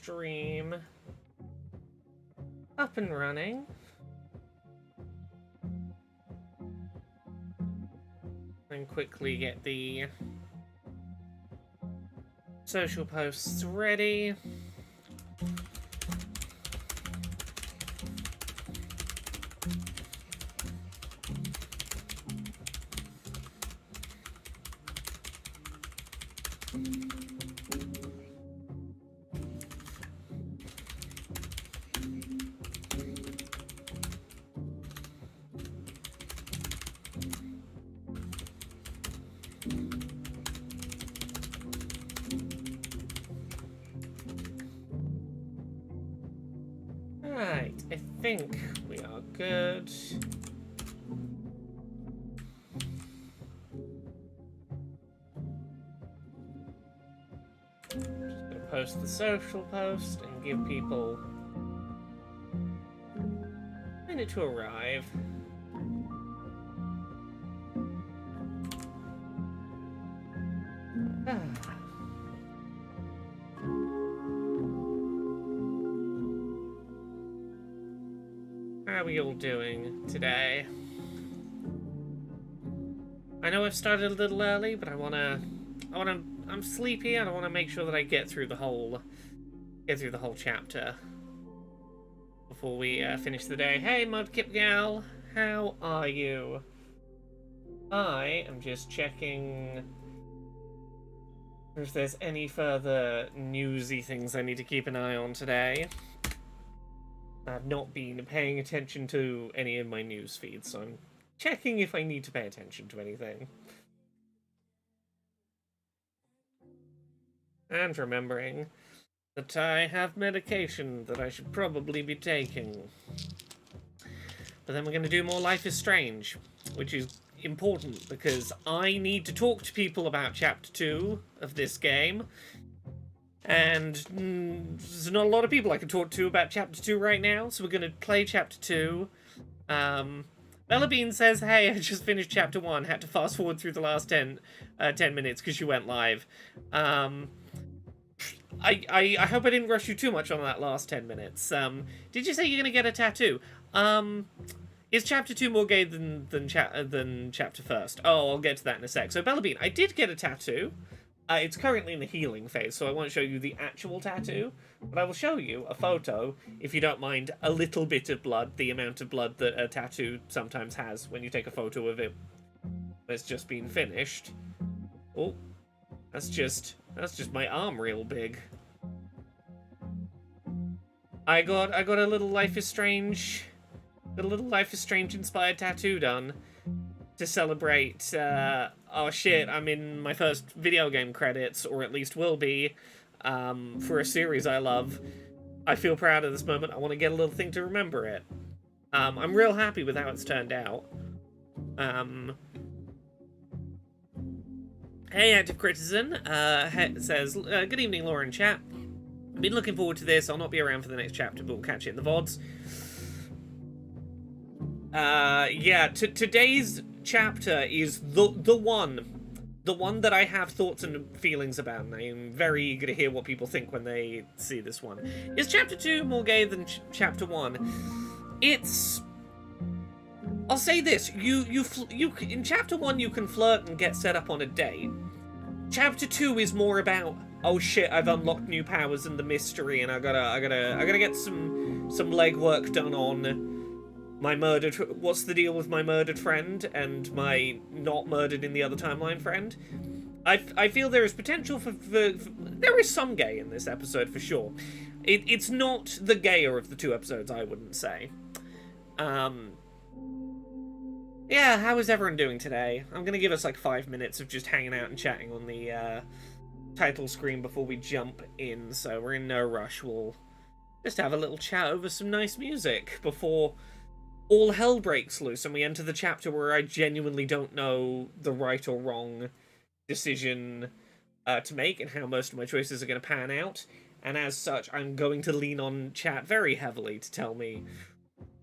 stream up and running. And quickly get the social posts ready. Right, I think we are good. Just gonna post the social post and give people a minute to arrive. How are we all doing today? I know I've started a little early, but I'm sleepy and I want to make sure that I get through the whole chapter before we finish the day. Hey, Mudkip Gal, how are you? I am just checking if there's any further newsy things I need to keep an eye on today. I've not been paying attention to any of my news feeds, so I'm checking if I need to pay attention to anything. And remembering that I have medication that I should probably be taking. But then we're going to do more Life is Strange, which is important because I need to talk to people about Chapter 2 of this game. And there's not a lot of people I can talk to about Chapter 2 right now, so we're going to play Chapter 2. Bella Bean says, hey, I just finished Chapter 1, had to fast forward through the last 10 minutes because you went live. I hope I didn't rush you too much on that last 10 minutes. Did you say you're going to get a tattoo? Is Chapter 2 more gay than Chapter 1st? Oh, I'll get to that in a sec. So, Bella Bean, I did get a tattoo. It's currently in the healing phase, so I won't show you the actual tattoo, but I will show you a photo, if you don't mind, a little bit of blood, the amount of blood that a tattoo sometimes has when you take a photo of it that's just been finished. Oh, that's just my arm real big. I got a little Life is Strange inspired tattoo done to celebrate, oh shit, I'm in my first video game credits, or at least will be, for a series I love. I feel proud of this moment. I want to get a little thing to remember it. I'm real happy with how it's turned out. Hey, Active Critizen, says, good evening, Laura and chat. I've been looking forward to this. I'll not be around for the next chapter, but we'll catch it in the VODs. Yeah, today's chapter is the one that I have thoughts and feelings about, and I am very eager to hear what people think when they see this one. Is Chapter 2 more gay than Chapter 1? It's... I'll say this, you in Chapter 1 you can flirt and get set up on a date. Chapter 2 is more about, oh shit, I've unlocked new powers and the mystery, and I gotta get some legwork done on my murdered... What's the deal with my murdered friend and my not murdered in the other timeline friend? I feel there is potential for there is some gay in this episode for sure. It's not the gayer of the two episodes, I wouldn't say. Yeah, how is everyone doing today? I'm gonna give us like 5 minutes of just hanging out and chatting on the title screen before we jump in, so we're in no rush. We'll just have a little chat over some nice music before all hell breaks loose and we enter the chapter where I genuinely don't know the right or wrong decision to make and how most of my choices are going to pan out. And as such, I'm going to lean on chat very heavily to tell me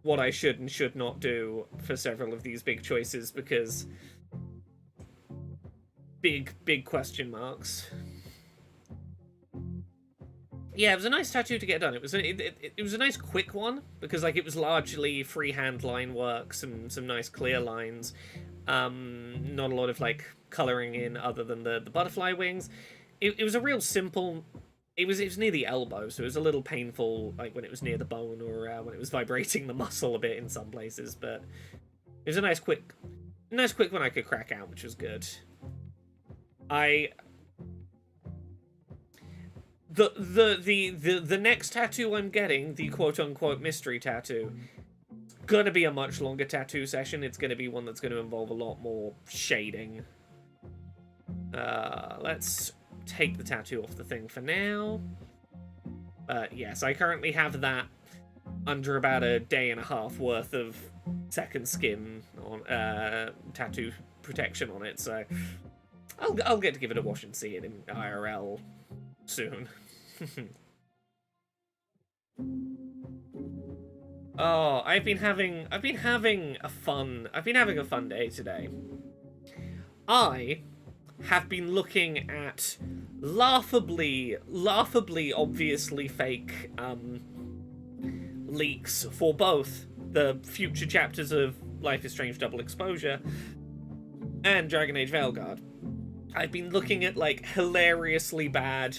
what I should and should not do for several of these big choices, because big question marks. Yeah, it was a nice tattoo to get done. It was it was a nice quick one because like it was largely freehand line work, some nice clear lines, not a lot of like coloring in other than the butterfly wings. It was a real simple. It was near the elbow, so it was a little painful like when it was near the bone or when it was vibrating the muscle a bit in some places. But it was a nice quick one I could crack out, which was good. The next tattoo I'm getting, the quote-unquote mystery tattoo, gonna be a much longer tattoo session. It's gonna be one that's gonna involve a lot more shading. Let's take the tattoo off the thing for now. Yes, I currently have that under about a day and a half worth of second skin on tattoo protection on it, so I'll get to give it a wash and see it in IRL soon. Oh, I've been having a fun day today. I have been looking at laughably obviously fake leaks for both the future chapters of Life is Strange Double Exposure and Dragon Age Veilguard. I've been looking at like hilariously bad.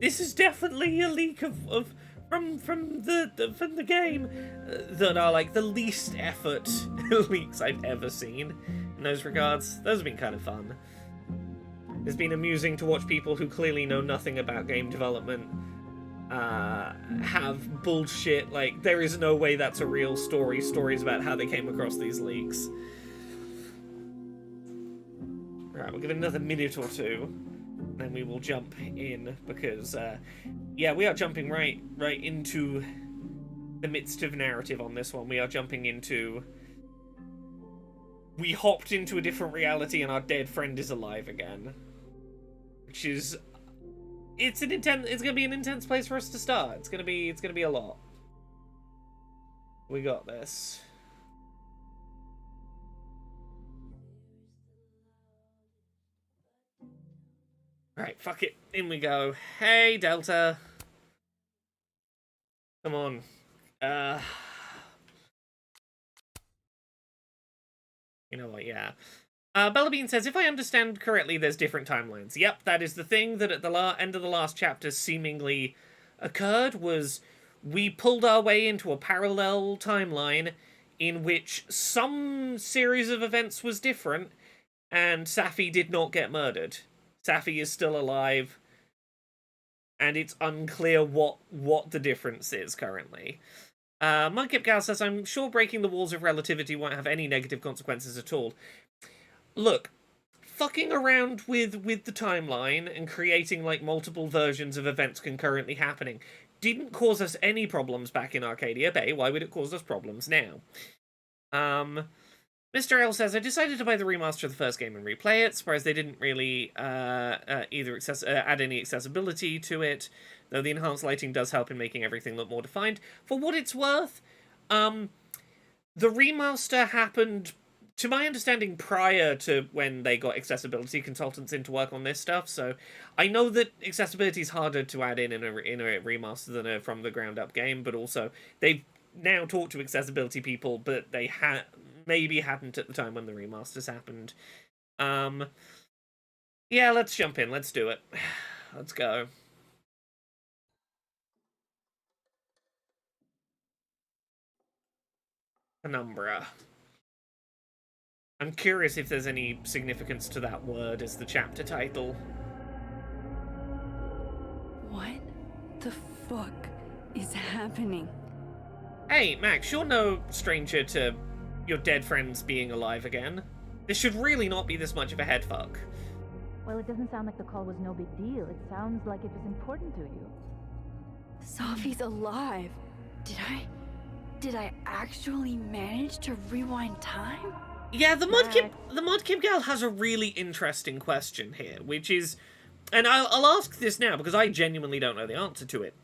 This is definitely a leak from the game that are like the least effort leaks I've ever seen in those regards. Those have been kind of fun. It's been amusing to watch people who clearly know nothing about game development have bullshit like there is no way that's a real stories about how they came across these leaks. Right, we'll give it another minute or two. Then we will jump in because, yeah, we are jumping right into the midst of narrative on this one. We are jumping into. We hopped into a different reality, and our dead friend is alive again, which is. It's gonna be an intense place for us to start. It's gonna be a lot. We got this. Right, fuck it. In we go. Hey, Delta. Come on. You know what, yeah. Bellabean says, if I understand correctly, there's different timelines. Yep, that is the thing that at the end of the last chapter seemingly occurred, was we pulled our way into a parallel timeline in which some series of events was different, and Safi did not get murdered. Safi is still alive, and it's unclear what the difference is currently. Mudkip Gal says, I'm sure breaking the walls of relativity won't have any negative consequences at all. Look, fucking around with the timeline and creating like multiple versions of events concurrently happening didn't cause us any problems back in Arcadia Bay. Why would it cause us problems now? Mr. L says, I decided to buy the remaster of the first game and replay it. Surprised they didn't really add any accessibility to it, though the enhanced lighting does help in making everything look more defined. For what it's worth, the remaster happened, to my understanding, prior to when they got accessibility consultants in to work on this stuff, so I know that accessibility is harder to add in a remaster than a from-the-ground-up game, but also they've now talked to accessibility people, but they maybe hadn't at the time when the remasters happened. Yeah, let's jump in. Let's do it. Let's go. Penumbra. I'm curious if there's any significance to that word as the chapter title. What the fuck is happening? Hey, Max, you're no stranger to your dead friends being alive again. This should really not be this much of a headfuck. Well, it doesn't sound like the call was no big deal. It sounds like it was important to you. Safi's alive. Did I actually manage to rewind time? Yeah, the Mudkip gal has a really interesting question here, which is, and I'll ask this now because I genuinely don't know the answer to it.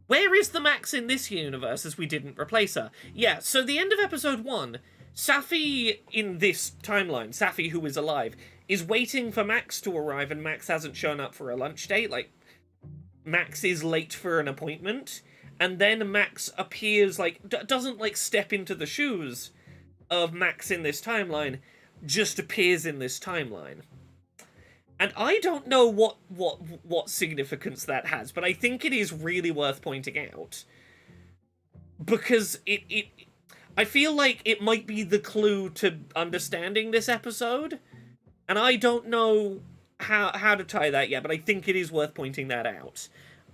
Where is the Max in this universe as we didn't replace her? Yeah, so the end of episode 1, Safi in this timeline, Safi who is alive, is waiting for Max to arrive and Max hasn't shown up for a lunch date. Like, Max is late for an appointment, and then Max appears, like, doesn't, like, step into the shoes of Max in this timeline, just appears in this timeline. And I don't know what significance that has, but I think it is really worth pointing out. Because I feel like it might be the clue to understanding this episode, and I don't know how to tie that yet, but I think it is worth pointing that out.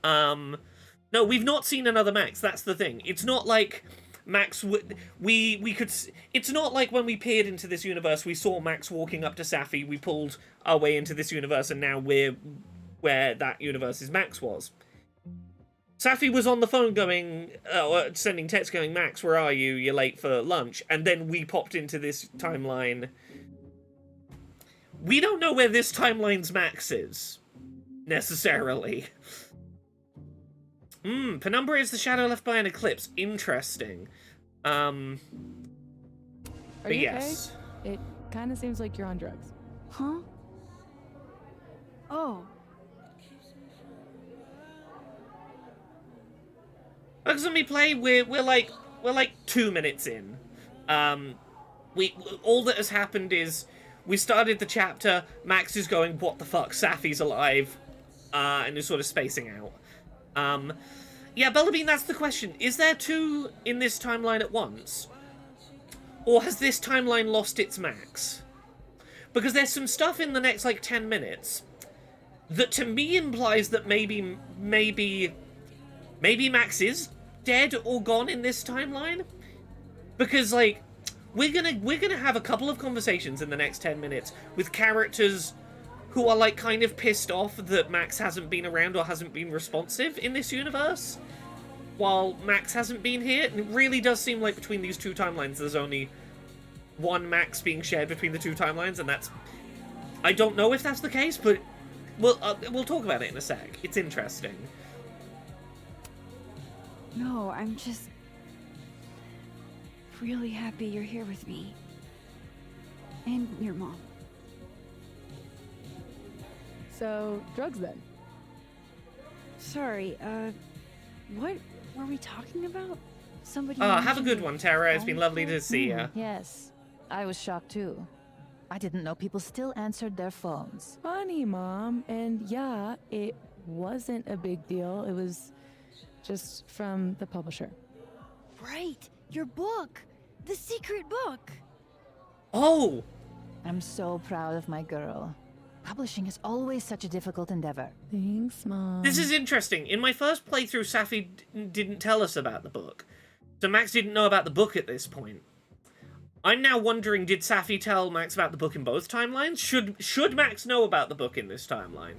No, we've not seen another Max, that's the thing. It's not like Max, we could, it's not like when we peered into this universe, we saw Max walking up to Safi, we pulled our way into this universe, and now we're where that universe's Max was. Safi was on the phone going, sending text going, Max, where are you? You're late for lunch. And then we popped into this timeline. We don't know where this timeline's Max is, necessarily. Penumbra is the shadow left by an eclipse. Interesting. Are but you yes. okay? It kind of seems like you're on drugs. Huh? Oh. Because when we play, we're like 2 minutes in. All that has happened is we started the chapter. Max is going, what the fuck? Safi's alive, and is sort of spacing out. Yeah, Bellabean, that's the question. Is there two in this timeline at once, or has this timeline lost its Max? Because there's some stuff in the next like 10 minutes that to me implies that maybe Max is dead or gone in this timeline, because like we're gonna have a couple of conversations in the next 10 minutes with characters who are like kind of pissed off that Max hasn't been around or hasn't been responsive in this universe while Max hasn't been here. And it really does seem like between these two timelines there's only one Max being shared between the two timelines, and that's, I don't know if that's the case, but we'll talk about it in a sec. It's interesting. No, I'm just really happy you're here with me. And your mom. So, drugs then? Sorry, what were we talking about? Somebody Have a mentioned good your one, Tara. It's been phone lovely call? to see ya. Yes, I was shocked too. I didn't know people still answered their phones. Funny, Mom. And yeah, it wasn't a big deal. It was just from the publisher. Right, your book! The secret book! Oh! I'm so proud of my girl. Publishing is always such a difficult endeavor. Thanks, Mom. This is interesting. In my first playthrough, Safi didn't tell us about the book. So Max didn't know about the book at this point. I'm now wondering, did Safi tell Max about the book in both timelines? Should Max know about the book in this timeline?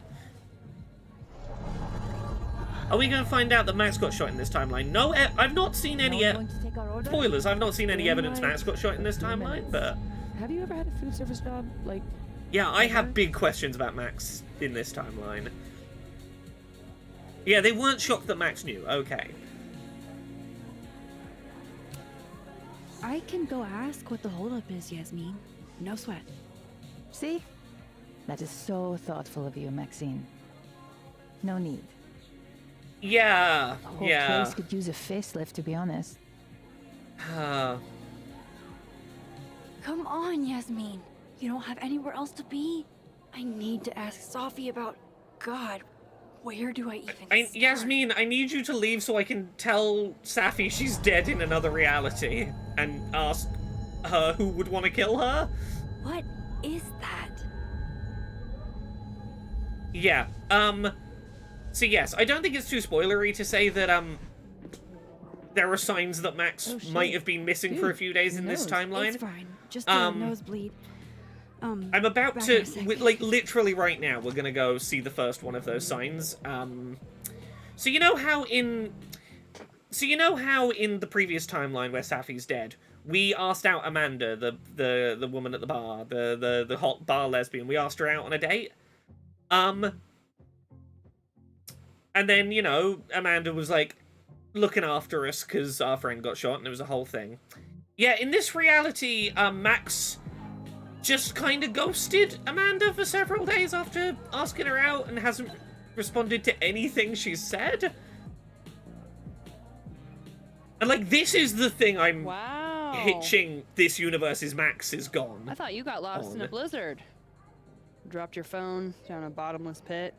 Are we going to find out that Max got shot in this timeline? No, I've not seen any Going to take our order? spoilers. I've not seen any evidence Max got shot in this timeline, but Have you ever had a food service job? Like, yeah, I have big questions about Max in this timeline. Yeah, they weren't shocked that Max knew. Okay. I can go ask what the holdup is, Yasmin. No sweat. See? That is so thoughtful of you, Maxine. No need. Yeah, The whole yeah. place could use a facelift, to be honest. Come on, Yasmin. You don't have anywhere else to be? I need to ask Safi about... God, where do I even start? Yasmin, I need you to leave so I can tell Safi she's dead in another reality and ask her who would want to kill her. What is that? Yeah, so yes, I don't think it's too spoilery to say that, there are signs that Max might have been missing for a few days in this timeline. It's fine. Just a nosebleed. I'm about back to, in a sec. like, literally right now, we're gonna go see the first one of those signs. So you know how in the previous timeline where Safi's dead, we asked out Amanda, the woman at the bar, the hot bar lesbian, we asked her out on a date? And then, you know, Amanda was, like, looking after us because our friend got shot and it was a whole thing. Yeah, in this reality, Max just kind of ghosted Amanda for several days after asking her out and hasn't responded to anything she said. And, like, this is the thing I'm hitching this universe's Max is gone. I thought you got lost in a blizzard. Dropped your phone down a bottomless pit.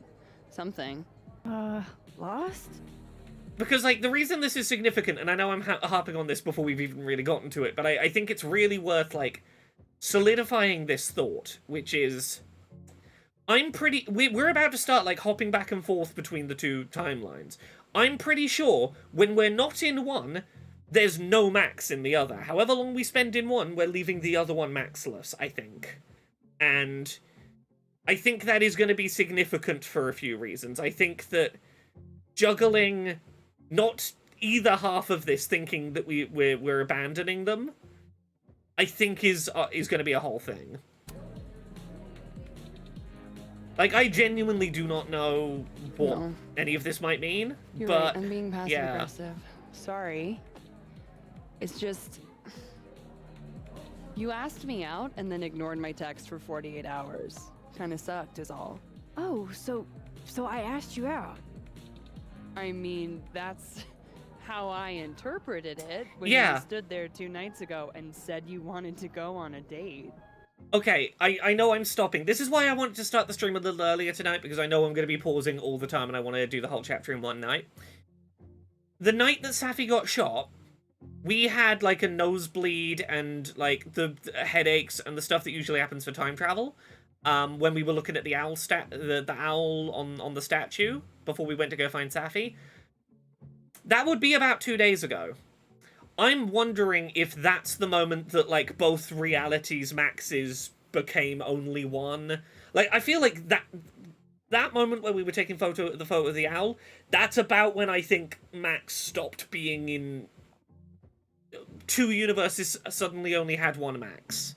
Something. Lost? Because, like, the reason this is significant, and I know I'm harping on this before we've even really gotten to it, but I think it's really worth, like, solidifying this thought, which is... We're about to start, like, hopping back and forth between the two timelines. I'm pretty sure when we're not in one, there's no Max in the other. However long we spend in one, we're leaving the other one Maxless, I think. And I think that is going to be significant for a few reasons. I think that juggling not either half of this, thinking that we're abandoning them, I think is going to be a whole thing. Like, I genuinely do not know what any of this might mean. You're but right, I'm being passive-aggressive. Sorry. It's just... You asked me out and then ignored my text for 48 hours. Kinda sucked is all. Oh, so I asked you out. I mean, that's how I interpreted it when Yeah. you stood there 2 nights ago and said you wanted to go on a date. Okay, I know I'm stopping. This is why I wanted to start the stream a little earlier tonight, because I know I'm going to be pausing all the time and I want to do the whole chapter in one night. The night that Safi got shot, we had, like, a nosebleed and, like, the headaches and the stuff that usually happens for time travel. When we were looking at the owl the owl on the statue before we went to go find Safi. That would be about 2 days ago. I'm wondering if that's the moment that, like, both realities Maxes became only one. Like, I feel like that moment where we were taking the photo of the owl, that's about when I think Max stopped being in... 2 universes suddenly only had one Max.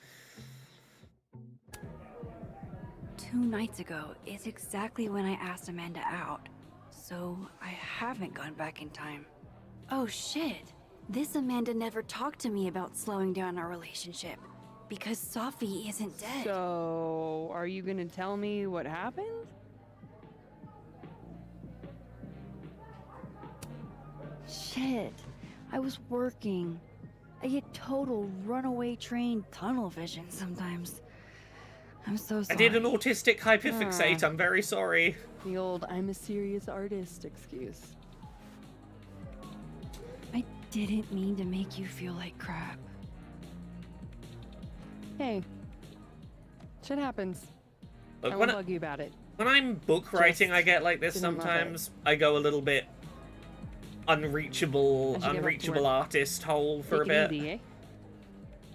2 nights ago is exactly when I asked Amanda out. So I haven't gone back in time. Oh shit. This Amanda never talked to me about slowing down our relationship. Because Safi isn't dead. So, are you gonna tell me what happened? Shit. I was working. I get total runaway train tunnel vision sometimes. I'm so sorry. I did an autistic hyperfixate, I'm very sorry. The old I'm a serious artist excuse. I didn't mean to make you feel like crap. Hey. Shit happens. Look, I won't bug you about it. When I'm book writing, Just I get like this didn't love sometimes. I go a little bit unreachable I should get back to work. artist hole for Take a it bit. easy, eh?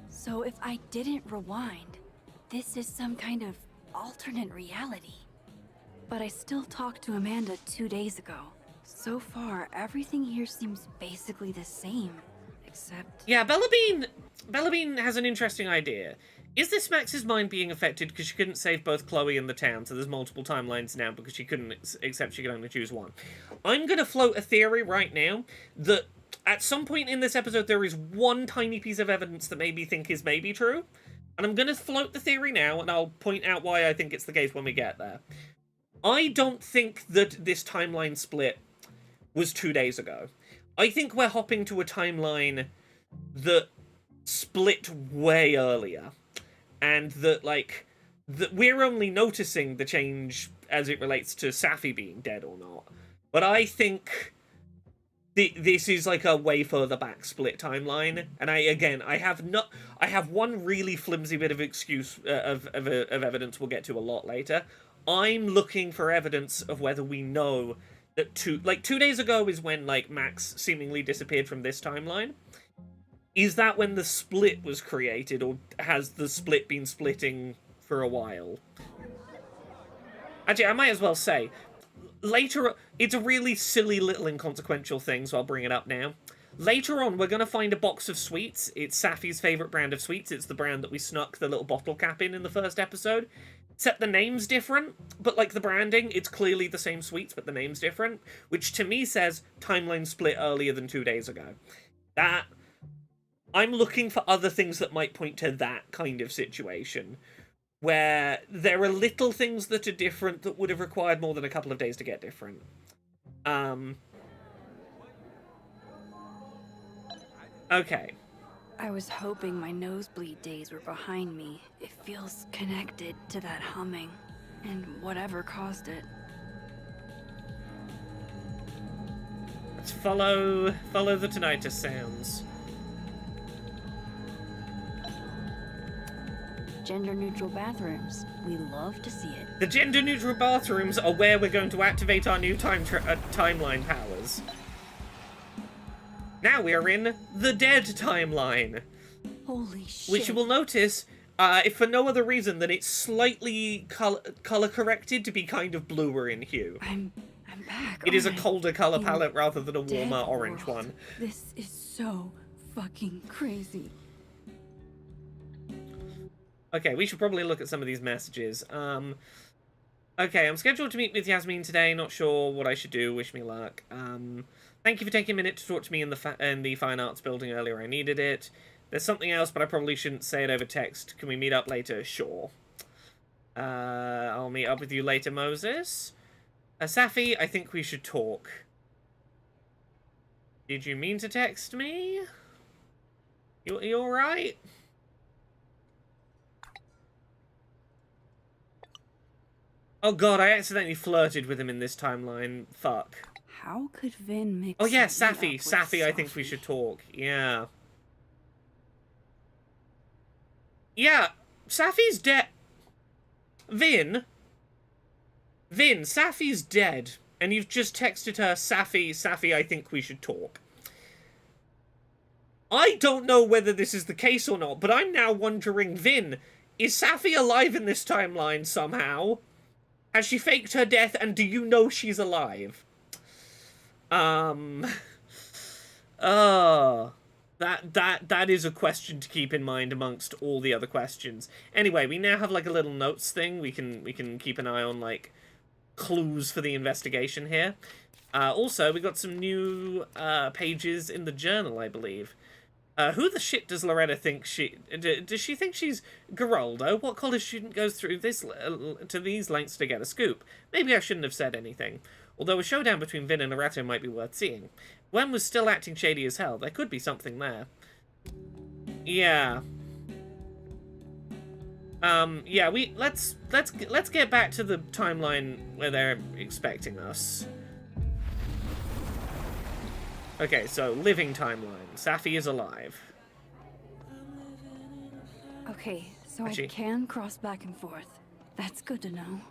So if I didn't rewind, this is some kind of alternate reality. But I still talked to Amanda 2 days ago. So far, everything here seems basically the same, except... Yeah, Bellabean has an interesting idea. Is this Max's mind being affected because she couldn't save both Chloe and the town, so there's multiple timelines now because she couldn't accept she could only choose one? I'm going to float a theory right now that at some point in this episode there is one tiny piece of evidence that made me think is maybe true. And I'm going to float the theory now, and I'll point out why I think it's the case when we get there. I don't think that this timeline split was 2 days ago. I think we're hopping to a timeline that split way earlier. And that, like, that we're only noticing the change as it relates to Safi being dead or not. But I think this is, like, a way further back split timeline. And I have one really flimsy bit of excuse, of evidence we'll get to a lot later. I'm looking for evidence of whether we know that 2 days ago is when, like, Max seemingly disappeared from this timeline. Is that when the split was created, or has the split been splitting for a while? Actually, I might as well say, later, it's a really silly little inconsequential thing, so I'll bring it up now. Later on, we're going to find a box of sweets. It's Safi's favourite brand of sweets. It's the brand that we snuck the little bottle cap in the first episode. Except the name's different, but like the branding, it's clearly the same sweets, but the name's different, which to me says timeline split earlier than 2 days ago. I'm looking for other things that might point to that kind of situation. where there are little things that are different that would have required more than a couple of days to get different. Okay. I was hoping my nosebleed days were behind me. It feels connected to that humming, and whatever caused it. Let's follow the tinnitus sounds. Gender-neutral bathrooms. We love to see it. The gender-neutral bathrooms are where we're going to activate our new timeline powers. Now we are in the dead timeline. Holy shit. Which you will notice, if for no other reason than it's slightly color corrected to be kind of bluer in hue. I'm back. It is a Alright. colder color In palette rather than a dead warmer orange world. one. This is so fucking crazy. Okay, we should probably look at some of these messages. Okay, I'm scheduled to meet with Yasmin today. Not sure what I should do. Wish me luck. Thank you for taking a minute to talk to me in the fine arts building earlier. I needed it. There's something else, but I probably shouldn't say it over text. Can we meet up later? Sure. I'll meet up with you later, Moses. Safi, I think we should talk. Did you mean to text me? You alright? Oh god, I accidentally flirted with him in this timeline. Fuck. How could Vinh mix Oh yeah, me up Safi. with Safi, I think we Safi? should talk. Yeah. Yeah, Safi's dead. Vinh, Safi's dead. And you've just texted her, Safi, I think we should talk. I don't know whether this is the case or not, but I'm now wondering, Vinh, is Safi alive in this timeline somehow? Has she faked her death, and do you know she's alive? That is a question to keep in mind amongst all the other questions. Anyway, we now have like a little notes thing. We can keep an eye on like clues for the investigation here. Also, we got some new pages in the journal, I believe. Who the shit does Loretta think she... Does she think she's Geraldo? What college student goes through this to these lengths to get a scoop? Maybe I shouldn't have said anything. Although a showdown between Vinh and Loretta might be worth seeing. Gwen was still acting shady as hell. There could be something there. Yeah. Yeah, let's get back to the timeline where they're expecting us. Okay, so living timeline. Safi is alive. Okay, so Actually- I can cross back and forth. That's good to know.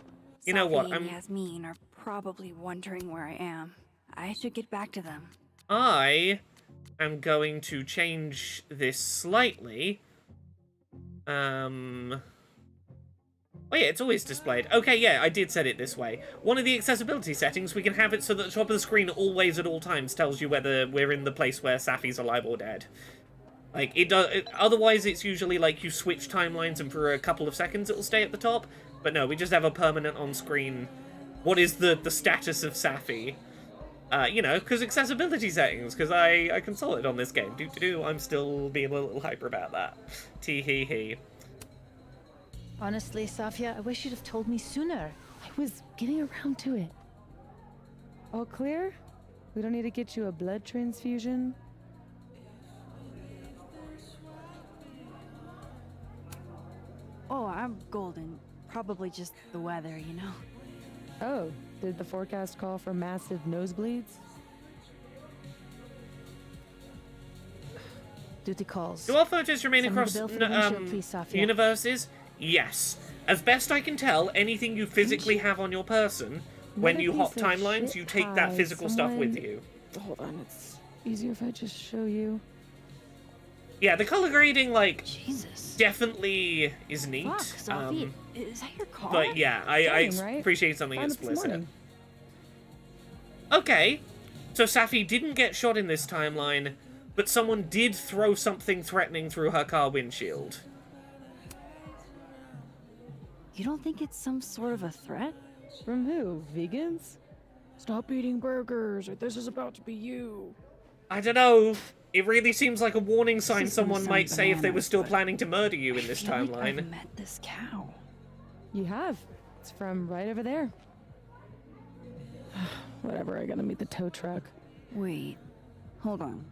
You know what, Safi and Yasmin are probably wondering where I am. I should get back to them. I am going to change this slightly. Oh yeah, it's always displayed. Okay, yeah, I did set it this way. One of the accessibility settings, we can have it so that the top of the screen always at all times tells you whether we're in the place where Safi's alive or dead. Like, it does. Otherwise, it's usually like you switch timelines and for a couple of seconds it'll stay at the top. But no, we just have a permanent on-screen, what is the status of Safi? You know, because accessibility settings, because I consulted on this game. I'm still being a little hyper about that. Tee-hee-hee. Honestly, Safia, I wish you'd have told me sooner. I was getting around to it. All clear? We don't need to get you a blood transfusion? Oh, I'm golden. Probably just the weather, you know? Oh, did the forecast call for massive nosebleeds? Duty calls. Do our photos remain Send me the across bill for the windshield, please, Safia. universes? Yes. As best I can tell, anything you physically have on your person, when Another you hop piece of timelines, shit you take that pie. physical stuff with Someone- you. Hold on, it's easier if I just show you. Yeah, the color grading, like, Jesus. definitely is neat. Fuck, Safi. Is that your car? But yeah, I Same, right? appreciate something Found it this explicit. morning. Okay, so Safi didn't get shot in this timeline, but someone did throw something threatening through her car windshield. You don't think it's some sort of a threat? From who? Vegans? Stop eating burgers, or this is about to be you. I don't know. It really seems like a warning sign is gonna someone sound might say if they were bananas, still but planning to murder you in this I feel like timeline. I've met this cow. You have. It's from right over there. Whatever, I gotta meet the tow truck. Wait, hold on.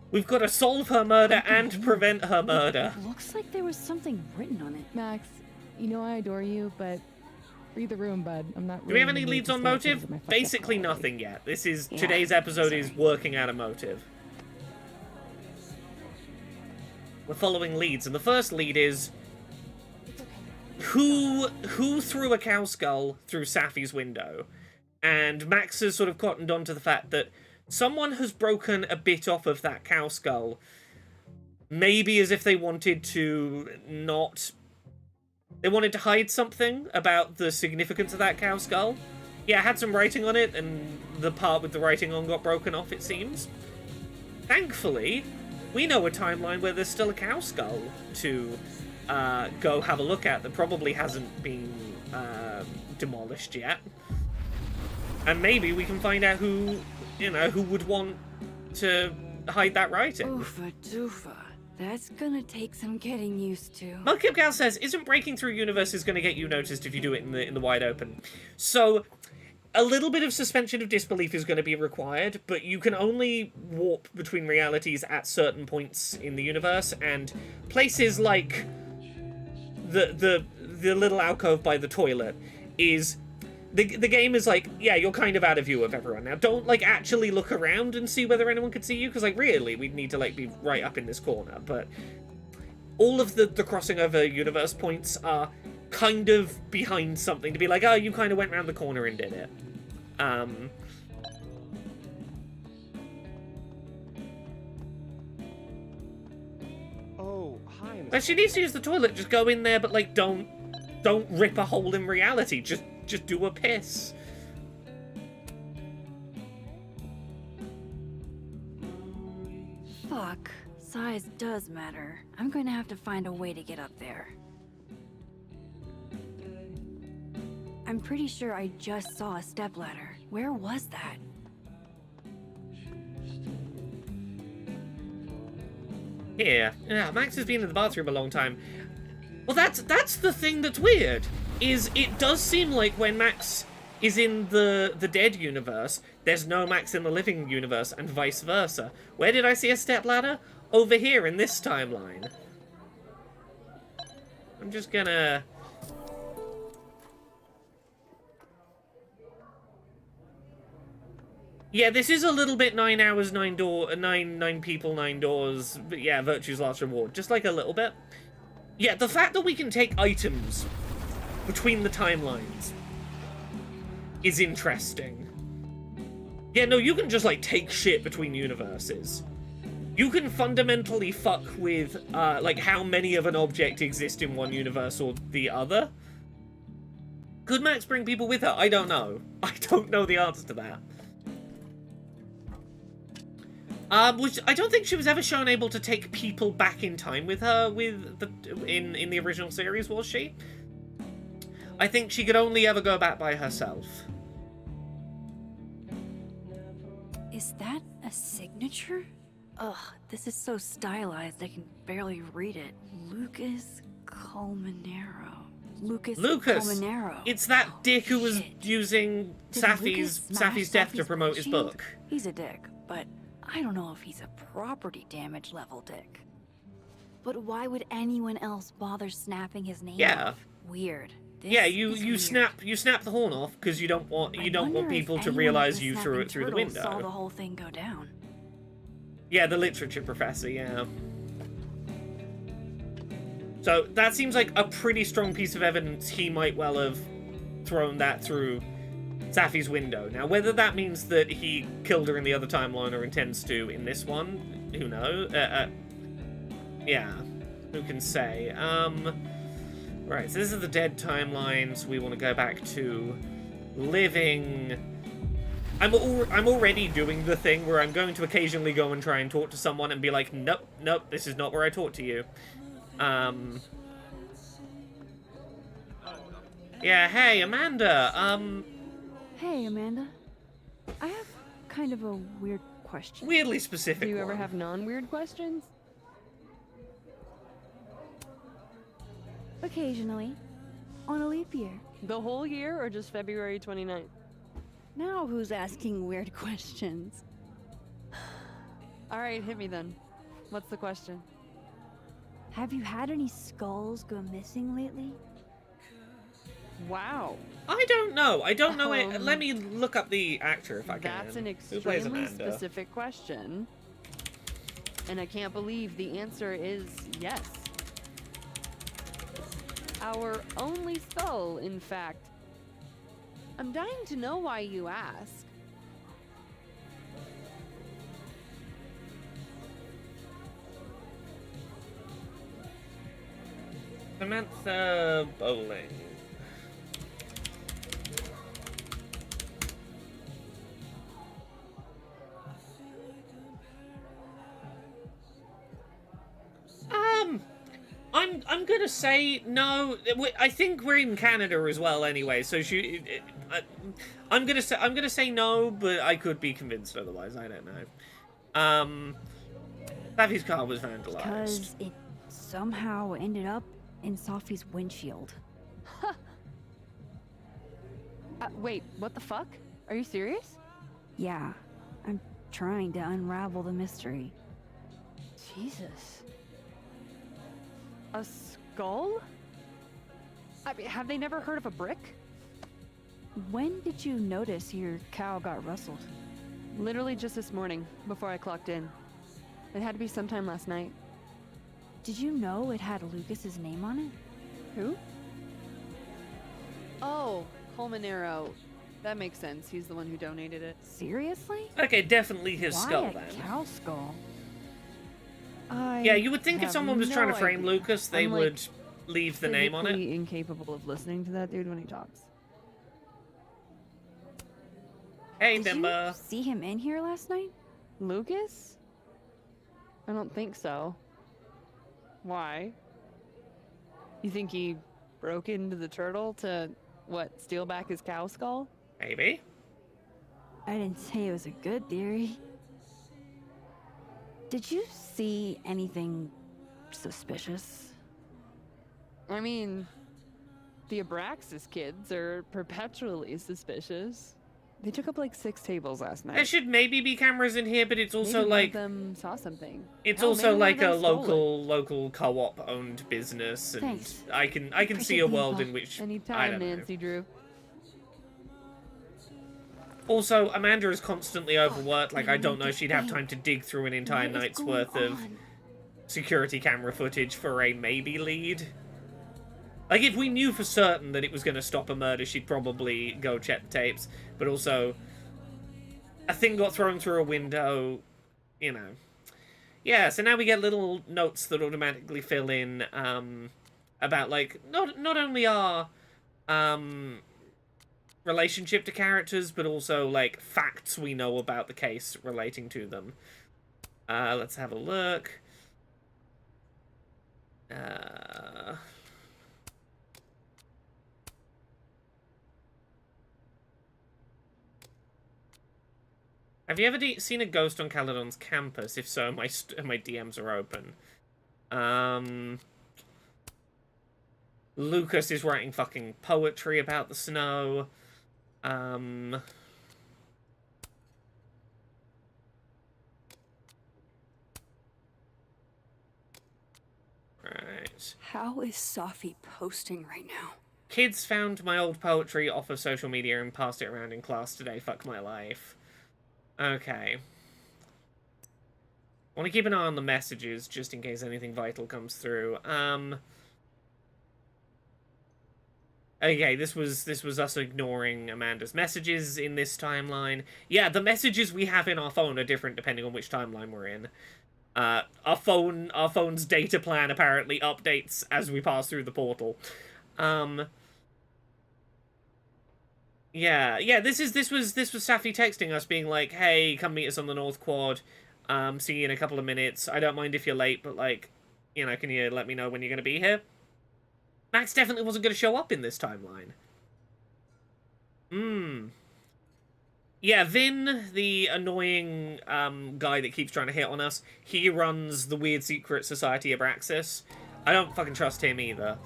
We've got to solve her murder and prevent her murder. Looks like there was something written on it. Max, you know I adore you, but read the room, bud. I'm not Do we have any leads on motive? Basically nothing yet. This is today's episode is working out a motive. We're following leads, and the first lead is who threw a cow skull through Safi's window? And Max has sort of cottoned on to the fact that someone has broken a bit off of that cow skull. Maybe as if they wanted to not... They wanted to hide something about the significance of that cow skull. Yeah, it had some writing on it, and the part with the writing on got broken off, it seems. Thankfully, we know a timeline where there's still a cow skull to go have a look at that probably hasn't been demolished yet. And maybe we can find out who would want to hide that writing. Oofa doofa. That's gonna take some getting used to. Mudkip Gal says, isn't breaking through universes going to get you noticed if you do it in the wide open? So, a little bit of suspension of disbelief is going to be required, but you can only warp between realities at certain points in the universe, and places like the little alcove by the toilet is... The game is like, yeah, you're kind of out of view of everyone. Now, don't, like, actually look around and see whether anyone could see you, because, like, really, we'd need to, like, be right up in this corner. But all of the crossing over universe points are kind of behind something to be like, oh, you kind of went around the corner and did it. Oh, hi. If she needs to use the toilet, just go in there, but, like, don't rip a hole in reality. Just do a piss. Fuck. Size does matter. I'm going to have to find a way to get up there. I'm pretty sure I just saw a stepladder. Where was that? Here. Yeah, Max has been in the bathroom a long time. Well, that's the thing that's weird. Is it does seem like when Max is in the dead universe, there's no Max in the living universe, and vice versa. Where did I see a stepladder? Over here in this timeline. I'm just gonna... Yeah, this is a little bit 9 hours, 9 people, 9 doors, but yeah, Virtue's Last Reward. Just like a little bit. Yeah, the fact that we can take items between the timelines is interesting. Yeah, no, you can just, like, take shit between universes. You can fundamentally fuck with, like, how many of an object exist in one universe or the other. Could Max bring people with her? I don't know. I don't know the answer to that. Which I don't think she was ever shown able to take people back in time with her in the original series, was she? I think she could only ever go back by herself. Is that a signature? Ugh, this is so stylized I can barely read it. Lucas Colmenero. Lucas Colmenero. It's that dick who was Shit. using Did Safi's Lucas death smash to promote Safi's his book. He's a dick, but I don't know if he's a property damage level dick. But why would anyone else bother snapping his name Yeah. off? Weird. This Yeah, is you weird. snap the horn off because you don't want I wonder if people to anyone realize with a you threw it snapping through the turtle Saw the window. whole thing go down. Yeah, the literature professor, yeah. So that seems like a pretty strong piece of evidence he might well have thrown that through Safi's window. Now, whether that means that he killed her in the other timeline or intends to in this one, who knows? Yeah, who can say? Right, so this is the dead timelines. We want to go back to living. I'm already doing the thing where I'm going to occasionally go and try and talk to someone and be like, nope, this is not where I talk to you. Yeah, hey, Amanda, Hey, Amanda. I have kind of a weird question. weirdly specific Do you ever one. have non-weird questions? Occasionally. on a leap year. The whole year or just February 29th? Now who's asking weird questions? All right, hit me then. What's the question? Have you had any skulls go missing lately? Wow. I don't know. I don't know. Um, Let me look up the actor if I can. That's an Who plays extremely Amanda? specific question. And I can't believe the answer is yes. Our only skull, in fact. I'm dying to know why you ask. Samantha Bowling. I'm gonna say no. I think we're in Canada as well, anyway. So I'm gonna say no, but I could be convinced otherwise. I don't know. Safi's car was vandalized. Because it somehow ended up in Safi's windshield. Wait, what the fuck? Are you serious? Yeah, I'm trying to unravel the mystery. Jesus. A skull? I mean, have they never heard of a brick? When did you notice your cow got rustled? Literally just this morning, before I clocked in. It had to be sometime last night. Did you know it had Lucas's name on it? Who? Oh, Colmenero. That makes sense. He's the one who donated it. Seriously? Okay, definitely his Why skull a then. cow skull? Yeah, you would think if have someone was trying to no frame idea. Lucas, they I'm, like, would leave the name on it. Physically incapable of listening to that dude when he talks. Hey, Did you Bimba. see him in here last night? Lucas? I don't think so. Why? You think he broke into the turtle to, what, steal back his cow skull? Maybe. I didn't say it was a good theory. Did you see anything suspicious? I mean, the Abraxas kids are perpetually suspicious. They took up like 6 tables last night. There should maybe be cameras in here, but it's also Maybe like one of them saw something. it's Hell, also maybe one like of them a stole it. local co-op owned business, and Thanks. I can see Appreciate a the world info. in which I Anytime, don't know. Nancy Drew. Also, Amanda is constantly overworked. Like, I don't know if she'd have Wait. time to dig through an entire What is night's going worth of on? security camera footage for a maybe lead. Like, if we knew for certain that it was going to stop a murder, she'd probably go check the tapes. But also, a thing got thrown through a window, you know. Yeah, so now we get little notes that automatically fill in about, like, not only our relationship to characters, but also, like, facts we know about the case relating to them. Let's have a look. Have you ever seen a ghost on Caledon's campus? If so, my DMs are open. Lucas is writing fucking poetry about the snow. Right. How is Safi posting right now? Kids found my old poetry off of social media and passed it around in class today. Fuck my life. Okay. Want to keep an eye on the messages just in case anything vital comes through. Okay, this was us ignoring Amanda's messages in this timeline. Yeah, the messages we have in our phone are different depending on which timeline we're in. Our phone's data plan apparently updates as we pass through the portal. Yeah, this was Safi texting us being like, "Hey, come meet us on the North Quad. See you in a couple of minutes. I don't mind if you're late, but like, you know, can you let me know when you're gonna be here?" Max definitely wasn't gonna show up in this timeline. Yeah, Vinh, the annoying guy that keeps trying to hit on us, he runs the weird secret society Abraxas. I don't fucking trust him either.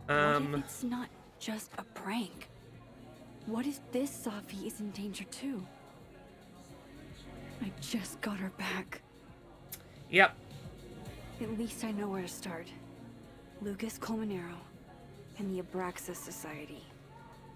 What if it's not just a prank? What if this Safi is in danger too? I just got her back. Yep. At least I know where to start. Lucas Colmenero and the Abraxas Society.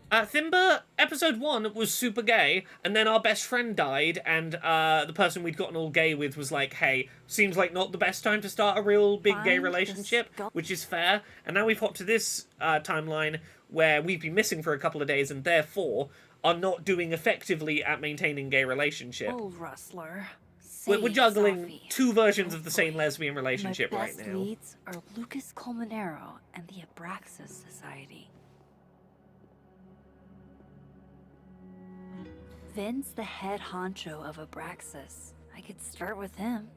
Thimba, episode 1 was super gay, and then our best friend died, and the person we'd gotten all gay with was like, hey, seems like not the best time to start a real big gay relationship, which is fair. And now we've hopped to this timeline where we've been missing for a couple of days, and therefore are not doing effectively at maintaining gay relationship. Oh, Rustler. We're juggling Safi. two versions of the same lesbian relationship My right best now. leads are Lucas Colmenero and the Abraxas Society. Vin's the head honcho of Abraxas. I could start with him.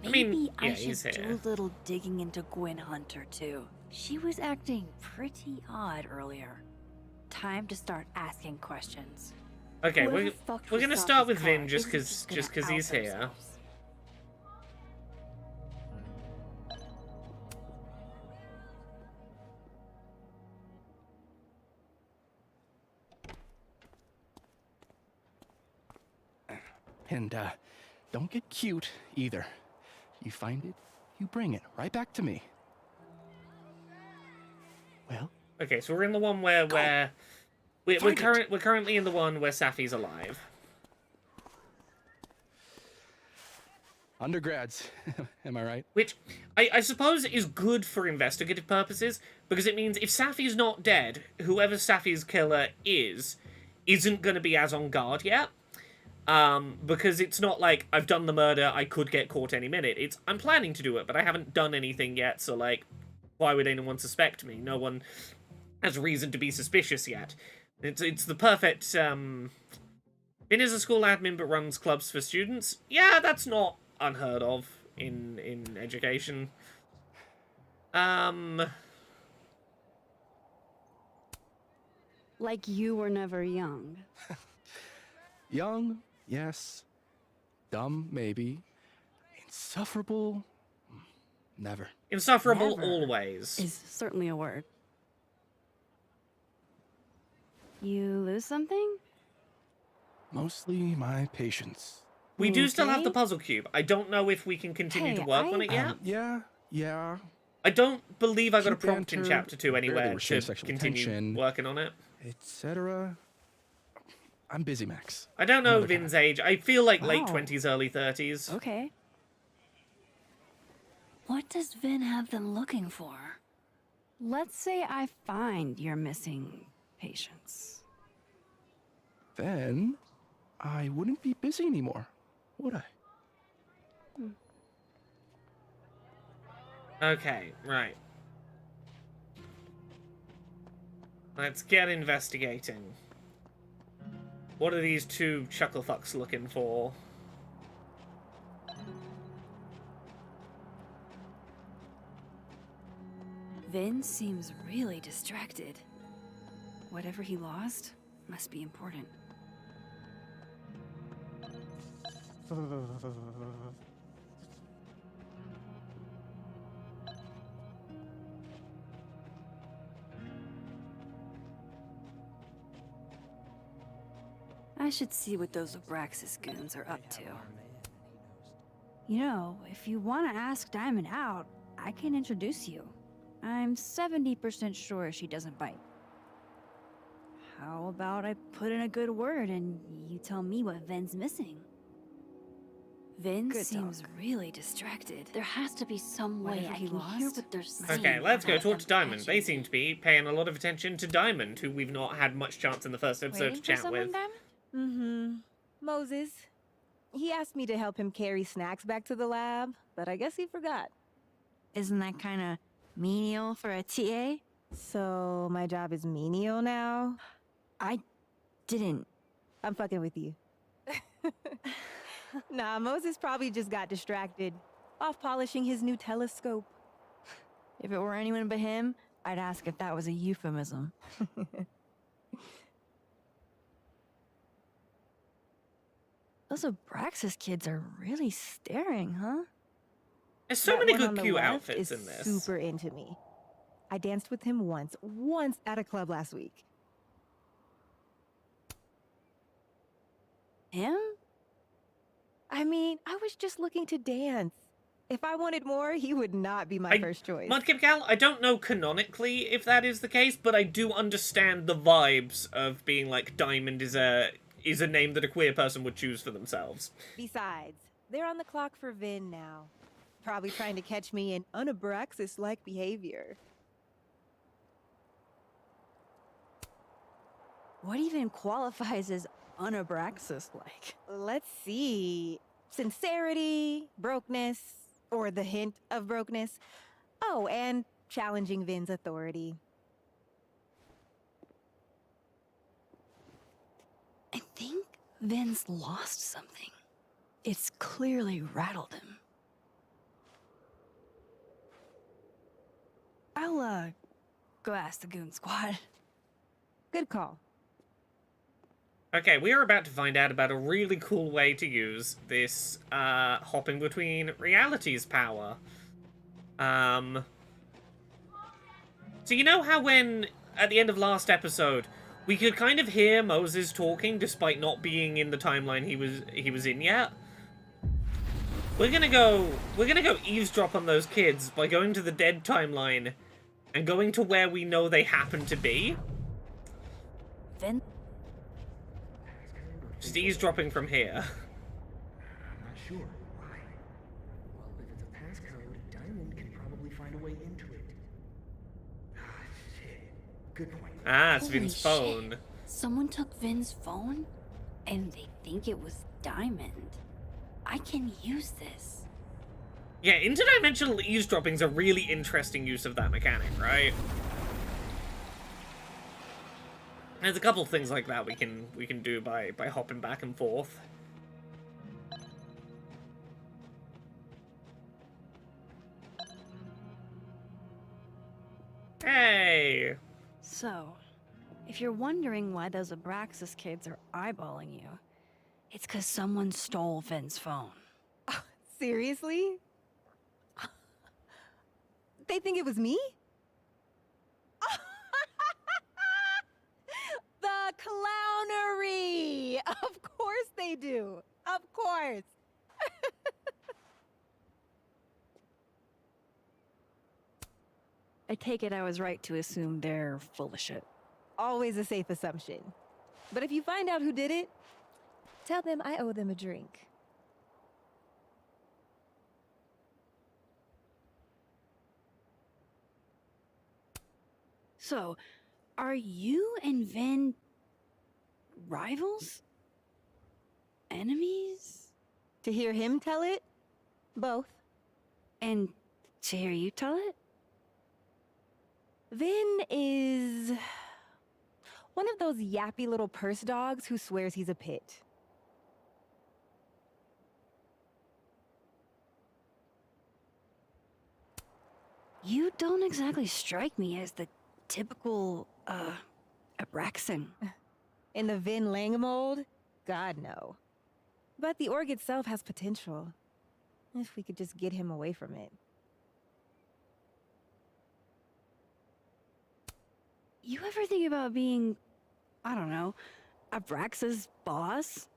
I mean, Maybe yeah, I he's should do here. a little digging into Gwen Hunter too. She was acting pretty odd earlier. Time to start asking questions. Okay, Whoever fucked we're with gonna start Safi's with Vin car just isn't because gonna he's out here. themselves. And, don't get cute, either. You find it, you bring it right back to me. Well, Okay, so we're in the one where we're currently in the one where Safi's alive. undergrads, am I right? Which I suppose is good for investigative purposes, because it means if Safi's not dead, whoever Safi's killer isn't going to be as on guard yet. Because it's not like, I've done the murder, I could get caught any minute. It's, I'm planning to do it, but I haven't done anything yet, so, like, why would anyone suspect me? No one has reason to be suspicious yet. It's the perfect, Vin is a school admin but runs clubs for students. Yeah, that's not unheard of in education. Like you were never young. Young, yes. Dumb, maybe. Insufferable, never. Insufferable Never always. Is certainly a word. You lose something? Mostly my patience. We do still have the Okay. puzzle cube. I don't know if we can continue to Hey, work on it yet. Yeah. I don't believe I got a Cute prompt in banter, chapter 2 barely anywhere to restrained sexual continue tension. working on it. Etc. I'm busy, Max. I don't know Another Vin's time. age. I feel like late Wow. 20s, early 30s. Okay. What does Vin have them looking for? Let's say I find your missing patients. Then I wouldn't be busy anymore, would I? Okay, right. Let's get investigating. What are these two chucklefucks looking for? Vin seems really distracted. Whatever he lost must be important. I should see what those Abraxas goons are up to. You know, if you want to ask Diamond out, I can introduce you. I'm 70% sure she doesn't bite. How about I put in a good word and you tell me what Vin's missing? Vin Good seems talk. really distracted. There has to be some way Whatever I he can lost, hear what they're saying. Okay, let's go about talk to them Diamond. They catching seem me. to be paying a lot of attention to Diamond, who we've not had much chance in the first episode Waiting to for chat someone, with. Diamond? Mm-hmm. Moses. He asked me to help him carry snacks back to the lab, but I guess he forgot. Isn't that kind of menial for a TA? So my job is menial now? I didn't. I'm fucking with you. Nah, Moses probably just got distracted. Off polishing his new telescope. If it were anyone but him, I'd ask if that was a euphemism. Those Abraxas kids are really staring, huh? There's so That many one good on the cute left outfits is in this. super into me. I danced with him once at a club last week. Him? I mean, I was just looking to dance. If I wanted more, he would not be my first choice. Mudkip Gal, I don't know canonically if that is the case, but I do understand the vibes of being like Diamond is a name that a queer person would choose for themselves. Besides, they're on the clock for Vinh now. Probably trying to catch me in Abraxas-like behavior. What even qualifies as unabraxas-like? Let's see. Sincerity, brokenness, or the hint of brokenness. Oh, and challenging Vin's authority. I think Vin's lost something. It's clearly rattled him. I'll, go ask the Goon Squad. Good call. Okay, we are about to find out about a really cool way to use this, hopping between realities power. So you know how when, at the end of last episode, we could kind of hear Moses talking despite not being in the timeline he was in yet? We're gonna go eavesdrop on those kids by going to the dead timeline and going to where we know they happen to be. Vin? Just eavesdropping from here. I'm not sure. Why? Well, if it's a passcode, Diamond can probably find a way into it. Ah, shit. Good point. Ah, it's Holy Vin's shit. phone. Someone took Vin's phone? And they think it was Diamond. I can use this. Yeah, interdimensional eavesdropping's a really interesting use of that mechanic, right? There's a couple things like that we can do by hopping back and forth. Hey! So, if you're wondering why those Abraxas kids are eyeballing you, it's because someone stole Vin's phone. Seriously? They think it was me? The clownery! Of course they do. Of course. I take it I was right to assume they're full of shit. Always a safe assumption. But if you find out who did it, tell them I owe them a drink. So, are you and Vin rivals? Enemies? To hear him tell it? Both. And to hear you tell it? Vin is one of those yappy little purse dogs who swears he's a pit. You don't exactly strike me as the typical, Abraxan. In the Vin Lang mold? God, no. But the org itself has potential. If we could just get him away from it. You ever think about being, I don't know, Abraxas' boss?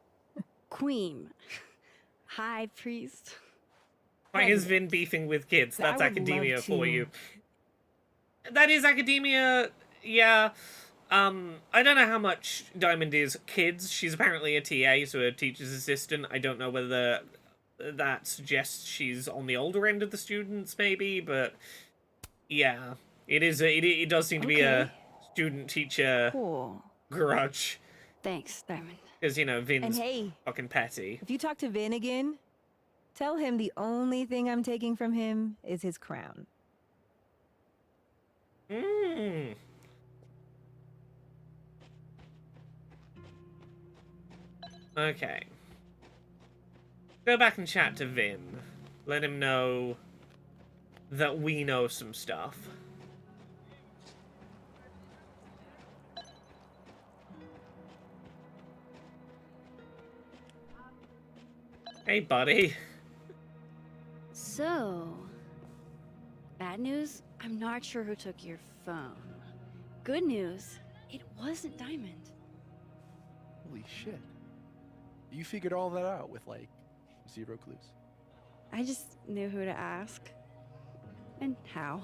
Queen. High priest. Why is Vin beefing with kids? That's I would academia love for to. you. That is academia, yeah. I don't know how much Diamond is kids. She's apparently a TA, so a teacher's assistant. I don't know whether that suggests she's on the older end of the students, maybe, but yeah. It does seem to be a student-teacher Cool. grudge. Thanks, Diamond. Because, you know, And Vin's hey, fucking petty. if you talk to Vin again, tell him the only thing I'm taking from him is his crown. Mmm. Okay. Go back and chat to Vin. Let him know that we know some stuff. Hey, buddy. So, Bad news, I'm not sure who took your phone. Good news, it wasn't Diamond. Holy shit. You figured all that out with, like, 0 clues. I just knew who to ask. And how.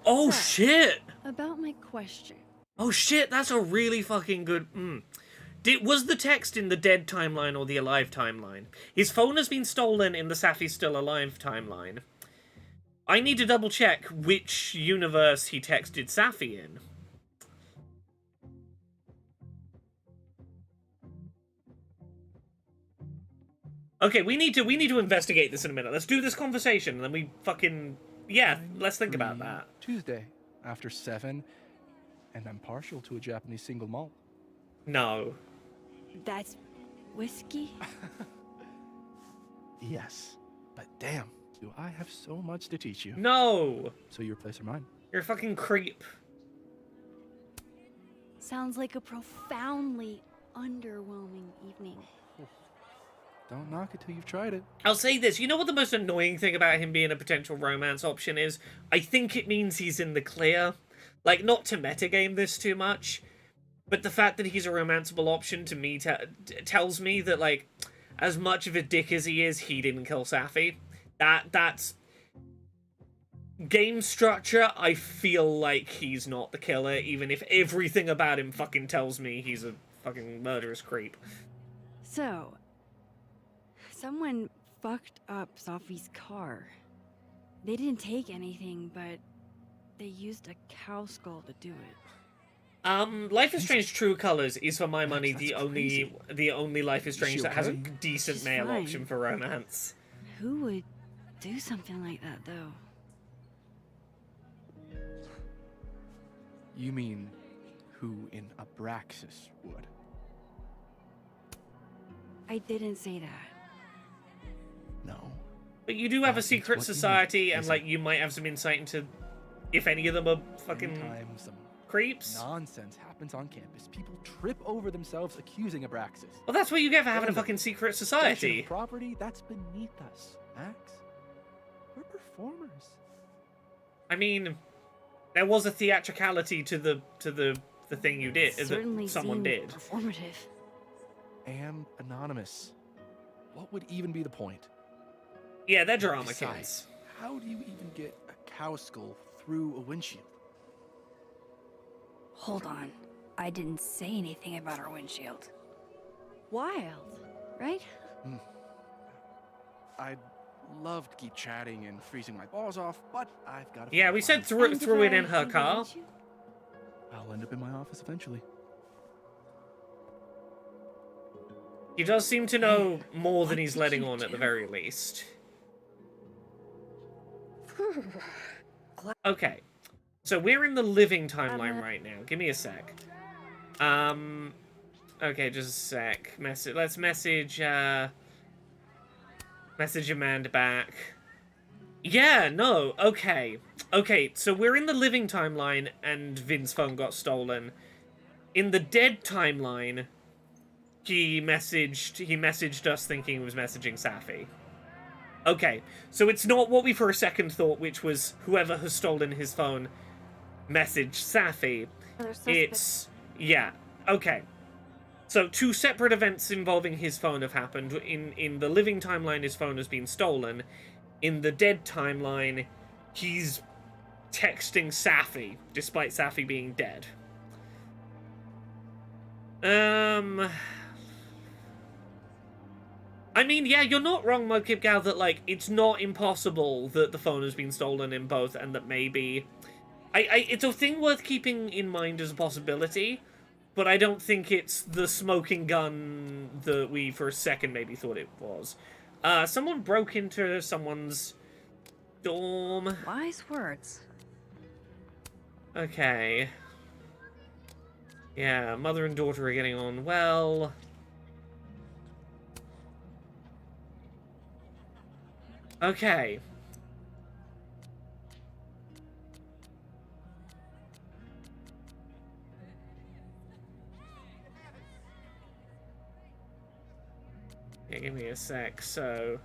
Oh, So, shit! About my question. Oh, shit, that's a really fucking good... Was the text in the dead timeline or the alive timeline? His phone has been stolen in the Safi still alive timeline. I need to double check which universe he texted Safi in. Okay, we need to investigate this in a minute. Let's do this conversation, and then we fucking... Yeah, let's think about that. Tuesday, after 7, and I'm partial to a Japanese single malt. No. That's whiskey? Yes, but damn, do I have so much to teach you. No! So your place or mine? You're a fucking creep. Sounds like a profoundly underwhelming evening. Don't knock it till you've tried it. I'll say this, you know what the most annoying thing about him being a potential romance option is? I think it means he's in the clear. Like, not to metagame this too much, but the fact that he's a romanceable option to me tells me that, like, as much of a dick as he is, he didn't kill Safi. That's... Game structure, I feel like he's not the killer, even if everything about him fucking tells me he's a fucking murderous creep. So, someone fucked up Safi's car. They didn't take anything, but they used a cow skull to do it. Life is Strange True Colors is, for my money, That's the crazy. only Life is Strange she that has a okay? decent She's male fine. option for romance. Who would do something like that, though? You mean who in Abraxas would? I didn't say that. No. But you do have a It's secret what you society, mean, and, isn't like, you might have some insight into if any of them are fucking Anytime some creeps. nonsense happens on campus, people trip over themselves accusing Abraxas. Well, that's what you get for having a Random. fucking secret Possession society. of property, that's beneath us, Max. We're performers. I mean, there was a theatricality to the thing you did, Certainly that someone seemed did. performative. And anonymous. What would even be the point? Yeah, they're drama Besides, kids. how do you even get a cow skull through a windshield? Hold on. I didn't say anything about our windshield. Wild, right? I'd love to keep chatting and freezing my balls off, but I've got to... Yeah, we said threw And it if in I her car. invite you? I'll end up in my office eventually. He does seem to know more than he's letting on at the very least. Okay. So we're in the living timeline right now. Give me a sec. Okay, just a sec. Let's message Amanda back. Yeah, no, okay. Okay, so we're in the living timeline and Vin's phone got stolen. In the dead timeline, he messaged us thinking he was messaging Safi. Okay, so it's not what we for a second thought, which was whoever has stolen his phone messaged Safi. It's... yeah, okay. So, 2 separate events involving his phone have happened. In the living timeline, his phone has been stolen. In the dead timeline, he's texting Safi, despite Safi being dead. I mean, yeah, you're not wrong, Mudkip Gal, that, like, it's not impossible that the phone has been stolen in both, and that maybe... it's a thing worth keeping in mind as a possibility, but I don't think it's the smoking gun that we, for a second, maybe thought it was. Someone broke into someone's dorm. Wise words. Okay. Yeah, mother and daughter are getting on well. Okay. Yeah, give me a sec. So,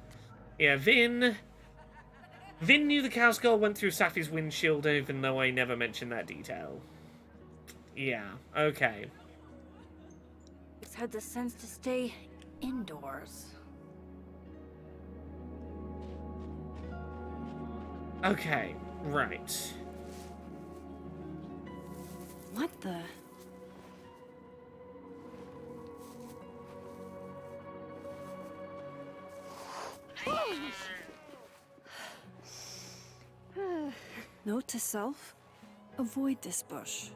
yeah, Vin Vinh knew the cow's skull went through Safi's windshield, even though I never mentioned that detail. Yeah, okay. He's had the sense to stay indoors. Okay, right. What the? Note to self, avoid this bush.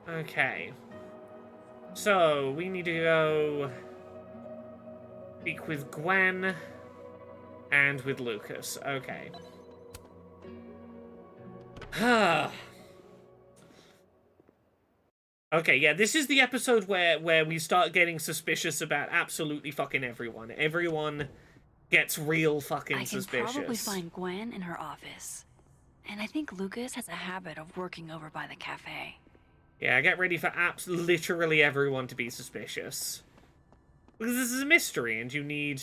Okay. So, we need to go speak with Gwen and with Lucas. Okay. Okay, yeah, this is the episode where we start getting suspicious about absolutely fucking everyone. Everyone gets real fucking suspicious. I can probably find Gwen in her office. And I think Lucas has a habit of working over by the cafe. Yeah, get ready for literally everyone to be suspicious. Because this is a mystery, and you need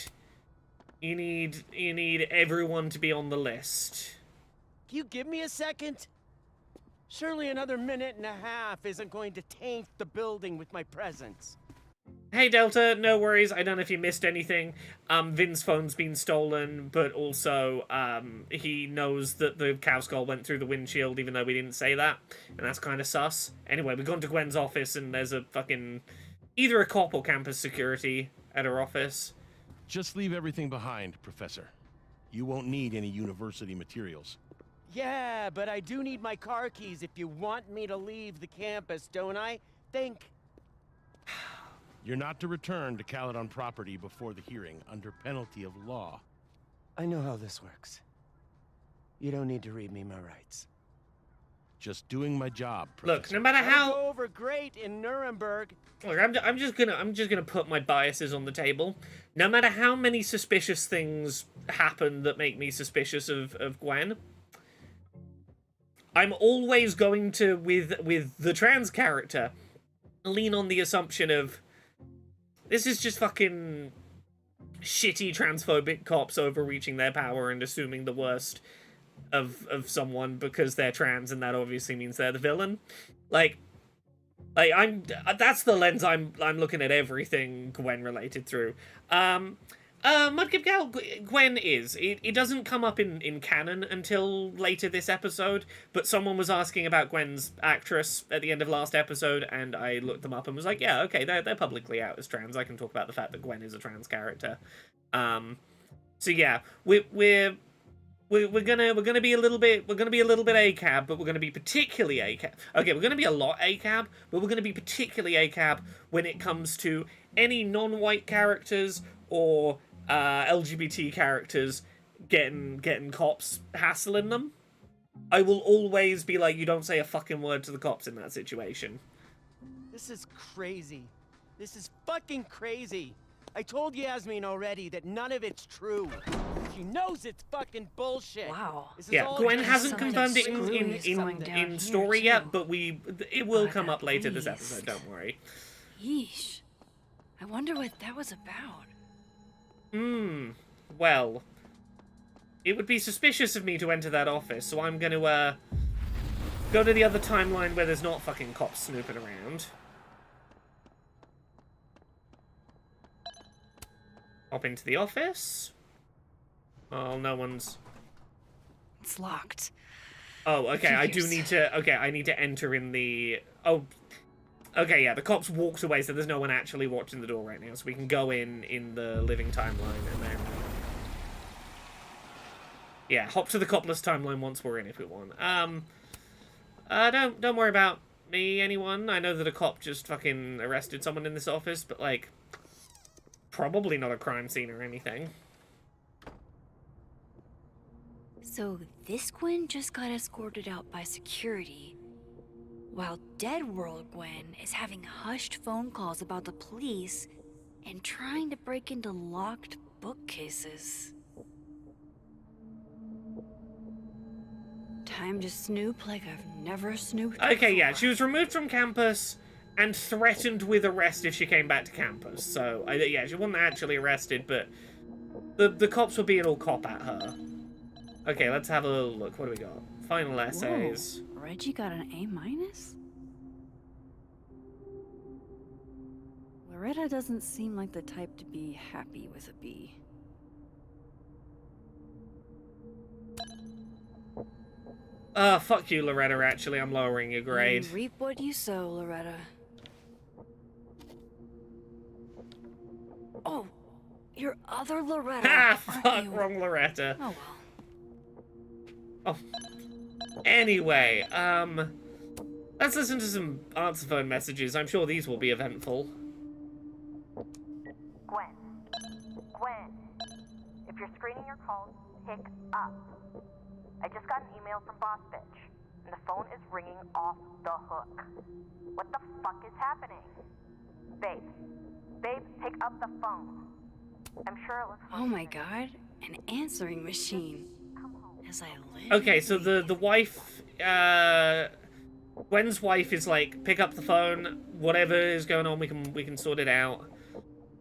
everyone to be on the list. Can you give me a second? Surely another minute and a half isn't going to taint the building with my presence. Hey Delta, no worries, I don't know if you missed anything. Vin's phone's been stolen, but also, he knows that the cow skull went through the windshield, even though we didn't say that, and that's kind of sus. Anyway, we've gone to Gwen's office, and there's a fucking... either a cop or campus security at her office. Just leave everything behind, Professor. You won't need any university materials. Yeah, but I do need my car keys if you want me to leave the campus, don't I? Think. You're not to return to Caledon property before the hearing, under penalty of law. I know how this works. You don't need to read me my rights. Just doing my job, Professor. Look, no matter how... I'll go over great in Nuremberg. Look, I'm just gonna put my biases on the table. No matter how many suspicious things happen that make me suspicious of Gwen, I'm always going to, with the trans character, lean on the assumption of this is just fucking shitty transphobic cops overreaching their power and assuming the worst of someone because they're trans, and that obviously means they're the villain. Like that's the lens I'm looking at everything Gwen related through. Mudkip Gal, Gwen is. It doesn't come up in canon until later this episode, but someone was asking about Gwen's actress at the end of last episode, and I looked them up and was like, yeah, okay, they're publicly out as trans. I can talk about the fact that Gwen is a trans character. So yeah, we're gonna be a little bit ACAB, but we're gonna be particularly ACAB. Okay, we're gonna be a lot ACAB, but we're gonna be particularly ACAB when it comes to any non-white characters or LGBT characters getting cops hassling them. I will always be like, you don't say a fucking word to the cops in that situation. This is crazy. This is fucking crazy. I told Yasmin already that none of it's true. She knows it's fucking bullshit. Wow. Yeah, Gwen hasn't confirmed it in story yet, but it will come up later this episode, don't worry. Yeesh. I wonder what that was about. Well, it would be suspicious of me to enter that office, so I'm gonna, go to the other timeline where there's not fucking cops snooping around. Hop into the office. Oh, no one's... It's locked. Oh, okay, I do need to... Okay, I need to enter in the... Oh... Okay, yeah, the cops walked away, so there's no one actually watching the door right now, so we can go in the living timeline, and then... Yeah, hop to the copless timeline once we're in if we want. Don't worry about me, anyone. I know that a cop just fucking arrested someone in this office, but, like, probably not a crime scene or anything. So this Gwen just got escorted out by security, while Dead World Gwen is having hushed phone calls about the police and trying to break into locked bookcases. Time to snoop like I've never snooped Okay, before. yeah, she was removed from campus and threatened with arrest if she came back to campus. So, yeah, she wasn't actually arrested, but The cops were being all cop at her. Okay, let's have a look. What do we got? Final essays. Whoa, Reggie got an A-? Loretta doesn't seem like the type to be happy with a B. Fuck you, Loretta, actually. I'm lowering your grade. You reap what you sow, Loretta. Oh, your other Loretta. Ah, aren't fuck, you? wrong Loretta. Oh, well. Oh. Anyway, let's listen to some answer phone messages. I'm sure these will be eventful. Gwen, if you're screening your calls, pick up. I just got an email from Boss Bitch, and the phone is ringing off the hook. What the fuck is happening? Babe, pick up the phone. I'm sure it looks like Oh my god, an answering machine. As I live. Okay, so the wife, Gwen's wife is like, pick up the phone, whatever is going on, we can sort it out.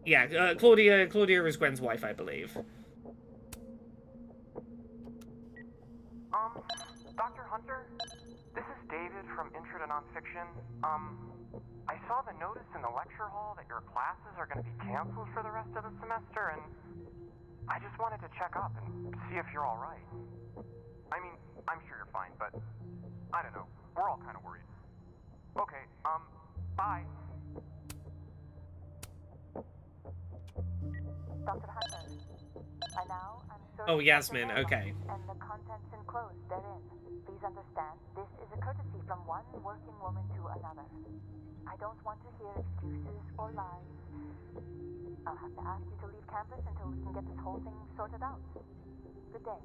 Yeah, Claudia is Gwen's wife, I believe. Dr. Hunter, this is David from Intro to Nonfiction. I saw the notice in the lecture hall that your classes are going to be canceled for the rest of the semester, and I just wanted to check up and see if you're all right. I mean, I'm sure you're fine, but I don't know. We're all kind of worried. Okay, bye. Dr. Hunter, by now I'm sure. Oh, Yasmin, okay. And the contents enclosed therein. Please understand, this is a courtesy from one working woman to another. I don't want to hear excuses or lies. I'll have to ask you to leave campus until we can get this whole thing sorted out. Good day.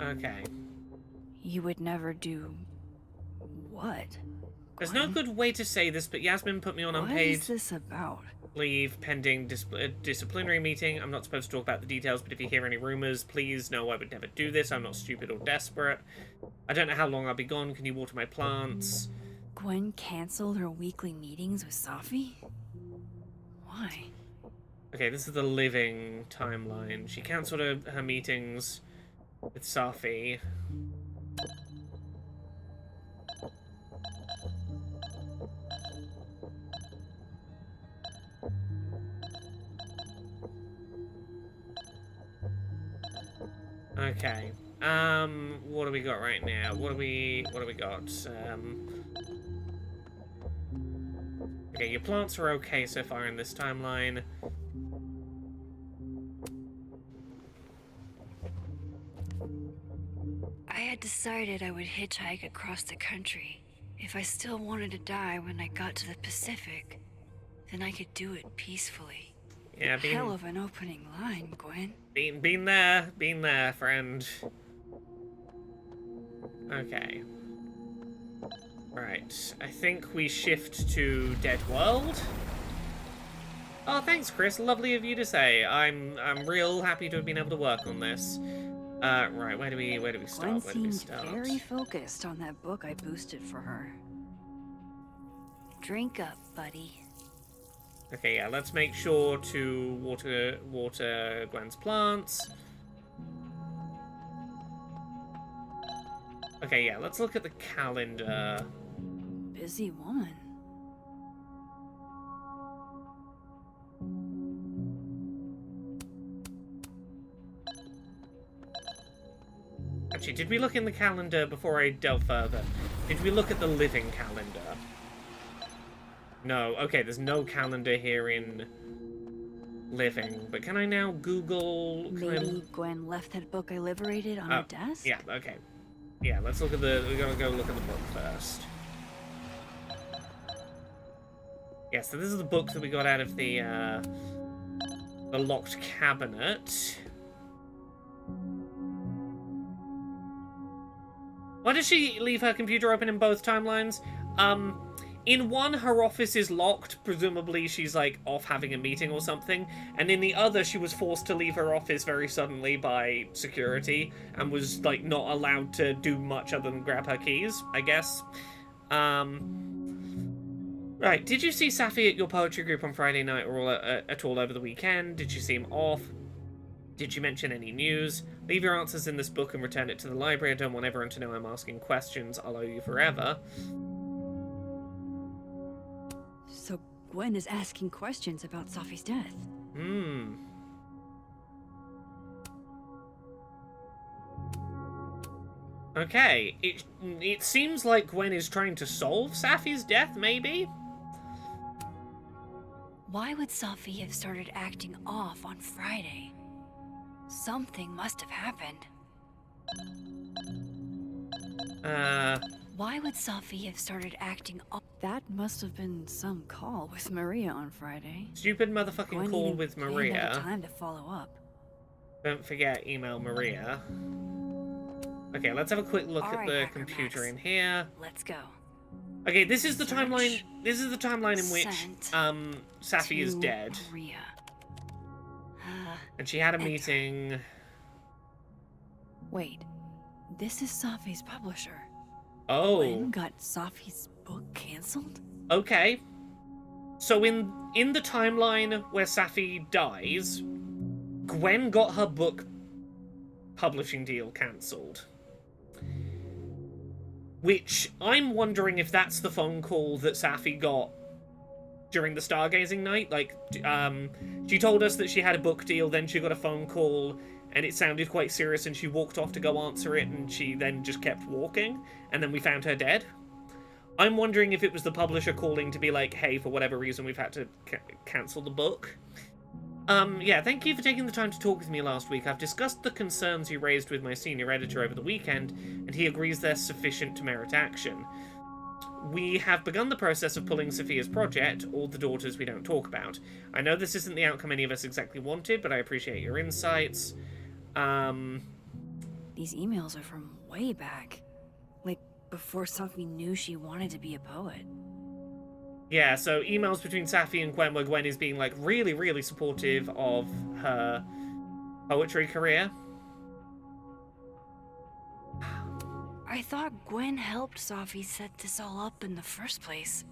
Okay. You would never do what? There's no good way to say this, but Yasmin put me on What unpaid is this about? leave pending disciplinary meeting. I'm not supposed to talk about the details, but if you hear any rumors, please know I would never do this. I'm not stupid or desperate. I don't know how long I'll be gone. Can you water my plants? Gwen canceled her weekly meetings with Safi? Why? Okay, this is the living timeline. She cancelled her meetings with Safi. Okay. What do we got right now? What do we got? Okay, your plants are okay so far in this timeline. I had decided I would hitchhike across the country. If I still wanted to die when I got to the Pacific, then I could do it peacefully. Yeah, Hell of an opening line, Gwen. Been there, friend. Okay. Right, I think we shift to Dead World. Oh, thanks, Chris. Lovely of you to say. I'm real happy to have been able to work on this. Right, where do we start? Gwen seemed very focused on that book I boosted for her. Drink up, buddy. Okay, yeah, let's make sure to water Gwen's plants. Okay, yeah, let's look at the calendar. Busy woman. Actually, did we look in the calendar before I delve further? Did we look at the living calendar? No. Okay, there's no calendar here in living. But can I now Google... Maybe Gwen left that book I liberated on her desk? Yeah, okay. Yeah, let's look at the... We're gonna go look at the book first. Yeah, so this is the book that we got out of the locked cabinet. Why does she leave her computer open in both timelines? In one, her office is locked. Presumably she's, like, off having a meeting or something. And in the other, she was forced to leave her office very suddenly by security and was, like, not allowed to do much other than grab her keys, I guess. Right, did you see Safi at your poetry group on Friday night or at all over the weekend? Did you see him off? Did you mention any news? Leave your answers in this book and return it to the library. I don't want everyone to know I'm asking questions. I'll owe you forever. So Gwen is asking questions about Safi's death. Okay, it seems like Gwen is trying to solve Safi's death, maybe? Why would Safi have started acting off on Friday? Something must have happened. Why would Safi have started acting off? That must have been some call with Maria on Friday. Stupid motherfucking call with Maria. Time to follow up. Don't forget, email Maria. Okay, let's have a quick look at the computer in here. Let's go. Okay, this is the timeline. This is the timeline in which Safi is dead. Maria. And she had a meeting. Wait, this is Safi's publisher. Oh. Gwen got Safi's book cancelled? Okay. So in the timeline where Safi dies, Gwen got her book publishing deal cancelled. Which, I'm wondering if that's the phone call that Safi got during the stargazing night. Like, she told us that she had a book deal, then she got a phone call, and it sounded quite serious, and she walked off to go answer it, and she then just kept walking, and then we found her dead. I'm wondering if it was the publisher calling to be like, hey, for whatever reason, we've had to cancel the book. Yeah, thank you for taking the time to talk with me last week. I've discussed the concerns you raised with my senior editor over the weekend, and he agrees they're sufficient to merit action. We have begun the process of pulling Sophia's project, All the Daughters We Don't Talk About. I know this isn't the outcome any of us exactly wanted, but I appreciate your insights. These emails are from way back. Like, before Safi knew she wanted to be a poet. Yeah, so emails between Safi and Gwen where Gwen is being, like, really, really supportive of her poetry career. I thought Gwen helped Safi set this all up in the first place.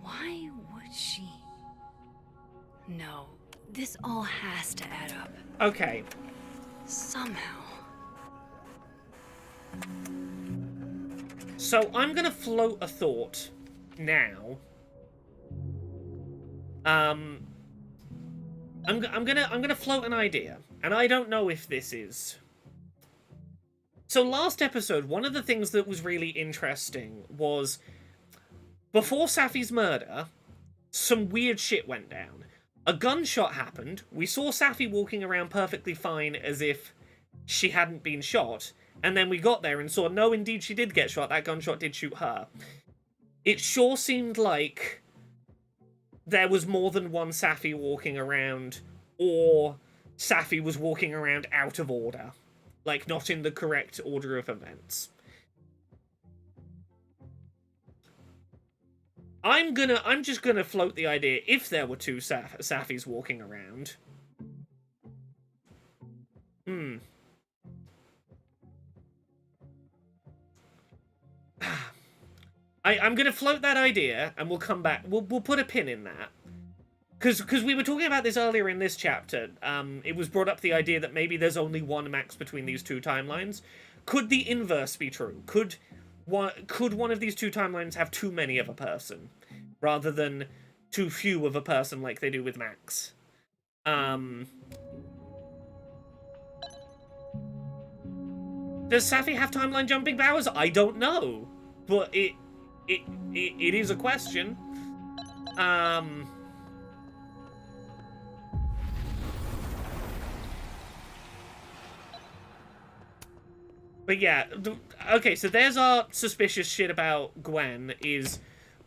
Why would she? No, this all has to add up. Okay. Somehow. So I'm gonna float a thought now. I'm gonna float an idea, and I don't know if this is. So last episode, one of the things that was really interesting was before Safi's murder, some weird shit went down. A gunshot happened. We saw Safi walking around perfectly fine as if she hadn't been shot, and then we got there and saw, no, indeed she did get shot. That gunshot did shoot her. It sure seemed like there was more than one Safi walking around, or Safi was walking around out of order. Like, not in the correct order of events. I'm just gonna float the idea, if there were two Safis walking around. I'm gonna float that idea, and we'll come back. We'll put a pin in that. Because we were talking about this earlier in this chapter. It was brought up the idea that maybe there's only one Max between these two timelines. Could the inverse be true? Could one of these two timelines have too many of a person, rather than too few of a person like they do with Max? Does Safi have timeline jumping powers? I don't know, but it is a question. But yeah, okay, so there's our suspicious shit about Gwen, is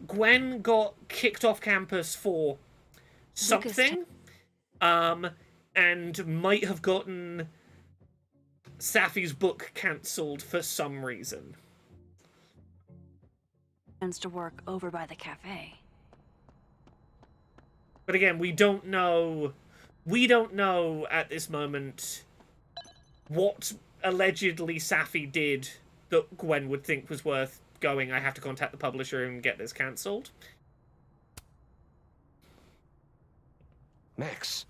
Gwen got kicked off campus for something, and might have gotten Safi's book cancelled for some reason. Plans to work over by the cafe. But again, we don't know at this moment what allegedly Safi did that Gwen would think was worth going, I have to contact the publisher and get this cancelled. Max.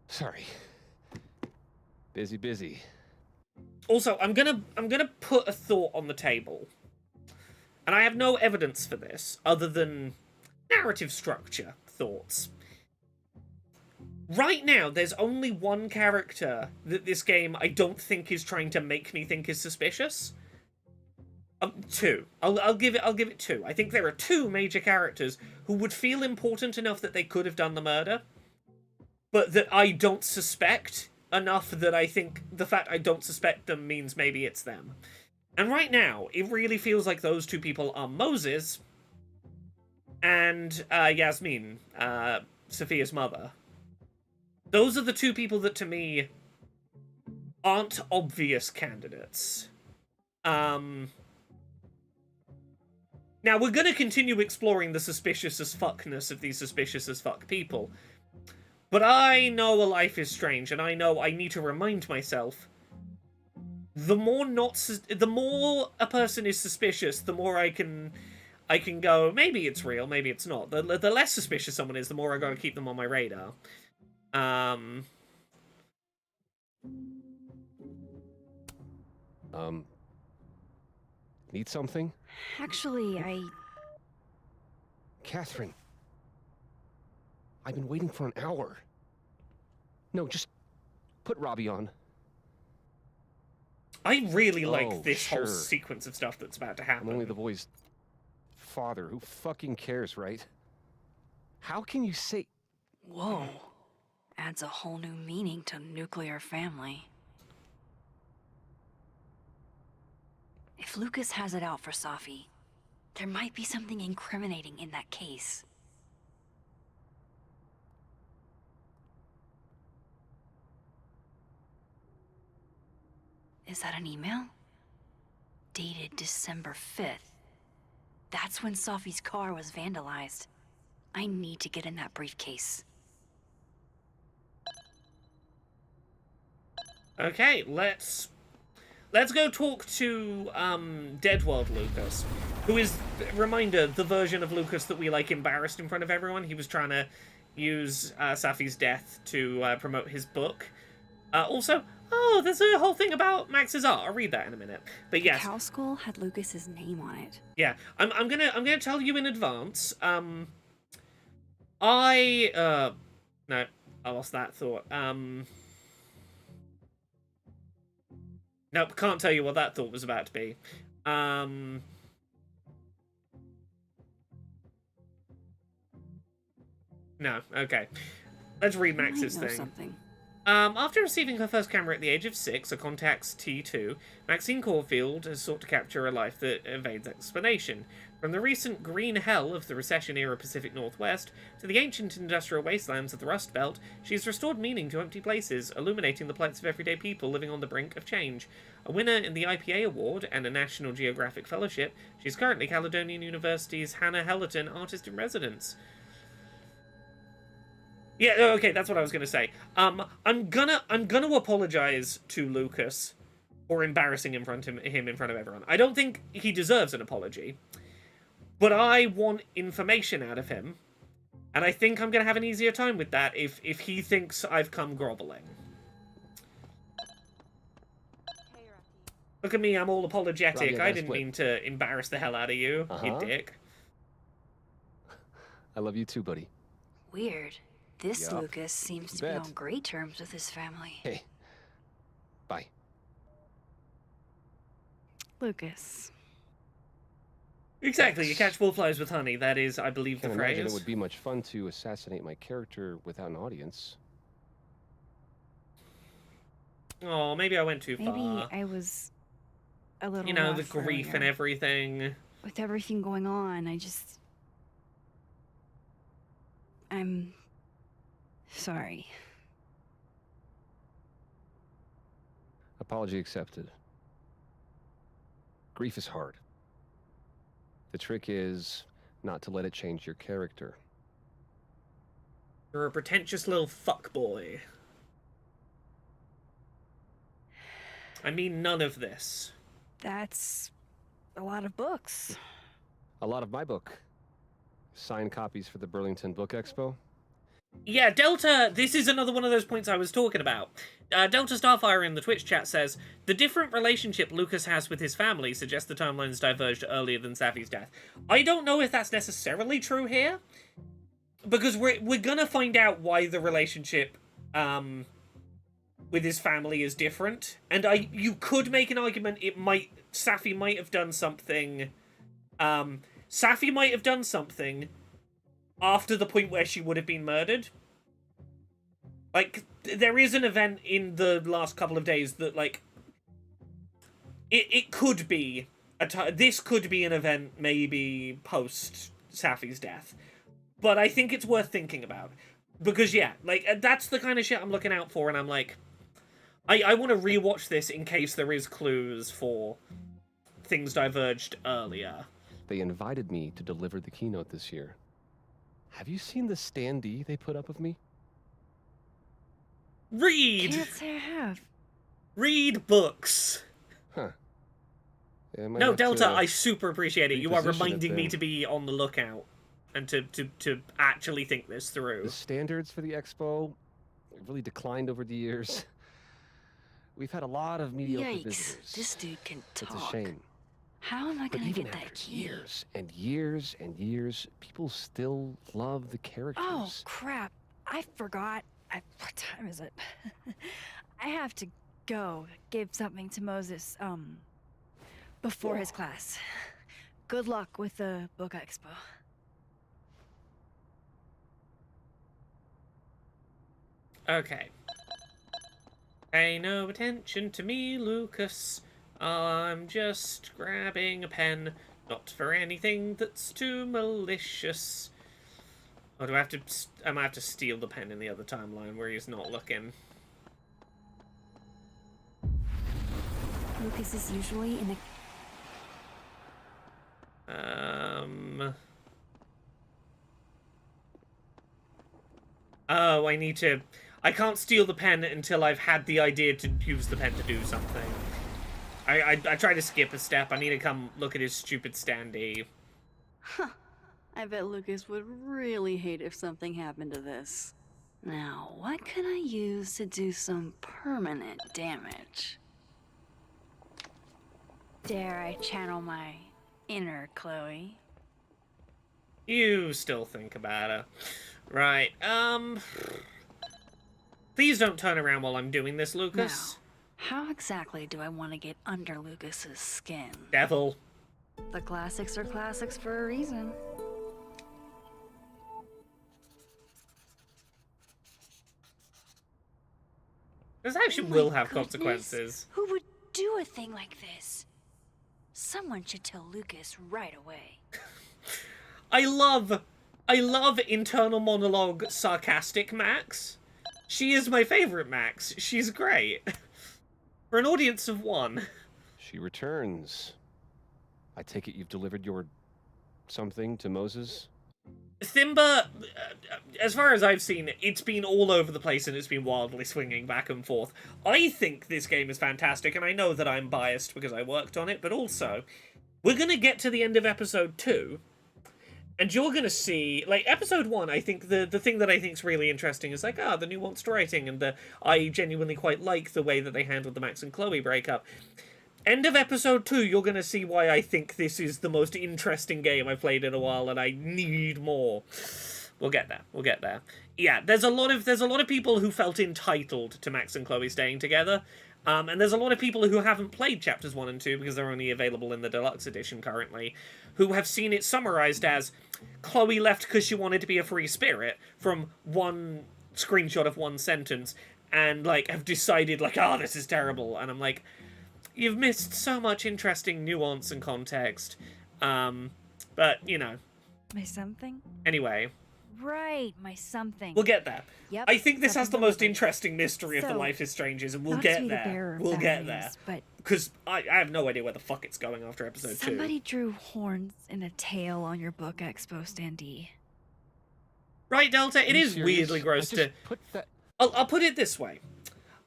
Sorry. Busy. Also, I'm gonna put a thought on the table. And I have no evidence for this, other than narrative structure thoughts. Right now, there's only one character that this game I don't think is trying to make me think is suspicious. Two. I'll give it two. I think there are two major characters who would feel important enough that they could have done the murder, but that I don't suspect enough that I think the fact I don't suspect them means maybe it's them. And right now, it really feels like those two people are Moses and Yasmin, Sophia's mother. Those are the two people that, to me, aren't obvious candidates. Now, we're going to continue exploring the suspicious as fuckness of these suspicious as fuck people. But I know a life is strange, and I know I need to remind myself, the more a person is suspicious, the more I can go, maybe it's real, maybe it's not. The less suspicious someone is, the more I gotta keep them on my radar. Need something? Actually, Catherine. I've been waiting for an hour. No, just put Robbie on. I really like this whole sequence of stuff that's about to happen. I'm only the boy's father. Who fucking cares, right? How can you say... Whoa. Adds a whole new meaning to nuclear family. If Lucas has it out for Safi, there might be something incriminating in that case. Is that an email? Dated December 5th. That's when Safi's car was vandalized. I need to get in that briefcase. Okay, let's go talk to Dead World Lucas, who is, reminder, the version of Lucas that we embarrassed in front of everyone. He was trying to use Safi's death to promote his book. Also, there's a whole thing about Max's art. I'll read that in a minute. But yes, The Cow Skull had Lucas's name on it. yeah, I'm gonna tell you in advance. No, I lost that thought. Nope, can't tell you what that thought was about to be. No, okay. Let's read Max's thing. Something. After receiving her first camera at the age of 6, a Contax T2, Maxine Caulfield has sought to capture a life that evades explanation. From the recent green hell of the recession-era Pacific Northwest to the ancient industrial wastelands of the Rust Belt, she's restored meaning to empty places, illuminating the plights of everyday people living on the brink of change. A winner in the IPA Award and a National Geographic Fellowship, she's currently Caledonian University's Hannah Hellerton Artist in Residence. Yeah, okay, that's what I was gonna say. I'm gonna apologize to Lucas for embarrassing him in front of everyone. I don't think he deserves an apology, but I want information out of him, and I think I'm gonna have an easier time with that if he thinks I've come groveling. Look at me, I'm all apologetic. I didn't mean to embarrass the hell out of you, you dick. I love you too, buddy. Weird. This Yup. Lucas seems to be on great terms with his family. Hey. Bye. Lucas. Exactly, you catch bullflies with honey. That is, I believe, the Can't phrase. imagine it would be much fun to assassinate my character without an audience. Oh, maybe I went too far. Maybe I was a little You know, the rough grief earlier. and everything. With everything going on, I'm sorry. Apology accepted. Grief is hard. The trick is not to let it change your character. You're a pretentious little fuckboy. I mean none of this. That's a lot of books. A lot of my book. Signed copies for the Burlington Book Expo. Yeah, Delta, this is another one of those points I was talking about. Delta Starfire in the Twitch chat says, the different relationship Lucas has with his family suggests the timelines diverged earlier than Safi's death. I don't know if that's necessarily true here, because we're gonna find out why the relationship with his family is different. And you could make an argument Safi might have done something. Safi might have done something after the point where she would have been murdered. Like, there is an event in the last couple of days that, like, it could be this could be an event maybe post Safi's death. But I think it's worth thinking about. Because, yeah, like, that's the kind of shit I'm looking out for, and I'm like, I want to rewatch this in case there is clues for things diverged earlier. They invited me to deliver the keynote this year. Have you seen the standee they put up of me? Read! Can't say I have. Read books. Huh. Yeah, No, Delta, I super appreciate it. You are reposition it reminding me then. to be on the lookout and to actually think this through. The standards for the expo really declined over the years. We've had a lot of mediocre Yikes, visitors. this dude can talk. It's a shame. How am I But gonna even get that after key? years and years and years, people still love the characters. Oh, crap. I forgot. What time is it? I have to go give something to Moses, before his class. Good luck with the book expo. Okay. Pay no attention to me, Lucas. I'm just grabbing a pen, not for anything that's too malicious. Or do I have to... I might have to steal the pen in the other timeline where he's not looking. Lucas is usually in a... Oh, I need to... I can't steal the pen until I've had the idea to use the pen to do something. I try to skip a step. I need to come look at his stupid standee. Huh. I bet Lucas would really hate if something happened to this. Now, what can I use to do some permanent damage? Dare I channel my inner Chloe? You still think about her. Right, please don't turn around while I'm doing this, Lucas. Now, how exactly do I want to get under Lucas's skin? Devil. The classics are classics for a reason. This actually Oh my will have goodness. consequences. Who would do a thing like this? Someone should tell Lucas right away. I love internal monologue sarcastic Max. She is my favorite Max. She's great. For an audience of one. She returns. I take it you've delivered your something to Moses? Thimba, as far as I've seen, it's been all over the place and it's been wildly swinging back and forth. I think this game is fantastic, and I know that I'm biased because I worked on it, but also, we're going to get to the end of episode 2, and you're going to see, like, episode 1, I think the thing that I think is really interesting is, like, the nuanced writing, and I genuinely quite like the way that they handled the Max and Chloe breakup. End of episode 2, you're going to see why I think this is the most interesting game I've played in a while, and I need more. We'll get there. We'll get there. Yeah, there's a lot of people who felt entitled to Max and Chloe staying together, and there's a lot of people who haven't played chapters 1 and 2 because they're only available in the deluxe edition currently, who have seen it summarized as Chloe left because she wanted to be a free spirit from one screenshot of one sentence, and like have decided like, this is terrible, and I'm like, you've missed so much interesting nuance and context. But, you know. My something? Anyway. Right, my something. We'll get there. Yep, I think this has the something most delivered. interesting mystery of the So, Life is Strange's, and we'll not to get be the bearer there. of We'll bad get there. news, but Because I have no idea where the fuck it's going after episode 2. somebody drew horns and a tail on your book expo standee. Right, Delta? It you is serious? weirdly gross I just to... put that... I'll put it this way.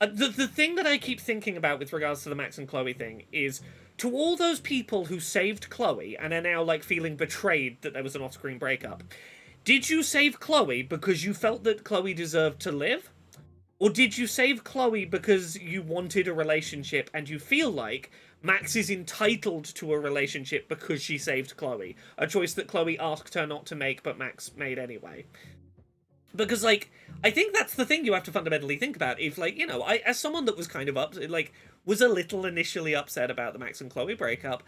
The thing that I keep thinking about with regards to the Max and Chloe thing is, to all those people who saved Chloe and are now, like, feeling betrayed that there was an off-screen breakup, did you save Chloe because you felt that Chloe deserved to live? Or did you save Chloe because you wanted a relationship and you feel like Max is entitled to a relationship because she saved Chloe? A choice that Chloe asked her not to make, but Max made anyway. Because, like, I think that's the thing you have to fundamentally think about. If, like, you know, as someone that was kind of was a little initially upset about the Max and Chloe breakup,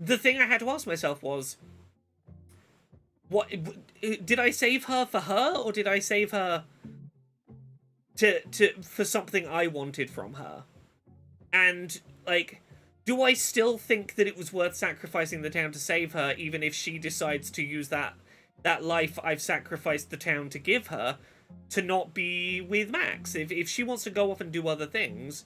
the thing I had to ask myself was, what, did I save her, or did I save her for something I wanted from her? And, like, do I still think that it was worth sacrificing the town to save her, even if she decides to use that life I've sacrificed the town to give her to not be with Max? If she wants to go off and do other things,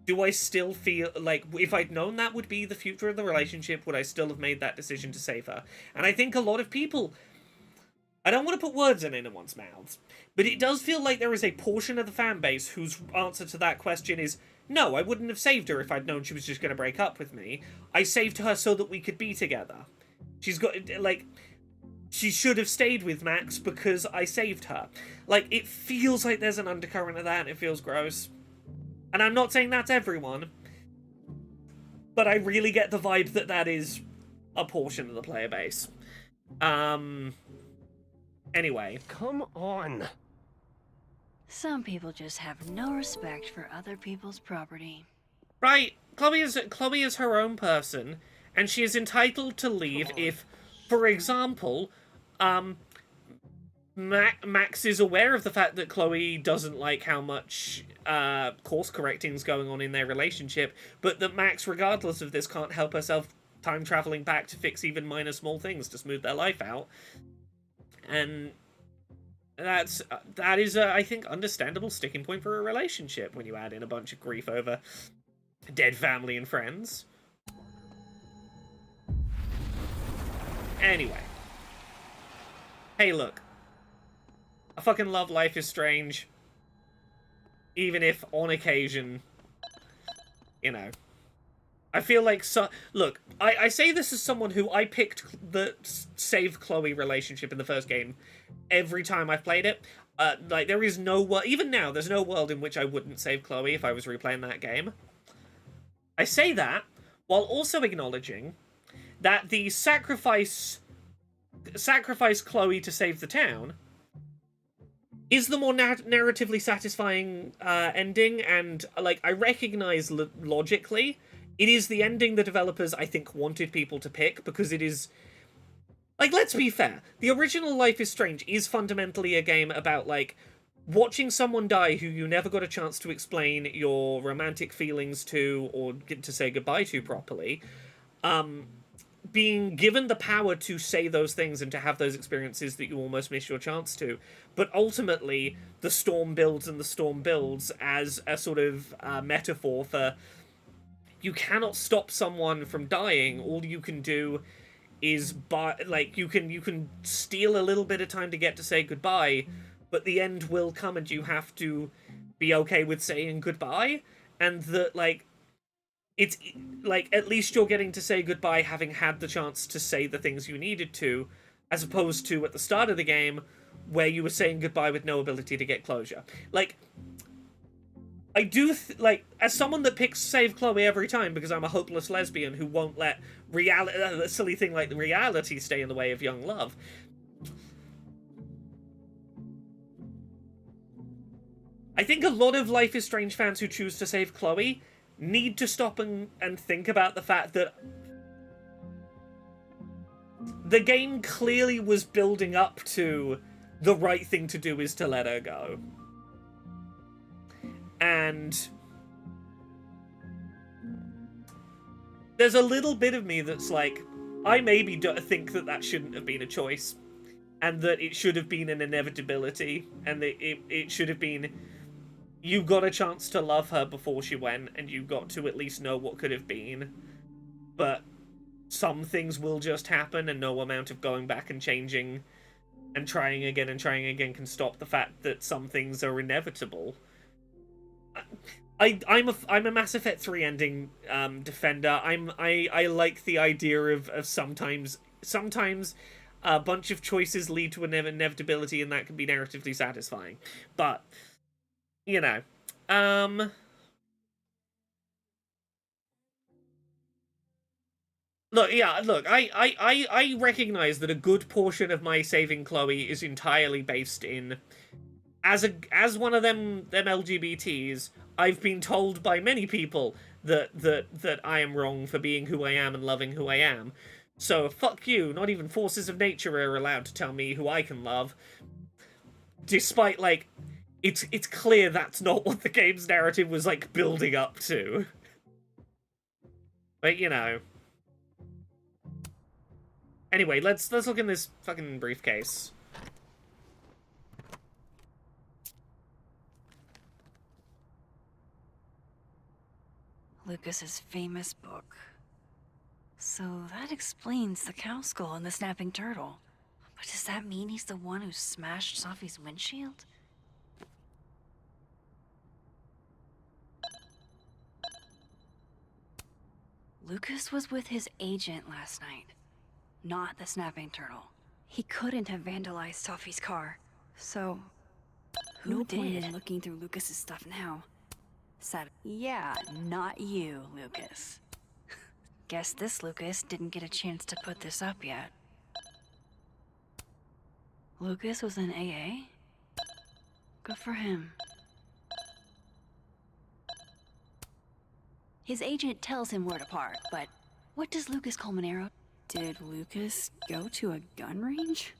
do I still feel like, if I'd known that would be the future of the relationship, would I still have made that decision to save her? And I think a lot of people, I don't want to put words in anyone's mouths, but it does feel like there is a portion of the fan base whose answer to that question is, no, I wouldn't have saved her if I'd known she was just going to break up with me. I saved her so that we could be together. She's got, like, she should have stayed with Max because I saved her. Like, it feels like there's an undercurrent of that, and it feels gross. And I'm not saying that's everyone, but I really get the vibe that that is a portion of the player base. Anyway. Come on. Some people just have no respect for other people's property. Right. Chloe is her own person, and she is entitled to leave if, for example, Max is aware of the fact that Chloe doesn't like how much course correcting is going on in their relationship, but that Max, regardless of this, can't help herself time traveling back to fix even minor small things to smooth their life out. And that is a, I think, understandable sticking point for a relationship when you add in a bunch of grief over dead family and friends. Anyway. Hey, look. I fucking love Life is Strange. Even if, on occasion, you know. I feel like, look, I say this as someone who I picked the save Chloe relationship in the first game every time I've played it. Like, there is no world, even now, there's no world in which I wouldn't save Chloe if I was replaying that game. I say that while also acknowledging that the sacrifice Chloe to save the town is the more narratively satisfying ending, and, like, I recognize logically it is the ending the developers, I think, wanted people to pick, because it is... Like, let's be fair. The original Life is Strange is fundamentally a game about, like, watching someone die who you never got a chance to explain your romantic feelings to or get to say goodbye to properly. Being given the power to say those things and to have those experiences that you almost miss your chance to. But ultimately, the storm builds and the storm builds as a sort of metaphor for... You cannot stop someone from dying. All you can do is you can steal a little bit of time to get to say goodbye, but the end will come and you have to be okay with saying goodbye. And that, like, it's like, at least you're getting to say goodbye having had the chance to say the things you needed to, as opposed to at the start of the game where you were saying goodbye with no ability to get closure. Like, I do, like, as someone that picks Save Chloe every time because I'm a hopeless lesbian who won't let a silly thing like reality stay in the way of young love, I think a lot of Life is Strange fans who choose to save Chloe need to stop and think about the fact that the game clearly was building up to the right thing to do is to let her go. And there's a little bit of me that's like, I maybe think that that shouldn't have been a choice, and that it should have been an inevitability, and that it should have been, you got a chance to love her before she went, and you got to at least know what could have been. But some things will just happen, and no amount of going back and changing and trying again can stop the fact that some things are inevitable. I'm a Mass Effect 3 ending defender. I like the idea of sometimes a bunch of choices lead to an inevitability, and that can be narratively satisfying. But you know, look, I recognize that a good portion of my saving Chloe is entirely based in as one of them LGBTs. I've been told by many people that I am wrong for being who I am and loving who I am. So fuck you. Not even forces of nature are allowed to tell me who I can love. Despite, like, it's clear that's not what the game's narrative was, like, building up to. But, you know. Anyway, let's look in this fucking briefcase. Lucas's famous book. So that explains the cow skull and the snapping turtle. But does that mean he's the one who smashed Safi's windshield? Lucas was with his agent last night, not the snapping turtle. He couldn't have vandalized Safi's car. So, who did? No point in looking through Lucas's stuff now. Yeah, not you, Lucas. Guess this Lucas didn't get a chance to put this up yet. Lucas was in AA? Good for him. His agent tells him where to park, but what does Lucas call Monero? Did Lucas go to a gun range?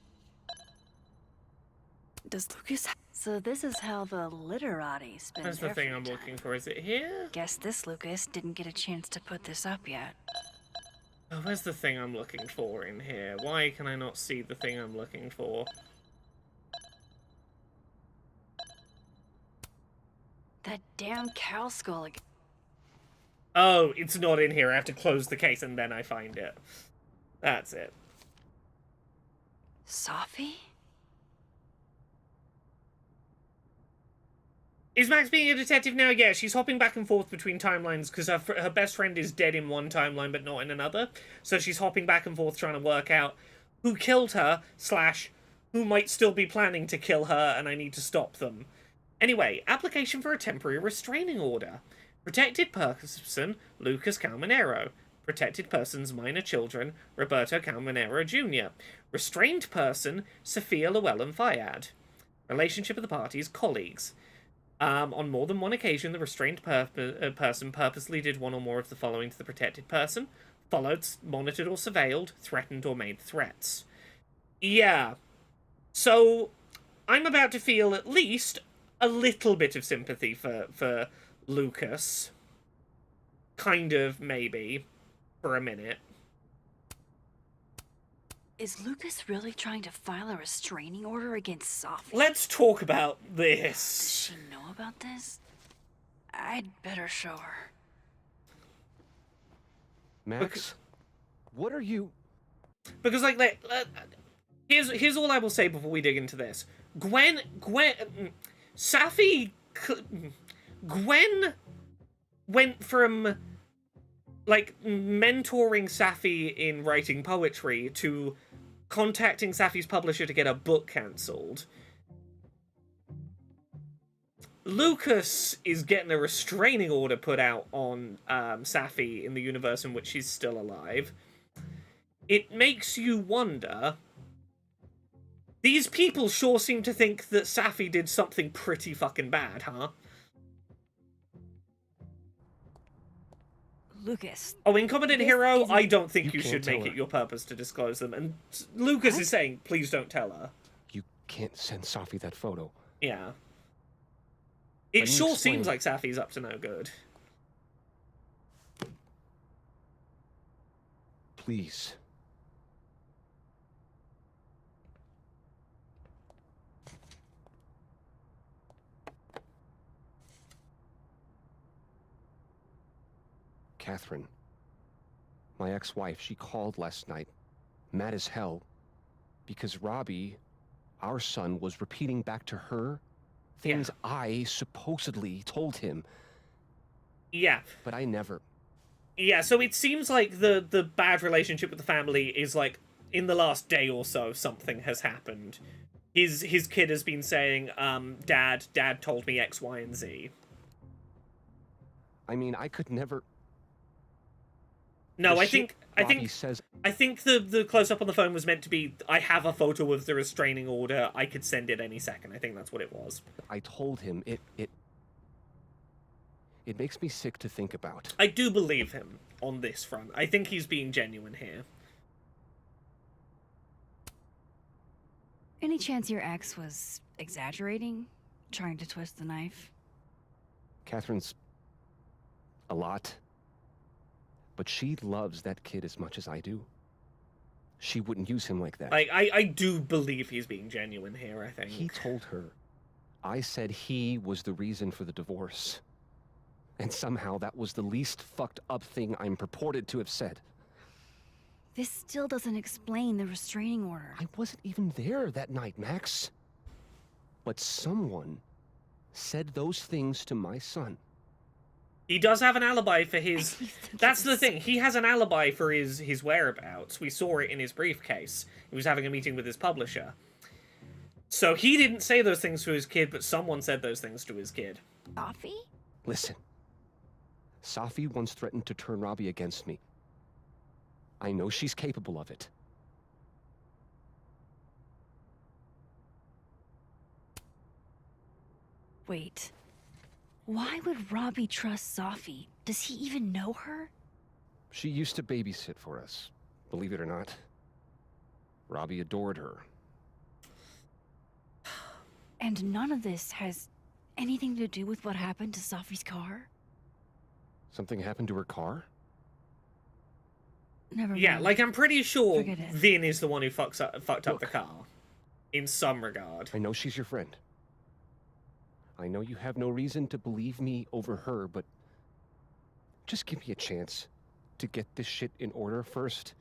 Does Lucas... So this is how the literati spend That's the thing I'm looking for. Is it here? Guess this Lucas didn't get a chance to put this up yet. Oh, where's the thing I'm looking for in here? Why can I not see the thing I'm looking for? That damn cow skull again. Oh, it's not in here. I have to close the case and then I find it. That's it. Safi? Is Max being a detective now? Yeah, she's hopping back and forth between timelines because her best friend is dead in one timeline but not in another. So she's hopping back and forth trying to work out who killed her, / who might still be planning to kill her and I need to stop them. Anyway, application for a temporary restraining order. Protected person, Lucas Calmonero. Protected persons, minor children, Roberto Calmonero Jr. Restrained person, Sophia Llewellyn Fayad. Relationship of the parties, colleagues. On more than one occasion, the restrained person purposely did one or more of the following to the protected person. Followed, monitored or surveilled, threatened or made threats. Yeah. So, I'm about to feel at least a little bit of sympathy for Lucas. Kind of, maybe. For a minute. Is Lucas really trying to file a restraining order against Safi? Let's talk about this. Does she know about this? I'd better show her. Max, what are you... Because, like, here's all I will say before we dig into this. Safi... Gwen went from, like, mentoring Safi in writing poetry to contacting Safi's publisher to get a book cancelled. Lucas is getting a restraining order put out on Safi in the universe in which she's still alive. It makes you wonder... These people sure seem to think that Safi did something pretty fucking bad, huh? Lucas. Oh, Incompetent Hero, I don't think you should make her. it your purpose to disclose them. And Lucas is saying, please don't tell her. You can't send Safi that photo. Yeah. It sure seems like Safi's up to no good. Please. Catherine, my ex-wife, she called last night, mad as hell, because Robbie, our son, was repeating back to her things I supposedly told him. Yeah. But I never... Yeah, so it seems like the bad relationship with the family is like, in the last day or so, something has happened. His kid has been saying, Dad told me X, Y, and Z. I mean, I could never... No, The I shit think Robbie says... I think the close-up on the phone was meant to be, I have a photo of the restraining order, I could send it any second. I think that's what it was. I told him it makes me sick to think about. I do believe him on this front. I think he's being genuine here. Any chance your ex was exaggerating? Trying to twist the knife? Catherine's a lot. But she loves that kid as much as I do. She wouldn't use him like that. Like, I do believe he's being genuine here, I think. He told her I said he was the reason for the divorce. And somehow that was the least fucked up thing I'm purported to have said. This still doesn't explain the restraining order. I wasn't even there that night, Max. But someone said those things to my son. He does have an alibi for his... That's the thing. He has an alibi for his whereabouts. We saw it in his briefcase. He was having a meeting with his publisher. So he didn't say those things to his kid, but someone said those things to his kid. Safi? Listen. Safi once threatened to turn Robbie against me. I know she's capable of it. Wait. Why would Robbie trust Safi? Does he even know her? She used to babysit for us, believe it or not. Robbie adored her. And none of this has anything to do with what happened to Safi's car? Something happened to her car? Never Yeah, mind. like, I'm pretty sure Forget it. Vinh is the one who fucked up the car. In some regard. I know she's your friend. I know you have no reason to believe me over her, but just give me a chance to get this shit in order first.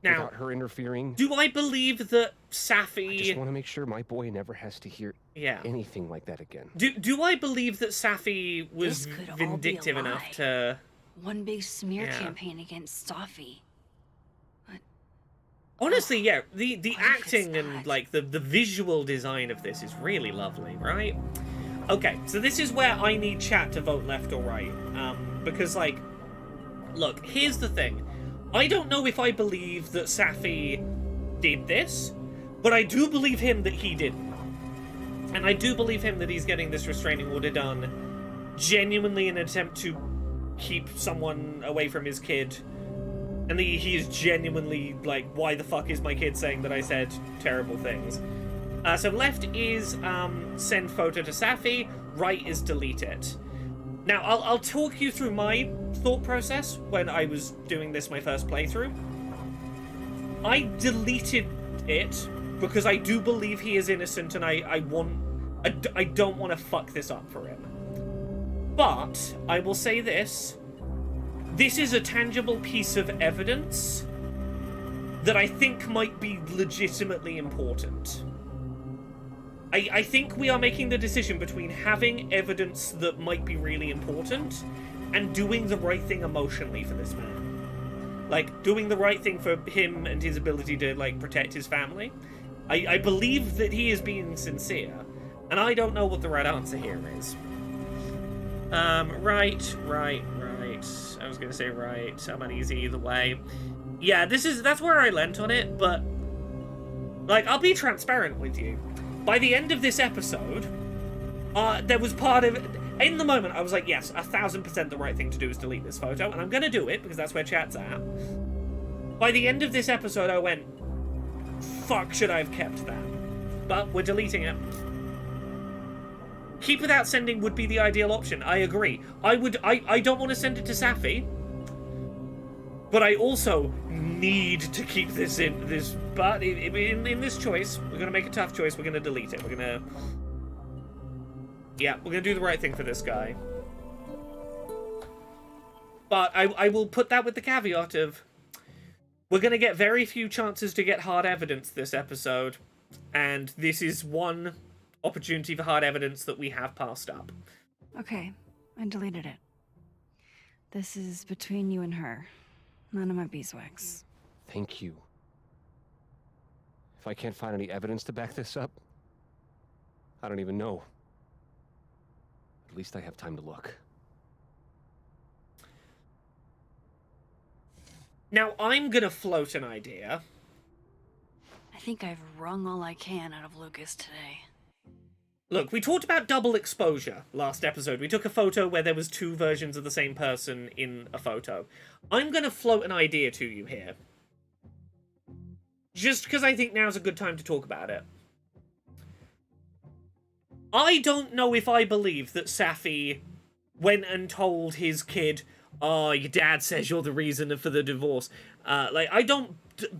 Now, without her interfering. Do I believe that Safi... I just want to make sure my boy never has to hear anything like that again. Do I believe that Safi was This could all vindictive be a lie. enough to... One big smear Yeah. campaign against Safi. Honestly, yeah, the acting and, like, the visual design of this is really lovely, right? Okay, so this is where I need chat to vote left or right. Because, like, look, here's the thing. I don't know if I believe that Safi did this, but I do believe him that he didn't. And I do believe him that he's getting this restraining order done genuinely in an attempt to keep someone away from his kid. And he is genuinely like, why the fuck is my kid saying that I said terrible things? So left is send photo to Safi, right is delete it. Now, I'll talk you through my thought process when I was doing this my first playthrough. I deleted it because I do believe he is innocent and I don't want to fuck this up for him. But I will say this. This is a tangible piece of evidence that I think might be legitimately important. I think we are making the decision between having evidence that might be really important and doing the right thing emotionally for this man. Like, doing the right thing for him and his ability to, like, protect his family. I believe that he is being sincere, and I don't know what the right answer here is. Right. I was gonna say right. I'm uneasy either way. Yeah, that's where I lent on it, but like, I'll be transparent with you. By the end of this episode, there was part of in the moment I was like, yes, 1000% the right thing to do is delete this photo, and I'm gonna do it because that's where chat's at. By the end of this episode, I went, fuck, should I have kept that? But we're deleting it. Keep without sending would be the ideal option. I agree. I don't want to send it to Safi, but I also need to keep this in this. But in this choice, we're gonna make a tough choice. We're gonna delete it. We're gonna do the right thing for this guy. But I will put that with the caveat of we're gonna get very few chances to get hard evidence this episode, and this is one opportunity for hard evidence that we have passed up. Okay, I deleted it. This is between you and her. None of my beeswax. Thank you. If I can't find any evidence to back this up, I don't even know. At least I have time to look. Now, I'm gonna float an idea. I think I've wrung all I can out of Lucas today. Look, we talked about double exposure last episode. We took a photo where there was two versions of the same person in a photo. I'm gonna float an idea to you here. Just because I think now's a good time to talk about it. I don't know if I believe that Safi went and told his kid, "Oh, your dad says you're the reason for the divorce." I don't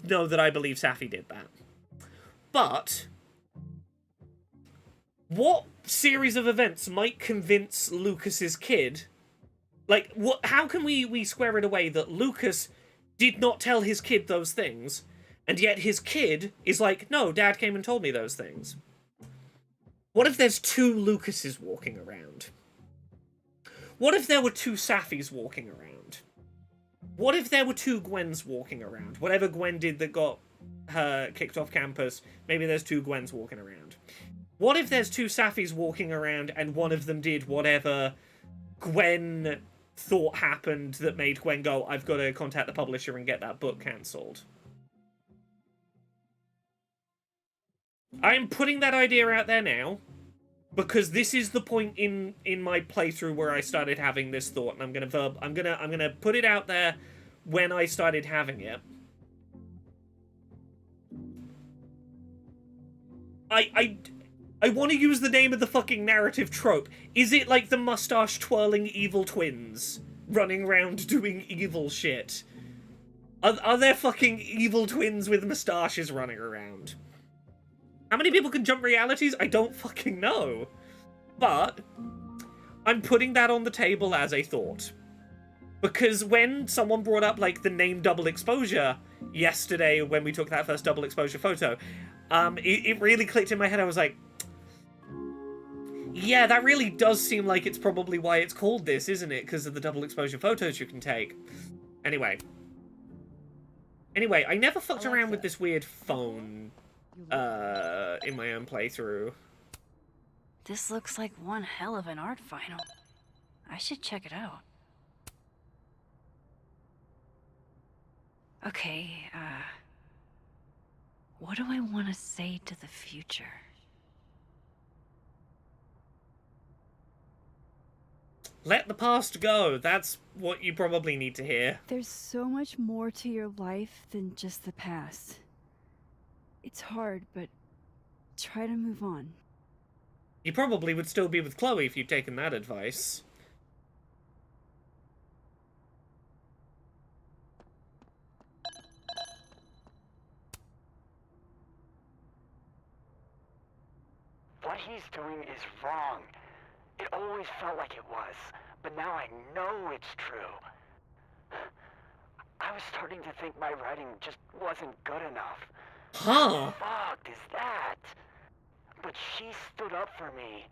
know that I believe Safi did that. But what series of events might convince Lucas's kid? Like, how can we square it away that Lucas did not tell his kid those things, and yet his kid is like, "No, Dad came and told me those things"? What if there's two Lucases walking around? What if there were two Safis walking around? What if there were two Gwens walking around? Whatever Gwen did that got her kicked off campus, maybe there's two Gwens walking around. What if there's two Safis walking around and one of them did whatever Gwen thought happened that made Gwen go, "I've got to contact the publisher and get that book cancelled"? I'm putting that idea out there now, because this is the point in my playthrough where I started having this thought, and I'm gonna put it out there when I started having it. I want to use the name of the fucking narrative trope. Is it like the mustache-twirling evil twins running around doing evil shit? Are there fucking evil twins with mustaches running around? How many people can jump realities? I don't fucking know. But I'm putting that on the table as a thought. Because when someone brought up, like, the name double exposure yesterday when we took that first double exposure photo, it really clicked in my head. I was like, yeah, that really does seem like it's probably why it's called this, isn't it? Because of the double exposure photos you can take. Anyway, I never fucked around with this weird phone in my own playthrough. This looks like one hell of an art final. I should check it out. Okay, what do I want to say to the future? Let the past go. That's what you probably need to hear. There's so much more to your life than just the past. It's hard, but try to move on. You probably would still be with Chloe if you'd taken that advice. What he's doing is wrong. It always felt like it was, but now I know it's true. I was starting to think my writing just wasn't good enough. Huh? Fuck is that? But she stood up for me.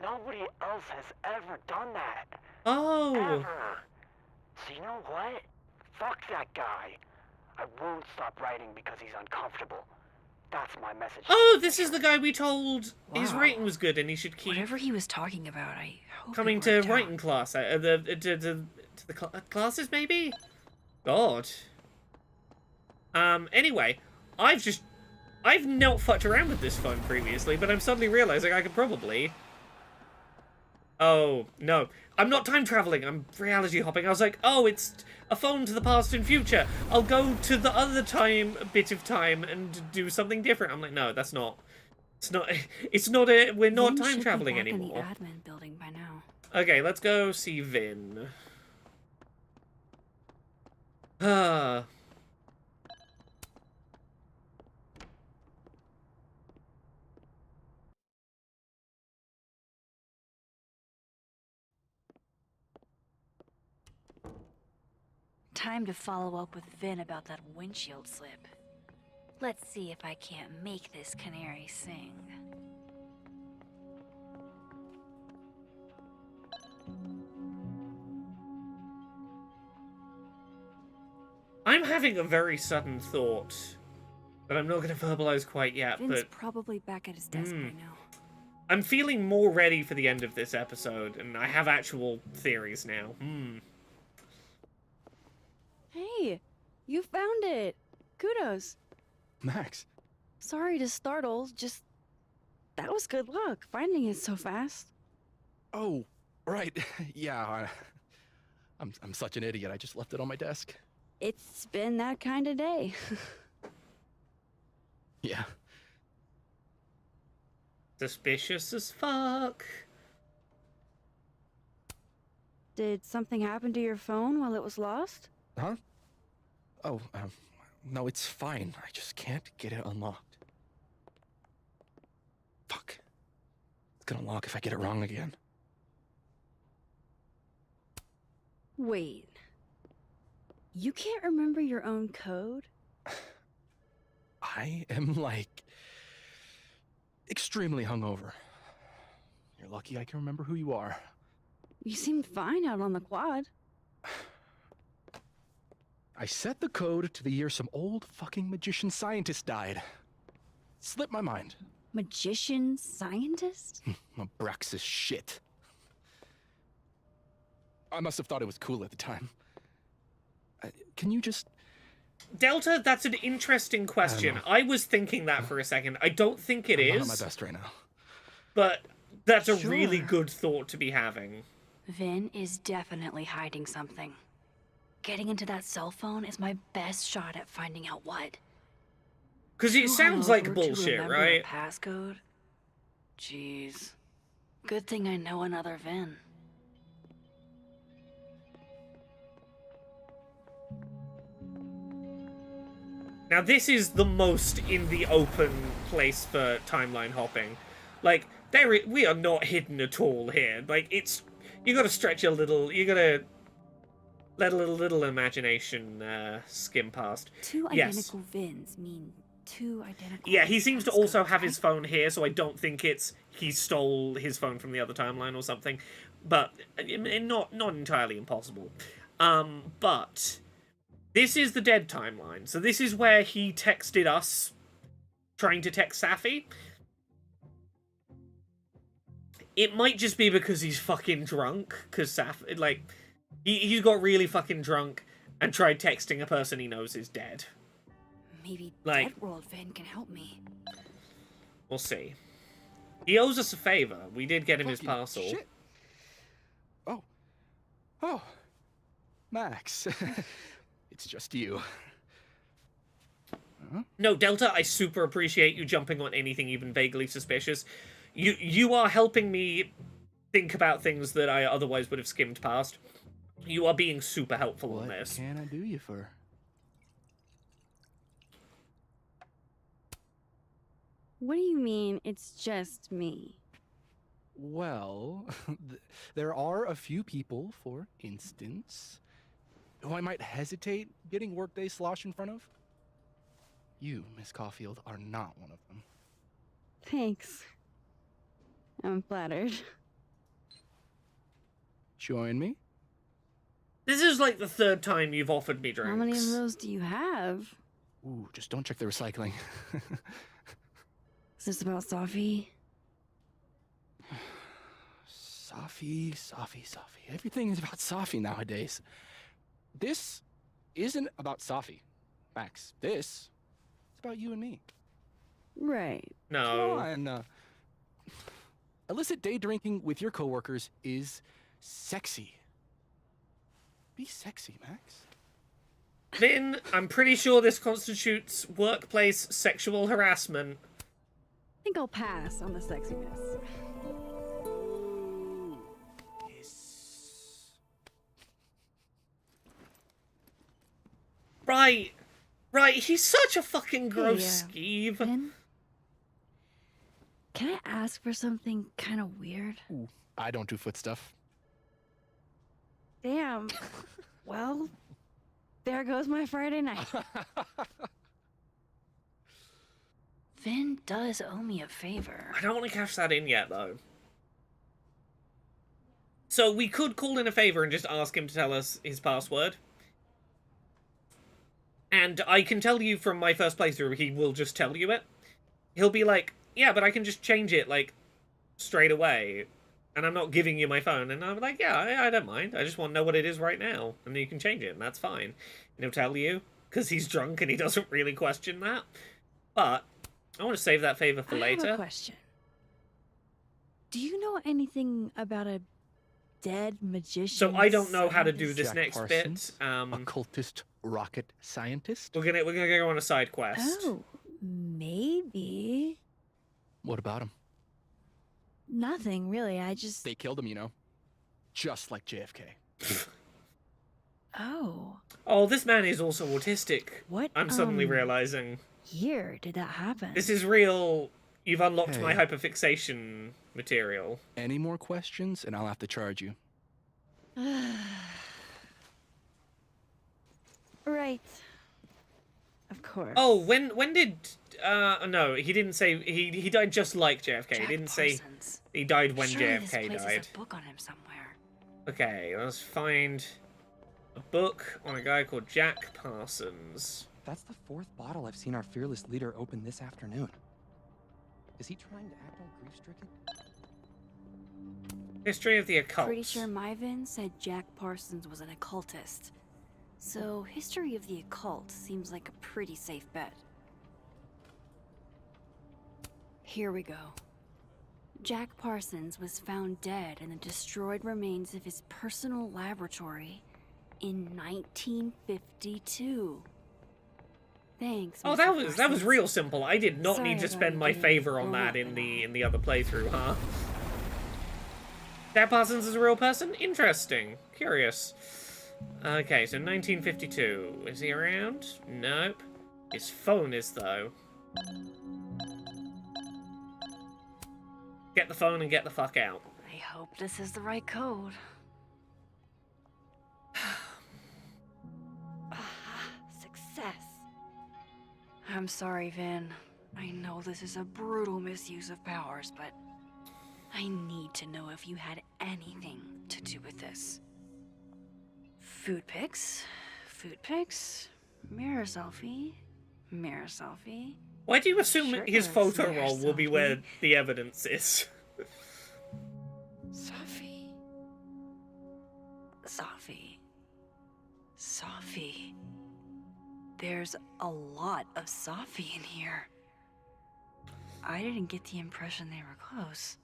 Nobody else has ever done that. Oh. Ever. So you know what? Fuck that guy. I won't stop writing because he's uncomfortable. That's my message. Oh, this is the guy we told his writing was good and he should keep... Whatever he was talking about, I hope coming it to worked out. writing class. To the classes, maybe? God. Anyway, I've not fucked around with this phone previously, but I'm suddenly realizing I could probably... Oh, no. I'm not time traveling, I'm reality hopping. I was like, oh, it's a phone to the past and future. I'll go to the other bit of time and do something different. I'm like, no, that's not... we're not Vinh time traveling should be back anymore. in the admin building by now. Okay, let's go see Vinh. Ah. Time to follow up with Vinh about that windshield slip. Let's see if I can't make this canary sing. I'm having a very sudden thought that I'm not going to verbalize quite yet, Vin's but probably back at his desk by now. I'm feeling more ready for the end of this episode, and I have actual theories now. Hey, you found it. Kudos. Max. Sorry to startle, just that was good luck finding it so fast. Oh, right. Yeah, I'm such an idiot. I just left it on my desk. It's been that kind of day. Yeah. Suspicious as fuck. Did something happen to your phone while it was lost? Huh? Oh, no, it's fine. I just can't get it unlocked. Fuck. It's gonna lock if I get it wrong again. Wait. You can't remember your own code? I am, like, extremely hungover. You're lucky I can remember who you are. You seemed fine out on the quad. I set the code to the year some old fucking magician scientist died. Slipped my mind. Magician scientist? Abraxas shit. I must have thought it was cool at the time. Can you just... Delta, that's an interesting question. I was thinking that for a second. I don't think it is. I'm not at my best right now. But that's a really good thought to be having. Vin is definitely hiding something. Getting into that cell phone is my best shot at finding out what. Because it sounds like bullshit, right? Passcode? Jeez. Good thing I know another Vin. Now this is the most in the open place for timeline hopping. Like, we are not hidden at all here. Like, it's... You gotta stretch a little... You gotta... Let a little imagination skim past. Two identical Vins mean two identical... Yeah, he seems to also have his phone here, so I don't think it's he stole his phone from the other timeline or something. But not entirely impossible. But this is the dead timeline. So this is where he texted us trying to text Safi. It might just be because he's fucking drunk, because Safi, like... He got really fucking drunk and tried texting a person he knows is dead. Maybe like, Dead World Vin can help me. We'll see. He owes us a favor. We did get him his parcel. Shit. Oh. Max. It's just you. Huh? No, Delta, I super appreciate you jumping on anything even vaguely suspicious. You are helping me think about things that I otherwise would have skimmed past. You are being super helpful on this. What can I do you for? What do you mean, it's just me? Well, there are a few people, for instance, who I might hesitate getting workday slosh in front of. You, Miss Caulfield, are not one of them. Thanks. I'm flattered. Join me? This is like the third time you've offered me drinks. How many of those do you have? Ooh, just don't check the recycling. Is this about Safi? Safi. Everything is about Safi nowadays. This isn't about Safi, Max. This is about you and me. Right. No. Come on. Illicit day drinking with your coworkers is sexy. Be sexy, Max. Vin, I'm pretty sure this constitutes workplace sexual harassment. I think I'll pass on the sexiness. Right. He's such a fucking gross skeeve. Vin? Can I ask for something kind of weird? Ooh, I don't do foot stuff. Damn. Well, there goes my Friday night. Vin does owe me a favor. I don't want to cash that in yet, though. So we could call in a favor and just ask him to tell us his password. And I can tell you from my first playthrough, he will just tell you it. He'll be like, yeah, but I can just change it, like, straight away. And I'm not giving you my phone. And I'm like, yeah, I don't mind. I just want to know what it is right now. And then you can change it, and that's fine. And he'll tell you, because he's drunk and he doesn't really question that. But I want to save that favor for later. I have a question. Do you know anything about a dead magician? So I don't know how to do this Jack next Parsons, bit. occultist rocket scientist. We're gonna go on a side quest. Oh, maybe. What about him? Nothing, really. I just... They killed him, you know. Just like JFK. Oh. Oh, this man is also autistic. What? I'm suddenly realizing. Year did that happen? This is real. You've unlocked Hey. my hyperfixation material. Any more questions, and I'll have to charge you. Right. Of course. Oh, when did... no, he didn't say... He died just like JFK. He didn't say he died when Surely JFK this place died. has a book on him somewhere. Okay, let's find a book on a guy called Jack Parsons. That's the 4th bottle I've seen our fearless leader open this afternoon. Is he trying to act all grief-stricken? History of the occult. Pretty sure my Vin said Jack Parsons was an occultist. So, history of the occult seems like a pretty safe bet. Here we go. Jack Parsons was found dead in the destroyed remains of his personal laboratory in 1952. Thanks. Oh, Mr. that was Parsons. real simple. I did not Sorry need to about spend my getting favor on blown that up in and the other playthrough, huh? Jack Parsons is a real person? Interesting. Curious. Okay, so 1952. Is he around? Nope. His phone is, though. Get the phone and get the fuck out. I hope this is the right code. Success. I'm sorry, Vin. I know this is a brutal misuse of powers, but I need to know if you had anything to do with this. Food pics, mirror selfie, mirror selfie. Why do you assume that his Shirtless photo mirror roll will be where selfie. the evidence is? Safi. Safi. Safi. There's a lot of Safi in here. I didn't get the impression they were close.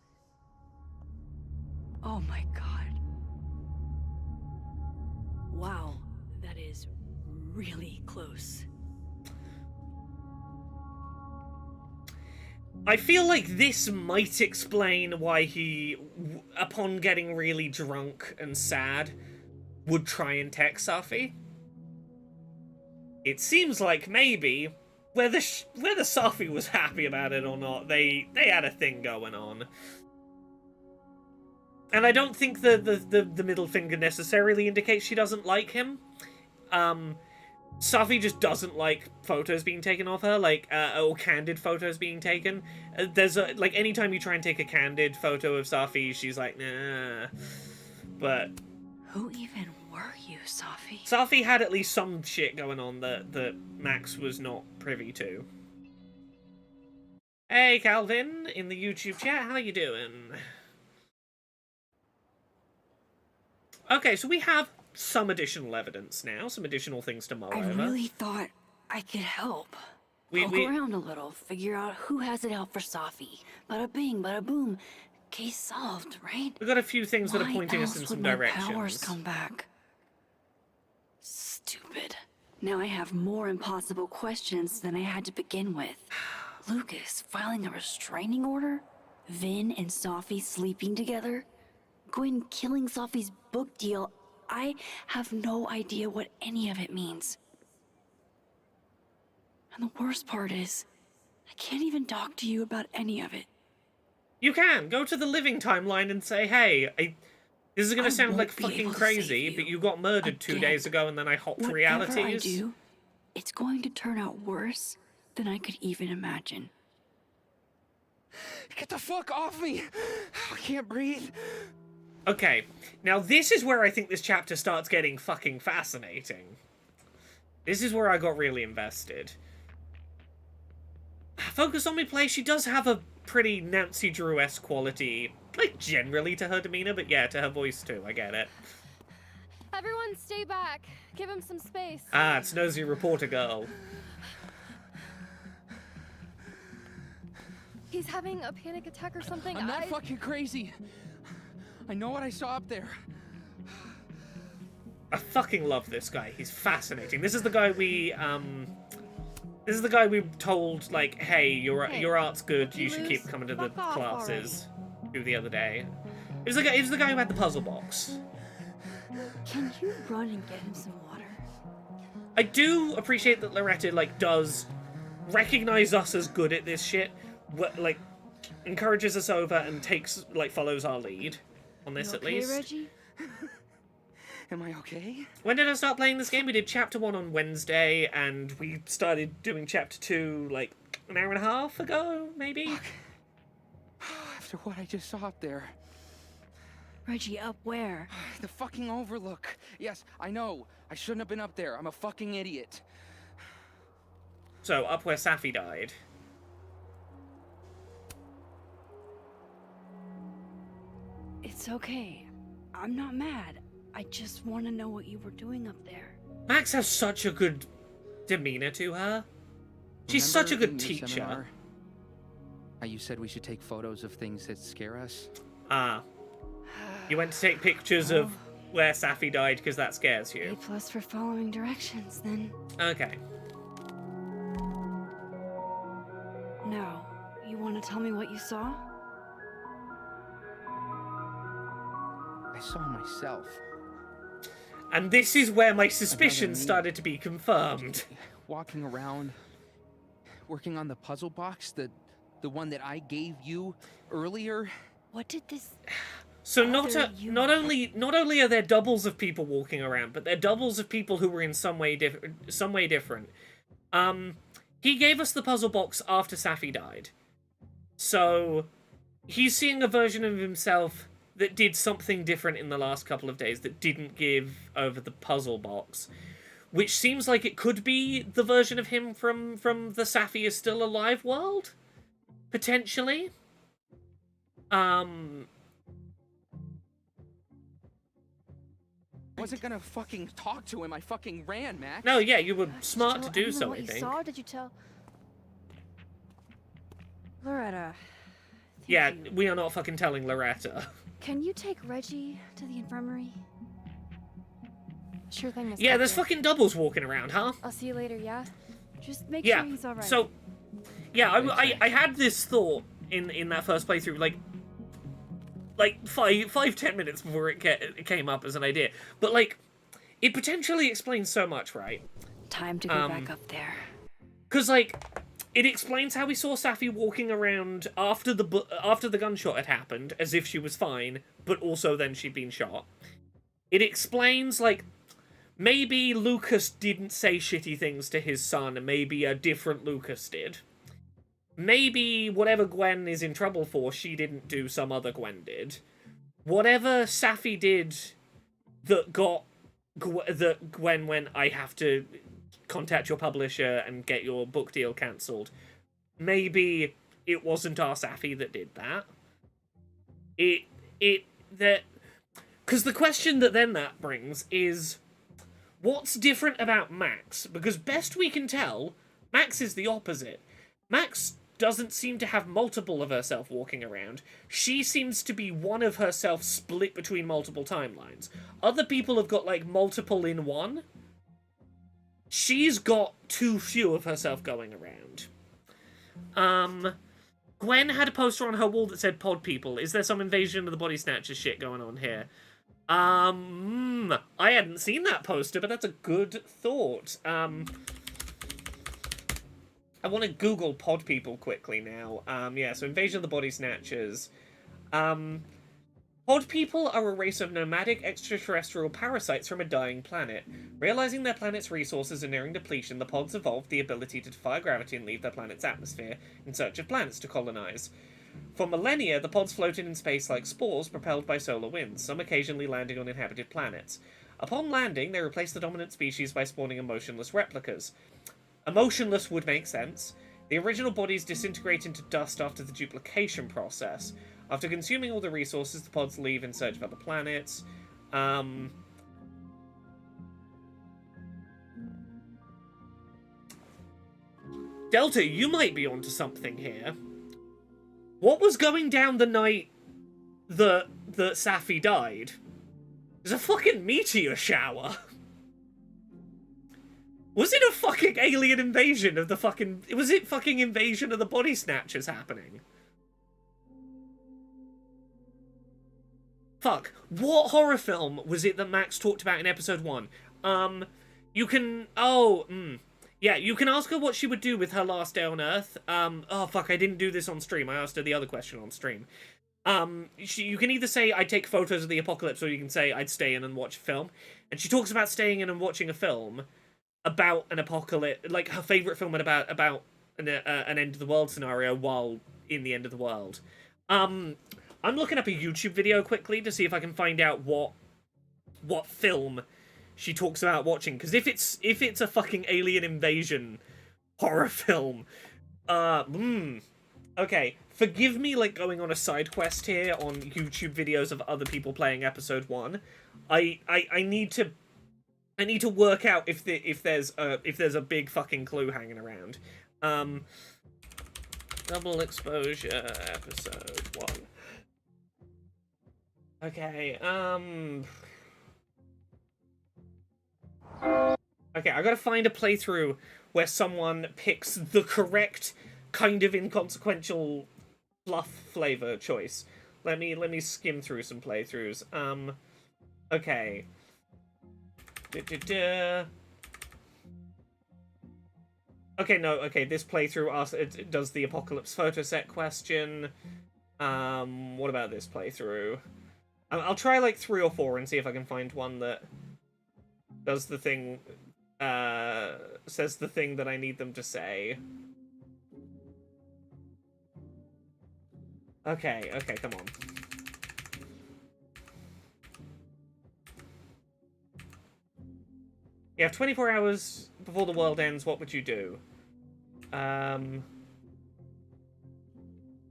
Oh my god. Wow, that is really close. I feel like this might explain why he, upon getting really drunk and sad, would try and text Safi. It seems like maybe, whether Safi was happy about it or not, they had a thing going on. And I don't think the middle finger necessarily indicates she doesn't like him. Safi just doesn't like photos being taken of her, like, or candid photos being taken. Like, anytime you try and take a candid photo of Safi, she's like, nah. But... Who even were you, Safi? Safi had at least some shit going on that Max was not privy to. Hey, Calvin, in the YouTube chat, how you doing? Okay, so we have some additional evidence now, some additional things to mull I over. really thought I could help. Poke around a little, figure out who has it out for Safi. Bada bing, bada boom. Case solved, right? We've got a few things that are Why pointing us else in some would my directions. powers come back? Stupid. Now I have more impossible questions than I had to begin with. Lucas filing a restraining order? Vin and Safi sleeping together? Gwen killing Safi's book deal? I have no idea what any of it means. And the worst part is, I can't even talk to you about any of it. You can! Go to the living timeline and say, hey, this is gonna sound like won't be fucking able to crazy, save but you got murdered 2 again. days ago and then I hopped Whatever realities. I do, it's going to turn out worse than I could even imagine. Get the fuck off me! I can't breathe. Okay, now this is where I think this chapter starts getting fucking fascinating. This is where I got really invested. Focus on Me Play, she does have a pretty Nancy Drew-esque quality, like, generally to her demeanor, but yeah, to her voice too, I get it. Everyone stay back. Give him some space. Ah, it's Nosy Reporter Girl. He's having a panic attack or something. I'm not fucking crazy. I know what I saw up there. I fucking love this guy. He's fascinating. This is the guy we, This is the guy we told, like, hey, your art's good, you should keep coming to the classes the other day. It was the guy who had the puzzle box. Can you run and get him some water? I do appreciate that Loretta, like, does recognize us as good at this shit, like, encourages us over and takes, like, follows our lead on this, at least. Reggie? Am I okay? When did I start playing this game? We did Chapter 1 on Wednesday, and we started doing Chapter 2, like, an hour and a half ago, maybe? Fuck. After what I just saw up there. Reggie, up where? The fucking overlook. Yes, I know. I shouldn't have been up there. I'm a fucking idiot. So, up where Safi died. It's okay. I'm not mad. I just want to know what you were doing up there. Max has such a good demeanor to her. She's such a good teacher. Seminar, how you said we should take photos of things that scare us? Ah. You went to take pictures of where Safi died because that scares you. A+ for following directions, then. Okay. Now, you want to tell me what you saw? I saw myself. And this is where my suspicions started to be confirmed. Walking around, working on the puzzle box, the one that I gave you earlier. What did this... So not only are there doubles of people walking around, but they're doubles of people who were in some way different. He gave us the puzzle box after Safi died. So he's seeing a version of himself that did something different in the last couple of days that didn't give over the puzzle box, which seems like it could be the version of him from the Safi is still alive world, potentially. I wasn't gonna fucking talk to him. I fucking ran, Max. No, yeah, you were smart to do anyone so, what I you think. saw? Did you tell... Loretta. Yeah, we are not fucking telling Loretta. Can you take Reggie to the infirmary? Sure thing, Miss Yeah, there's Parker. fucking doubles walking around, huh? I'll see you later, yeah? Just make Yeah, sure he's alright. so... Yeah, I had this thought in that first playthrough, like 5-10 minutes before it came up as an idea. But, like, it potentially explains so much, right? Time to go back up there. Because, like, it explains how we saw Safi walking around after the gunshot had happened, as if she was fine, but also then she'd been shot. It explains, like, maybe Lucas didn't say shitty things to his son, and maybe a different Lucas did. Maybe whatever Gwen is in trouble for, she didn't do, some other Gwen did. Whatever Safi did that Gwen went, I have to contact your publisher and get your book deal cancelled. Maybe it wasn't our Safi that did that. Because the question that brings is, what's different about Max? Because best we can tell, Max is the opposite. Max doesn't seem to have multiple of herself walking around. She seems to be one of herself split between multiple timelines. Other people have got, like, multiple in one. She's got too few of herself going around. Gwen had a poster on her wall that said pod people. Is there some Invasion of the Body Snatchers shit going on here? I hadn't seen that poster, but that's a good thought. I want to Google pod people quickly now. Yeah, so Invasion of the Body Snatchers. Pod people are a race of nomadic extraterrestrial parasites from a dying planet. Realizing their planet's resources are nearing depletion, the pods evolved the ability to defy gravity and leave their planet's atmosphere in search of planets to colonize. For millennia, the pods floated in space like spores propelled by solar winds, some occasionally landing on inhabited planets. Upon landing, they replace the dominant species by spawning emotionless replicas. Emotionless would make sense. The original bodies disintegrate into dust after the duplication process. After consuming all the resources, the pods leave in search of other planets. Delta, you might be onto something here. What was going down the night that Safi died? There's a fucking meteor shower. Was it a fucking alien invasion of the fucking... Was it fucking invasion of the body snatchers happening? Fuck. What horror film was it that Max talked about in episode 1? You can... Yeah, you can ask her what she would do with her last day on Earth. Oh, fuck, I didn't do this on stream. I asked her the other question on stream. You can either say, I'd take photos of the apocalypse, or you can say, I'd stay in and watch a film. And she talks about staying in and watching a film about an apocalypse, like her favourite film about an end of the world scenario while in the end of the world. I'm looking up a YouTube video quickly to see if I can find out what film she talks about watching, because if it's a fucking alien invasion horror film, okay, forgive me, like, going on a side quest here on YouTube videos of other people playing episode 1. I need to work out if there's a big fucking clue hanging around. Double exposure episode 1. Okay, okay, I gotta find a playthrough where someone picks the correct kind of inconsequential fluff flavor choice. Let me skim through some playthroughs. Okay. Okay, no, okay, this playthrough it does the apocalypse photo set question. What about this playthrough? I'll try like 3 or 4 and see if I can find one that does the thing, says the thing that I need them to say. Okay, come on. You have 24 hours before the world ends, what would you do?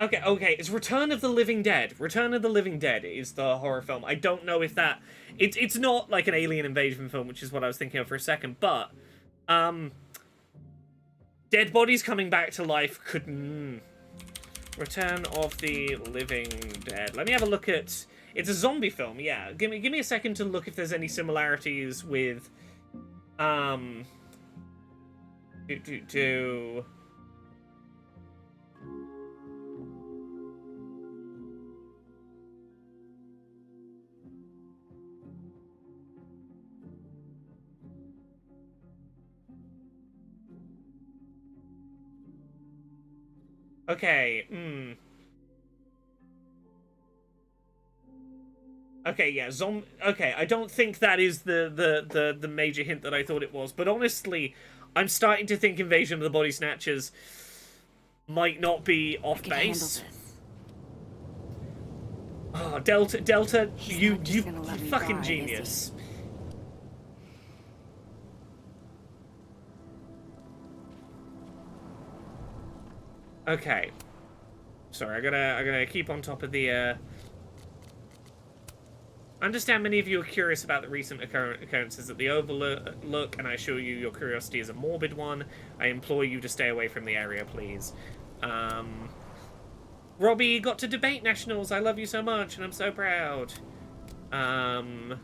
Okay, it's Return of the Living Dead. Return of the Living Dead is the horror film. I don't know if that... It's not like an alien invasion film, which is what I was thinking of for a second, but... dead bodies coming back to life could... Return of the Living Dead. Let me have a look at... It's a zombie film, yeah. Give me a second to look if there's any similarities with... Okay, Okay, yeah, okay, I don't think that is the major hint that I thought it was, but honestly, I'm starting to think Invasion of the Body Snatchers might not be off base. Oh, Delta, you fucking genius. Okay. Sorry, I gotta keep on top of the, I understand many of you are curious about the recent occurrences at the Overlook, and I assure you your curiosity is a morbid one. I implore you to stay away from the area, please. Robbie got to debate nationals. I love you so much, and I'm so proud. The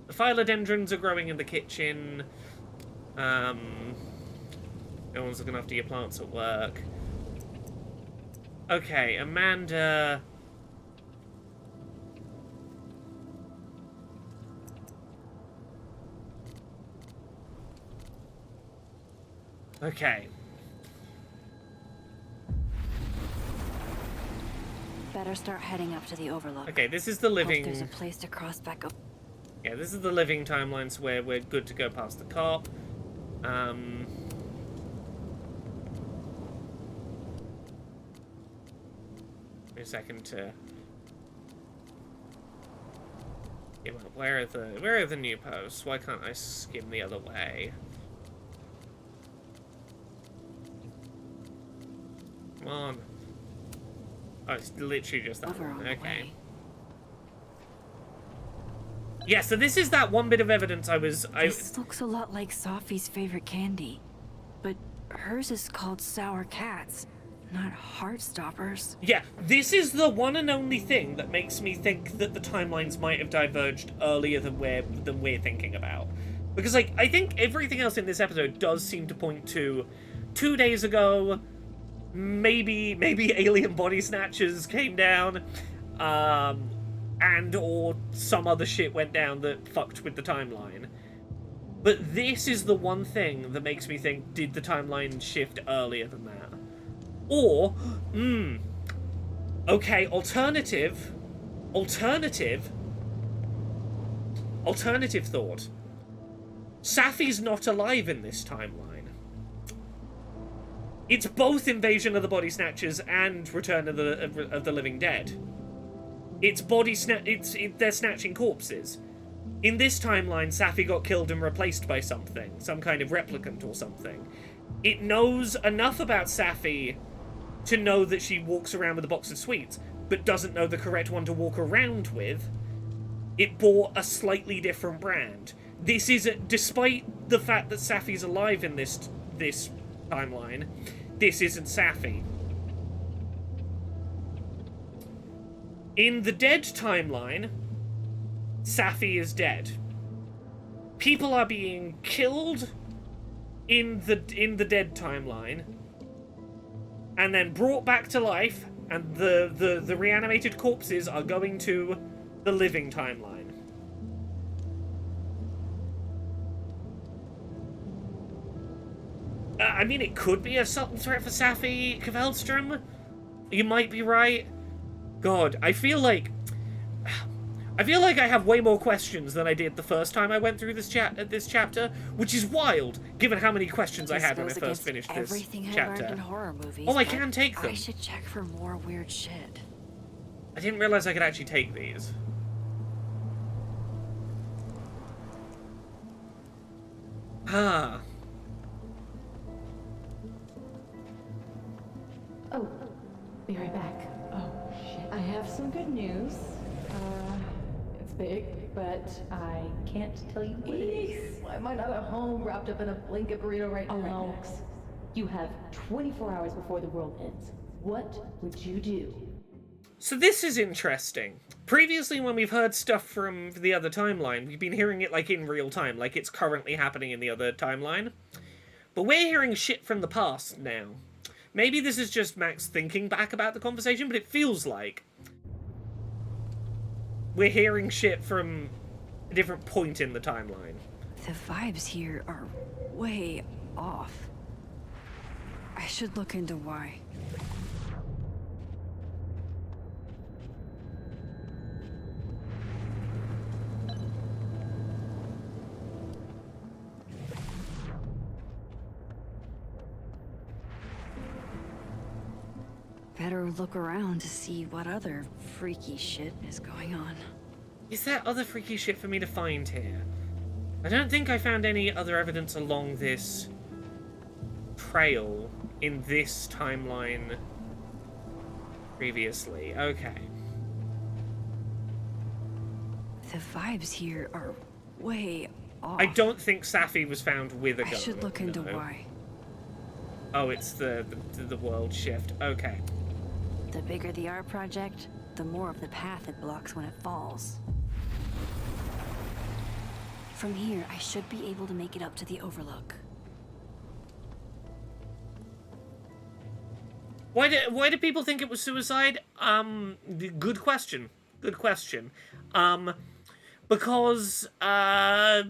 philodendrons are growing in the kitchen. No one's looking after your plants at work. Okay, Amanda... Okay. Better start heading up to the Overlook. Okay, this is the living... Hope there's a place to cross back up. Yeah, this is the living timelines where we're good to go past the cop. Wait a second to... Where are the new posts? Why can't I skim the other way? Come on. Oh, it's literally just that one. Okay. Yeah, so this is that one bit of evidence This looks a lot like Safi's favorite candy, but hers is called Sour Cats, not Heartstoppers. Yeah, this is the one and only thing that makes me think that the timelines might have diverged earlier than we're thinking about. Because, like, I think everything else in this episode does seem to point to 2 days ago, maybe alien body snatchers came down, and or some other shit went down that fucked with the timeline. But this is the one thing that makes me think, did the timeline shift earlier than that? Or, okay, alternative thought. Safi's not alive in this timeline. It's both Invasion of the Body Snatchers and Return of the Living Dead. It's they're snatching corpses. In this timeline, Safi got killed and replaced by something, some kind of replicant or something. It knows enough about Safi to know that she walks around with a box of sweets, but doesn't know the correct one to walk around with. It bought a slightly different brand. This is, despite the fact that Safi's alive in this timeline, this isn't Safi. In the dead timeline, Safi is dead. People are being killed in the dead timeline, and then brought back to life, and the reanimated corpses are going to the living timeline. I mean, it could be a subtle threat for Safi Kveldstrom. You might be right. God, I feel like I have way more questions than I did the first time I went through this chapter, which is wild, given how many questions I had when I first finished this everything chapter. I learned in horror movies, I can take them. I should check for more weird shit. I didn't realize I could actually take these. Ah. Oh, be right back. Oh, shit. I have some good news. It's big, but I can't tell you what it is. Why am I not at home wrapped up in a blanket burrito right now? All right, Max. You have 24 hours before the world ends. What would you do? So this is interesting. Previously, when we've heard stuff from the other timeline, we've been hearing it like in real time, like it's currently happening in the other timeline. But we're hearing shit from the past now. Maybe this is just Max thinking back about the conversation, but it feels like we're hearing shit from a different point in the timeline. The vibes here are way off. I should look into why. Better look around to see what other freaky shit is going on. Is there other freaky shit for me to find here? I don't think I found any other evidence along this trail in this timeline previously. Okay. The vibes here are way off. I don't think Safi was found with a gun. I should look into no. why. Oh, it's the world shift. Okay. The bigger the art project, the more of the path it blocks when it falls. From here, I should be able to make it up to the Overlook. Why do people think it was suicide? Good question. Good question. Because I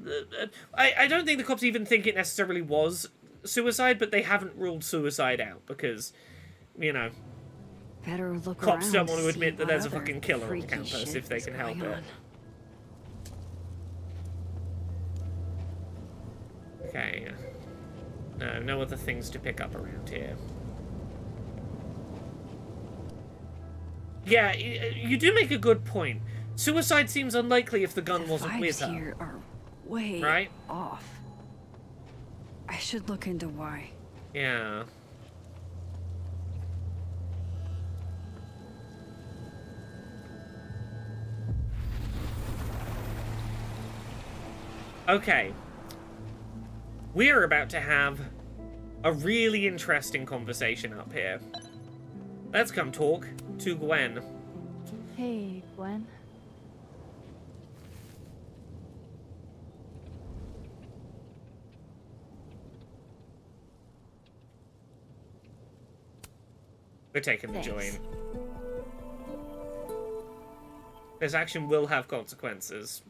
don't think the cops even think it necessarily was suicide, but they haven't ruled suicide out because, you know, better look cops around don't want to see admit that what there's a other fucking killer on freaky campus shit if they is can help going it. on. Okay. No other things to pick up around here. Yeah, you do make a good point. Suicide seems unlikely if the gun wasn't Vibes with her. here are way Right? off. I should look into why. Yeah. Okay. We're about to have a really interesting conversation up here. Let's come talk to Gwen. Hey, Gwen. We're taking the Thanks. joint. This action will have consequences.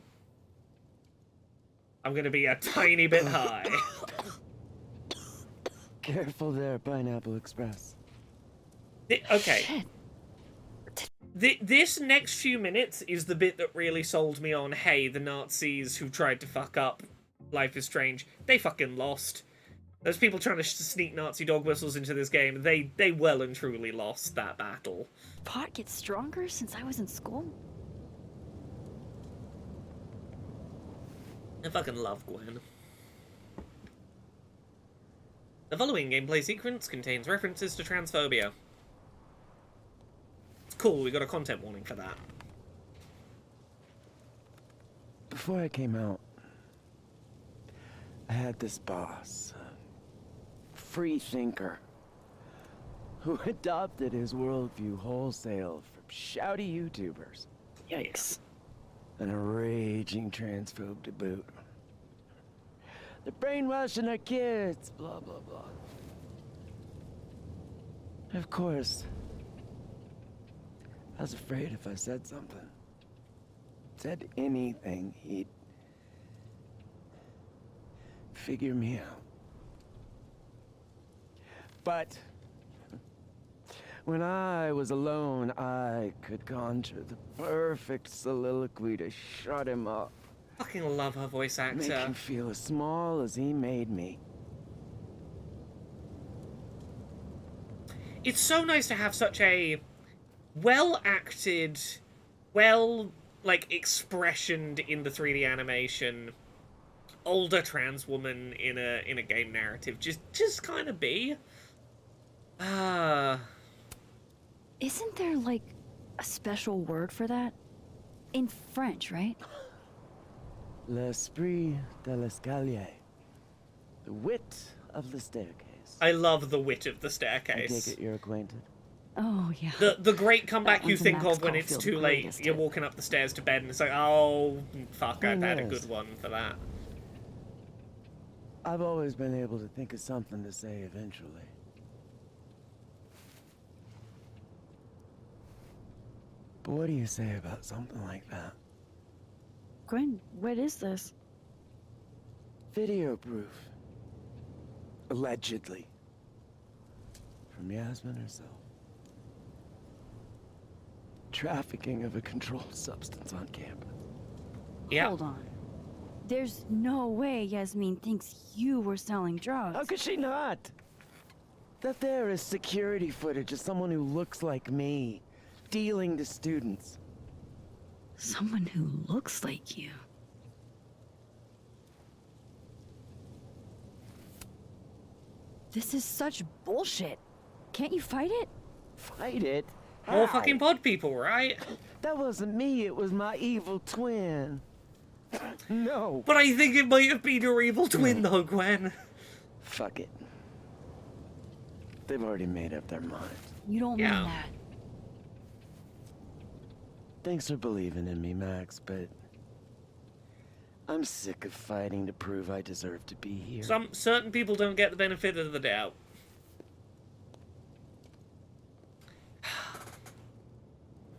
I'm gonna be a tiny bit high. Careful there, Pineapple Express. Okay. This next few minutes is the bit that really sold me on, hey, the Nazis who tried to fuck up Life is Strange, they fucking lost. Those people trying to sneak Nazi dog whistles into this game, they well and truly lost that battle. Pot gets stronger since I was in school? I fucking love Gwen. The following gameplay sequence contains references to transphobia. It's cool, we got a content warning for that. Before I came out, I had this boss, a free thinker, who adopted his worldview wholesale from shouty YouTubers. Yikes. And a raging transphobe to boot. They're brainwashing our kids, blah, blah, blah. Of course, I was afraid if I said something, said anything, he'd figure me out. But when I was alone, I could conjure the perfect soliloquy to shut him up. Fucking love her voice actor. Make him feel as small as he made me. It's so nice to have such a well-acted, expressioned in the 3D animation older trans woman in a game narrative. Just kind of be. Isn't there, like, a special word for that? In French, right? L'esprit de l'escalier. The wit of the staircase. I love the wit of the I staircase. take it you're acquainted. Oh, yeah. The great comeback That you one's a think Max of when it's Caulfield too late, greatest you're hit. walking up the stairs to bed and it's like, oh, fuck, I've had a Yes. good one for that. I've always been able to think of something to say eventually. But what do you say about something like that? Gwen, what is this? Video proof. Allegedly. From Yasmin herself. Trafficking of a controlled substance on campus. Yeah. Hold on. There's no way Yasmin thinks you were selling drugs. How could she not? That there is security footage of someone who looks like me, dealing to students. Someone who looks like you. This is such bullshit. Can't you fight it? Fight it? More How? fucking pod people, right? That wasn't me, it was my evil twin. No. But I think it might have been your evil twin, though, Gwen. Fuck it. They've already made up their minds. You don't mean that. Thanks for believing in me, Max, but I'm sick of fighting to prove I deserve to be here. Some certain people don't get the benefit of the doubt.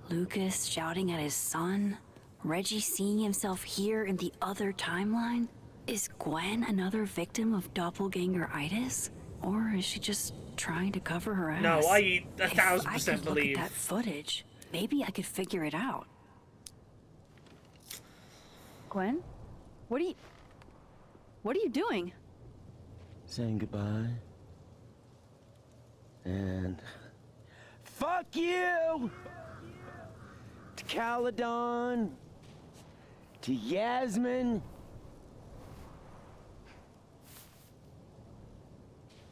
Lucas shouting at his son? Reggie seeing himself here in the other timeline? Is Gwen another victim of doppelganger-itis? Or is she just trying to cover her ass? No, I 1000% If I could believe. look at that footage, maybe I could figure it out. Gwen? What are you doing? Saying goodbye. And fuck you! To Caledon, to Yasmin,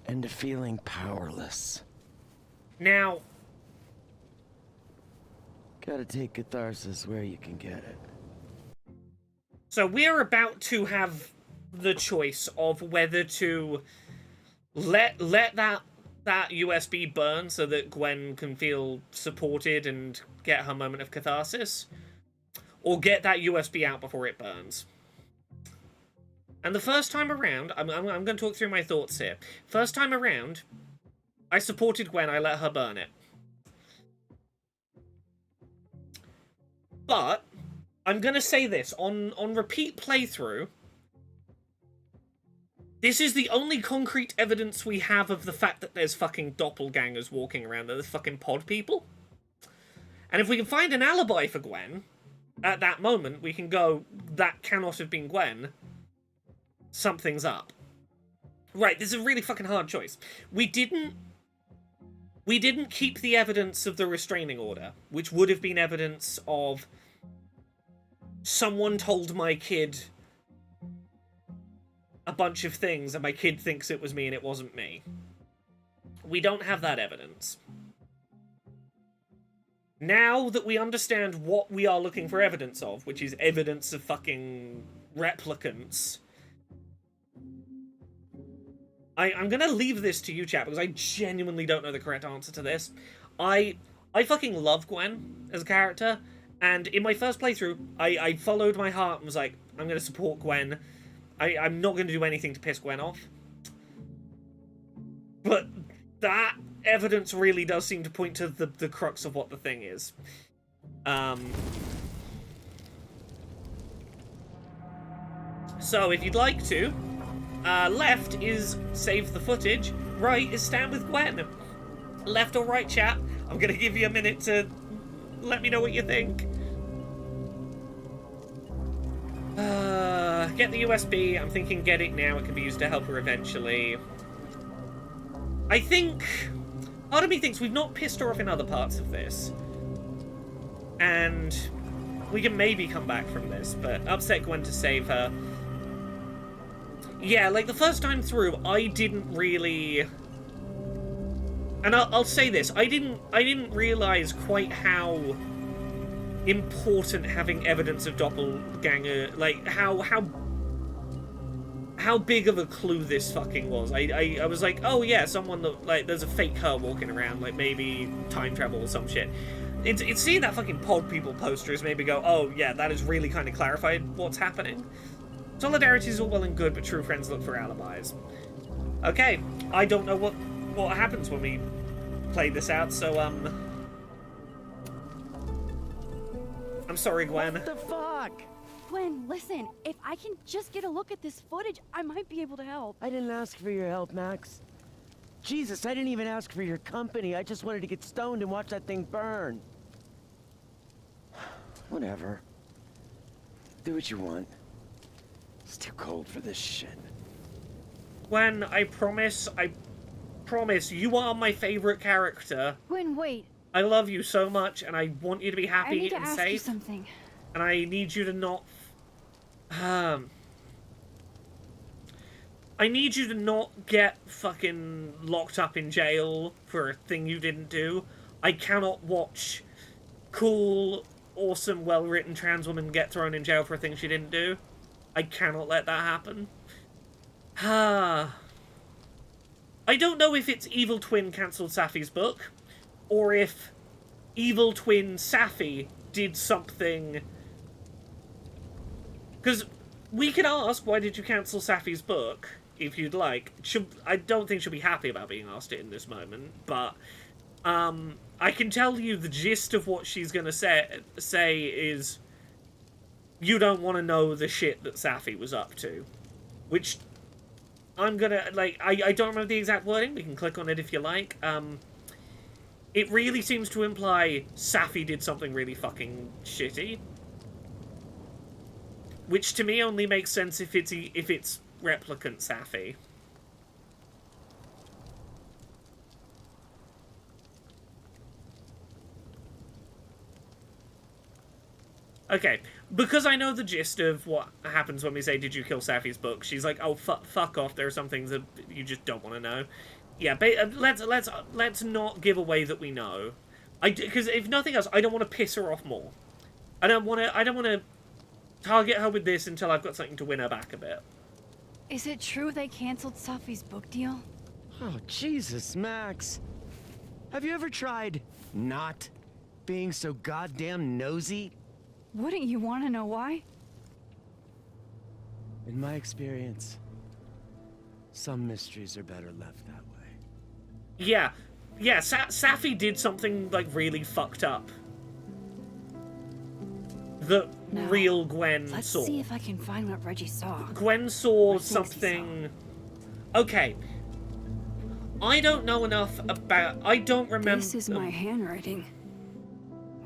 and to feeling powerless. Now, gotta take catharsis where you can get it. so we're about to have the choice of whether to let that USB burn so that Gwen can feel supported and get her moment of catharsis, or get that USB out before it burns. And the first time around, I'm going to talk through my thoughts here. First time around, I supported Gwen, I let her burn it. But I'm going to say this, on repeat playthrough, this is the only concrete evidence we have of the fact that there's fucking doppelgangers walking around. There's fucking pod people. And if we can find an alibi for Gwen, at that moment, we can go, that cannot have been Gwen. Something's up. Right, this is a really fucking hard choice. We didn't keep the evidence of the restraining order, which would have been evidence of someone told my kid a bunch of things and my kid thinks it was me and it wasn't me. We don't have that evidence. Now that we understand what we are looking for evidence of, which is evidence of fucking replicants, I'm gonna leave this to you, chat, because I genuinely don't know the correct answer to this. I fucking love Gwen as a character, and in my first playthrough, I followed my heart and was like, I'm gonna support Gwen. I'm not gonna do anything to piss Gwen off. But that evidence really does seem to point to the crux of what the thing is. So if you'd like to, left is save the footage, right is stand with Gwen. Left or right, chat? I'm gonna give you a minute to let me know what you think. Get the USB. I'm thinking get it now. It can be used to help her eventually. I think... part of me thinks we've not pissed her off in other parts of this. And we can maybe come back from this, but upset Gwen to save her. Yeah, like the first time through, I didn't really... and I'll say this, I didn't realize quite how important having evidence of doppelganger, like how big of a clue this fucking was. I was like, oh yeah, someone that, like, there's a fake her walking around, like maybe time travel or some shit. It's seeing that fucking pod people posters made me go, oh yeah, that has really kind of clarified what's happening. Solidarity is all well and good, but true friends look for alibis. Okay, I don't know what happens when we play this out, so I'm sorry, Gwen. What the fuck? Gwen, listen, if I can just get a look at this footage, I might be able to help. I didn't ask for your help, Max. Jesus, I didn't even ask for your company. I just wanted to get stoned and watch that thing burn. Whatever. Do what you want. It's too cold for this shit. Gwen, I promise, you are my favorite character. Gwen, wait. I love you so much, and I want you to be happy I need to and ask safe. you something. And I need you to not... I need you to not get fucking locked up in jail for a thing you didn't do. I cannot watch cool, awesome, well-written trans woman get thrown in jail for a thing she didn't do. I cannot let that happen. I don't know if it's Evil Twin cancelled Safi's book, or if Evil Twin Safi did something... because we can ask, why did you cancel Safi's book, if you'd like. I don't think she'll be happy about being asked it in this moment, but I can tell you the gist of what she's going to say is, you don't want to know the shit that Safi was up to. Which, I'm going to, like, I don't remember the exact wording, we can click on it if you like. It really seems to imply Safi did something really fucking shitty. Which to me only makes sense if it's replicant Safi. Okay, because I know the gist of what happens when we say, did you kill Safi's book? She's like, oh, fuck off, there are some things that you just don't want to know. Yeah, let's not give away that we know. Because if nothing else, I don't want to piss her off more. I don't want to target her with this until I've got something to win her back a bit. Is it true they canceled Safi's book deal? Oh, Jesus, Max. Have you ever tried not being so goddamn nosy? Wouldn't you want to know why? In my experience, some mysteries are better left that way. Yeah, Safi did something, like, really fucked up. That real Gwen Let's saw. see if I can find what Reggie saw. Gwen saw something... Okay. I don't know enough about... I don't remember... This is my handwriting.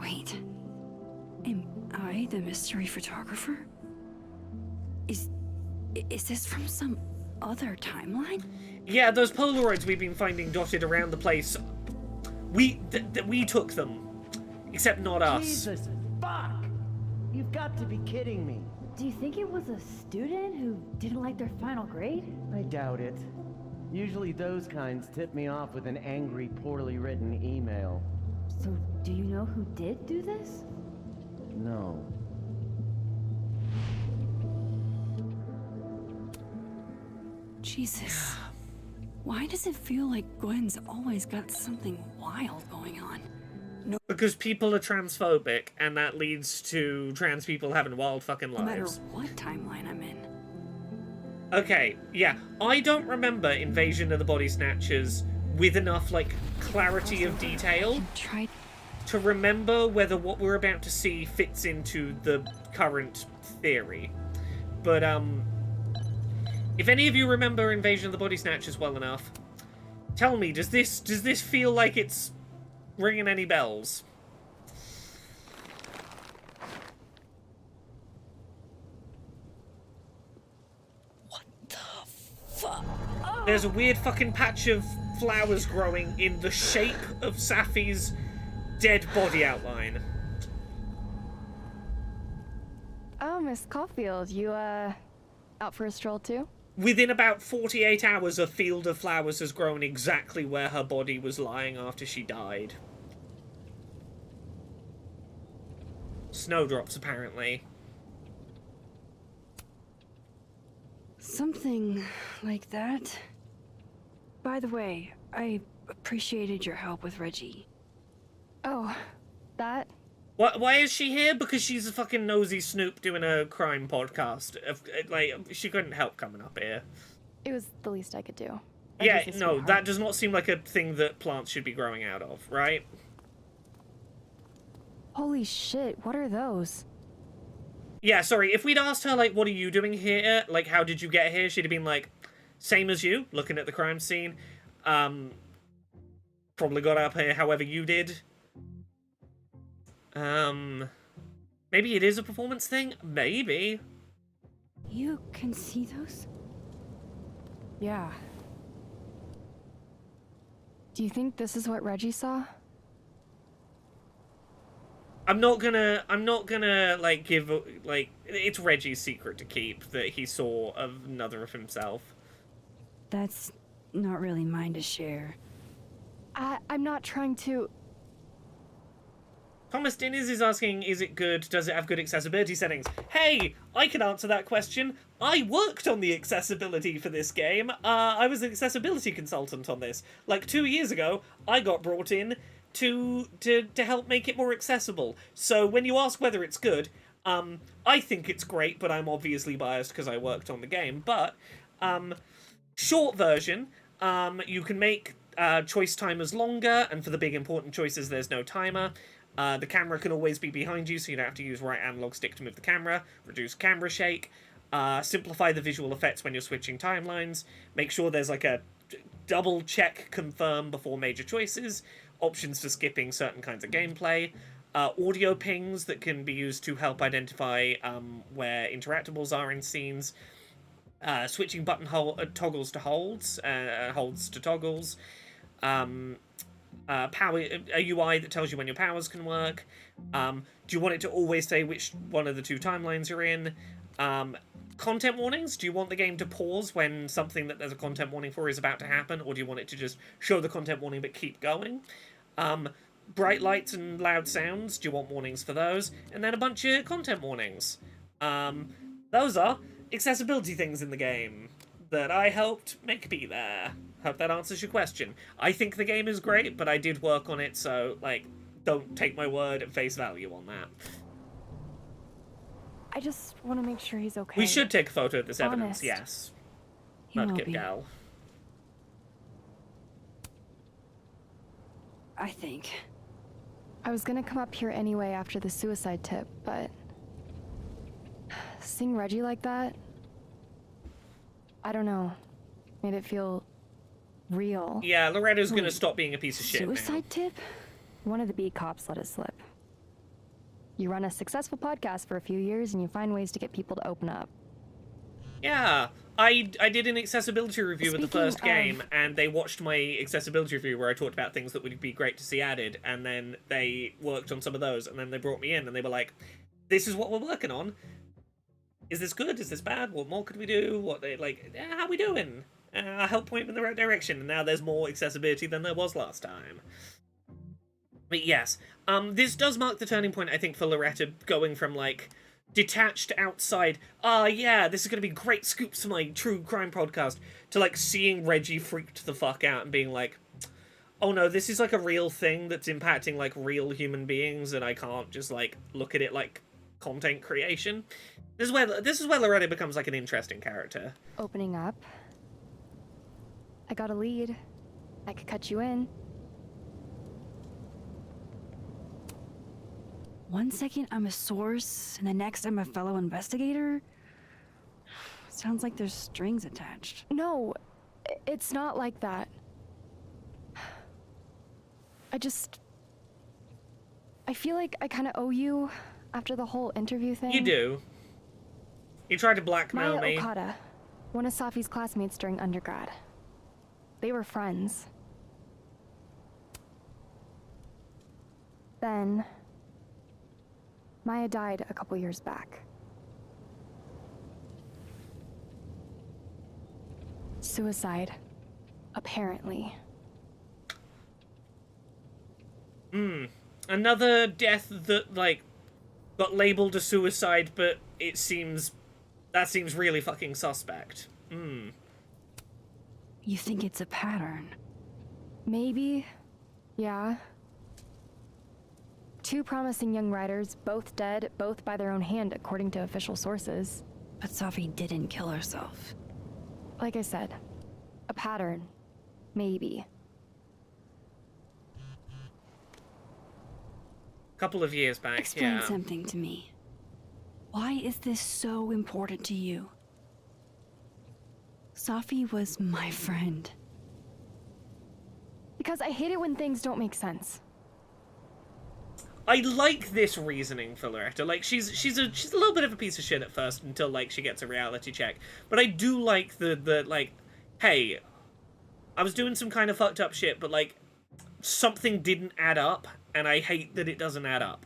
Wait. Am I the mystery photographer? Is this from some other timeline? Yeah, those Polaroids we've been finding dotted around the place. We took them. Except not us. Jesus, fuck! You've got to be kidding me. Do you think it was a student who didn't like their final grade? I doubt it. Usually those kinds tip me off with an angry, poorly written email. So, do you know who did do this? No. Jesus. Why does it feel like Gwen's always got something wild going on? No. Because people are transphobic, and that leads to trans people having wild fucking No matter lives. what timeline I'm in. Okay, yeah. I don't remember Invasion of the Body Snatchers with enough, like, clarity of detail to remember whether what we're about to see fits into the current theory. But, if any of you remember Invasion of the Body Snatchers well enough, tell me, does this feel like it's ringing any bells? Fuck. There's a weird fucking patch of flowers growing in the shape of Safi's dead body outline. Oh, Miss Caulfield, you, out for a stroll too? Within about 48 hours, a field of flowers has grown exactly where her body was lying after she died. Snowdrops, apparently. Something like that. By the way, I appreciated your help with Reggie. Oh, that? Why is she here? Because she's a fucking nosy snoop doing a crime podcast. Like, she couldn't help coming up here. It was the least I could do. Yeah, no, that does not seem like a thing that plants should be growing out of, right? Holy shit, what are those? Yeah, sorry, if we'd asked her, like, what are you doing here? Like, how did you get here? She'd have been like, same as you, looking at the crime scene. Probably got up here however you did. Maybe it is a performance thing? Maybe. You can see those? Yeah. Do you think this is what Reggie saw? I'm not gonna, like, give, like, it's Reggie's secret to keep that he saw another of himself. That's not really mine to share. I'm not trying to... Thomas Dinnies is asking, is it good? Does it have good accessibility settings? Hey, I can answer that question. I worked on the accessibility for this game. I was an accessibility consultant on this. Like 2 years ago, I got brought in to help make it more accessible. So when you ask whether it's good, I think it's great, but I'm obviously biased because I worked on the game. But, short version, you can make choice timers longer, and for the big important choices, there's no timer. The camera can always be behind you, so you don't have to use right analog stick to move the camera. Reduce camera shake. Simplify the visual effects when you're switching timelines. Make sure there's like a double check confirm before major choices. Options for skipping certain kinds of gameplay. Audio pings that can be used to help identify where interactables are in scenes. Switching button toggles to holds. Holds to toggles. a UI that tells you when your powers can work. Do you want it to always say which one of the two timelines you're in? Content warnings. Do you want the game to pause when something that there's a content warning for is about to happen, or do you want it to just show the content warning but keep going? Bright lights and loud sounds. Do you want warnings for those? And then a bunch of content warnings. Those are accessibility things in the game that I helped make be there. Hope that answers your question. I think the game is great, but I did work on it, so, like, don't take my word at face value on that. I just want to make sure he's okay. We should take a photo of this evidence, Honest. yes. He will Mudkip be. gal. I think. I was gonna come up here anyway after the suicide tip, but seeing Reggie like that, I don't know, made it feel real. Yeah, Loretta's gonna stop being a piece of shit now. Suicide tip? One of the B cops let it slip. You run a successful podcast for a few years and you find ways to get people to open up. Yeah, I did an accessibility review of the first Speaking game, and they watched my accessibility review where I talked about things that would be great to see added, and then they worked on some of those, and then they brought me in, and they were like, this is what we're working on. Is this good? Is this bad? What more could we do? What they like? How we doing? I helped point them in the right direction, and now there's more accessibility than there was last time. But yes, this does mark the turning point, I think, for Loretta going from, like, detached outside, yeah, this is going to be great scoops for my true crime podcast, to, like, seeing Reggie freaked the fuck out and being like, oh no, this is, like, a real thing that's impacting, like, real human beings, and I can't just, like, look at it like content creation. This is where Loretta becomes, like, an interesting character. Opening up. I got a lead. I could cut you in. One second I'm a source, and the next I'm a fellow investigator? Sounds like there's strings attached. No, it's not like that. I feel like I kind of owe you after the whole interview thing. You do. You tried to blackmail Maya me. Okada, one of Safi's classmates during undergrad. They were friends. Then Maya died a couple years back. Suicide, apparently. Another death that, like, got labeled a suicide, but that seems really fucking suspect. You think it's a pattern? Maybe. Yeah. Two promising young writers, both dead, both by their own hand, according to official sources. But Safi didn't kill herself. Like I said, a pattern. Maybe. Couple of years back, Explain yeah. something to me. Why is this so important to you? Safi was my friend. Because I hate it when things don't make sense. I like this reasoning for Loretta. Like, she's a little bit of a piece of shit at first until, like, she gets a reality check. But I do like the like, hey, I was doing some kind of fucked up shit, but, like, something didn't add up, and I hate that it doesn't add up.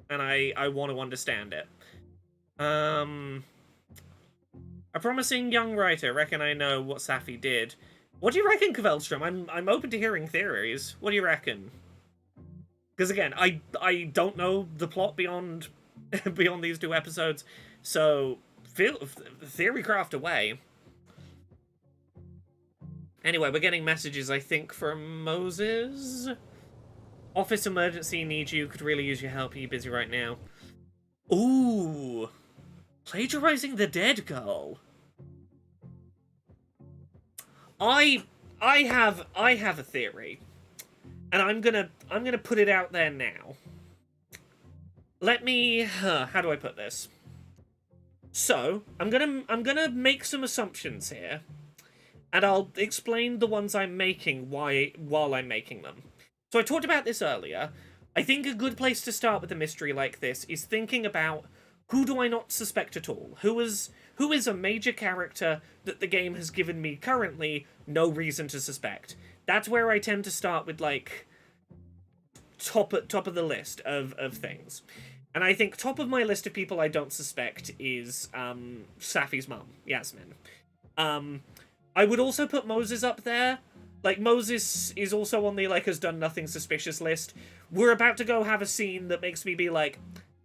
And I want to understand it. A promising young writer. Reckon I know what Safi did. What do you reckon, Kveldstrom? I'm open to hearing theories. What do you reckon? Because again, I don't know the plot beyond these two episodes, so theory craft away. Anyway, we're getting messages, I think, from Moses. Office emergency, need you. Could really use your help. Are you busy right now? Ooh, plagiarizing the dead girl. I have a theory. And I'm gonna put it out there now. Let me, how do I put this? So, I'm gonna make some assumptions here, and I'll explain the ones I'm making while I'm making them. So I talked about this earlier. I think a good place to start with a mystery like this is thinking about who do I not suspect at all? Who is a major character that the game has given me currently no reason to suspect? That's where I tend to start with, like, top of the list of things. And I think top of my list of people I don't suspect is Safi's mum, Yasmin. I would also put Moses up there. Like, Moses is also on the, like, has done nothing suspicious list. We're about to go have a scene that makes me be like,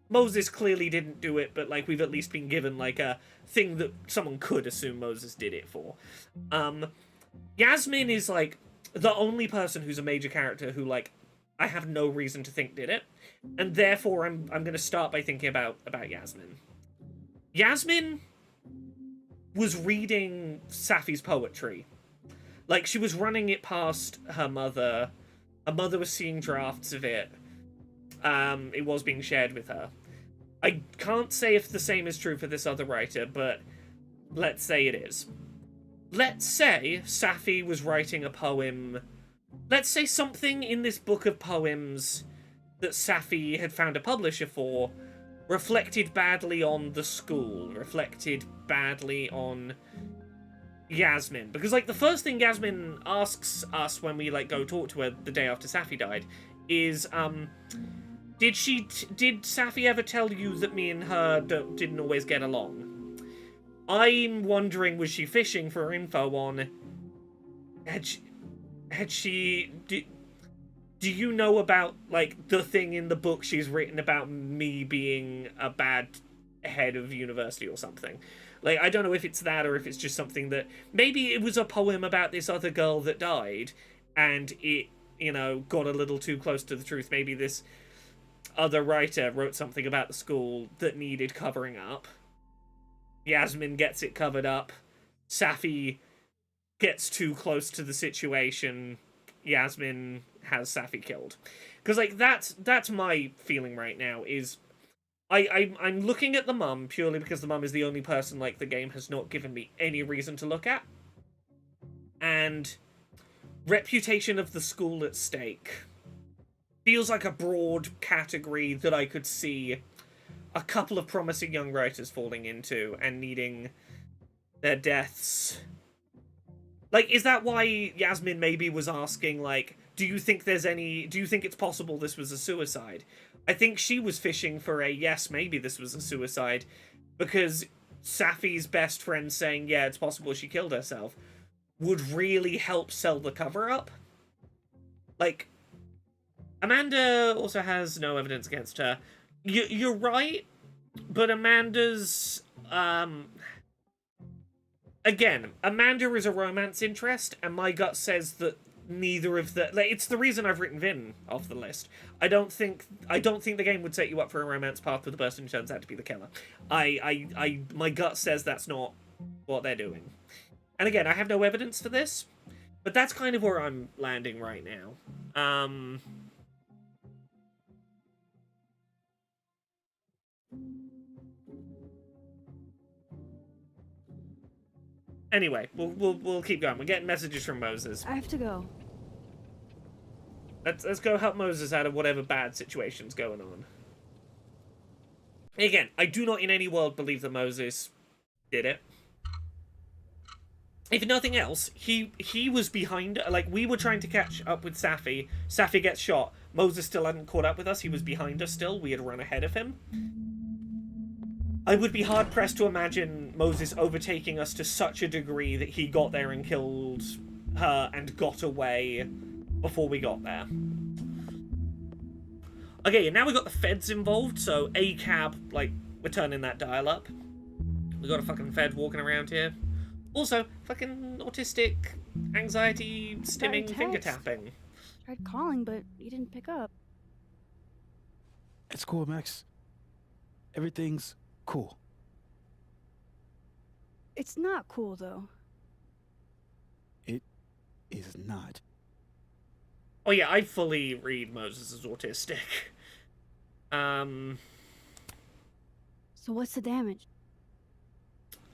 Moses clearly didn't do it, but, like, we've at least been given, like, a thing that someone could assume Moses did it for. Yasmin is, like, the only person who's a major character who, like, I have no reason to think did it. And therefore, I'm gonna start by thinking about Yasmin. Yasmin was reading Safi's poetry. Like, she was running it past her mother. Her mother was seeing drafts of it. It was being shared with her. I can't say if the same is true for this other writer, but let's say it is. Let's say Safi was writing a poem. Let's say something in this book of poems that Safi had found a publisher for reflected badly on the school, reflected badly on Yasmin. Because, like, the first thing Yasmin asks us when we, like, go talk to her the day after Safi died is, did Safi ever tell you that me and her didn't always get along? I'm wondering, was she fishing for info on... Do you know about, like, the thing in the book she's written about me being a bad head of university or something? Like, I don't know if it's that or if it's just something that... Maybe it was a poem about this other girl that died, and it, you know, got a little too close to the truth. Maybe this other writer wrote something about the school that needed covering up. Yasmin gets it covered up. Safi gets too close to the situation. Yasmin has Safi killed. Because, like, that's my feeling right now, is... I'm looking at the mum purely because the mum is the only person, like, the game has not given me any reason to look at. And reputation of the school at stake feels like a broad category that I could see a couple of promising young writers falling into and needing their deaths. Like, is that why Yasmin maybe was asking, like, do you think it's possible this was a suicide? I think she was fishing for a, yes, maybe this was a suicide, because Safi's best friend saying, yeah, it's possible she killed herself, would really help sell the cover-up. Like, Amanda also has no evidence against her. You're right, but Amanda's, again, Amanda is a romance interest, and my gut says that neither of the... Like, it's the reason I've written Vinh off the list. I don't think the game would set you up for a romance path with the person who turns out to be the killer. My gut says that's not what they're doing. And again, I have no evidence for this, but that's kind of where I'm landing right now. Anyway, we'll keep going. We're getting messages from Moses. I have to go. Let's go help Moses out of whatever bad situation's going on. Again, I do not in any world believe that Moses did it. If nothing else, he was behind. Like, we were trying to catch up with Safi. Safi gets shot. Moses still hadn't caught up with us. He was behind us still. We had run ahead of him. I would be hard-pressed to imagine Moses overtaking us to such a degree that he got there and killed her and got away before we got there. Okay, and now we got the feds involved, so ACAB, like, we're turning that dial up. We got a fucking fed walking around here. Also, fucking autistic, anxiety, stimming, finger tapping. Tried calling, but he didn't pick up. It's cool, Max. Everything's cool. It's not cool, though. It is not. Oh yeah, I fully read Moses as autistic. So what's the damage?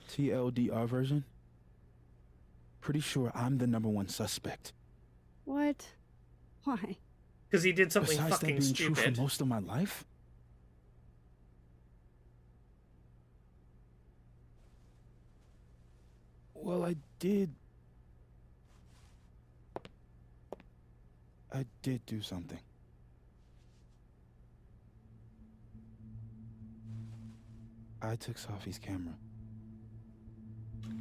TLDR version? Pretty sure I'm the #1 suspect. What? Why? Because he did something Besides fucking that being stupid. true for most of my life? Well, I did do something. I took Safi's camera.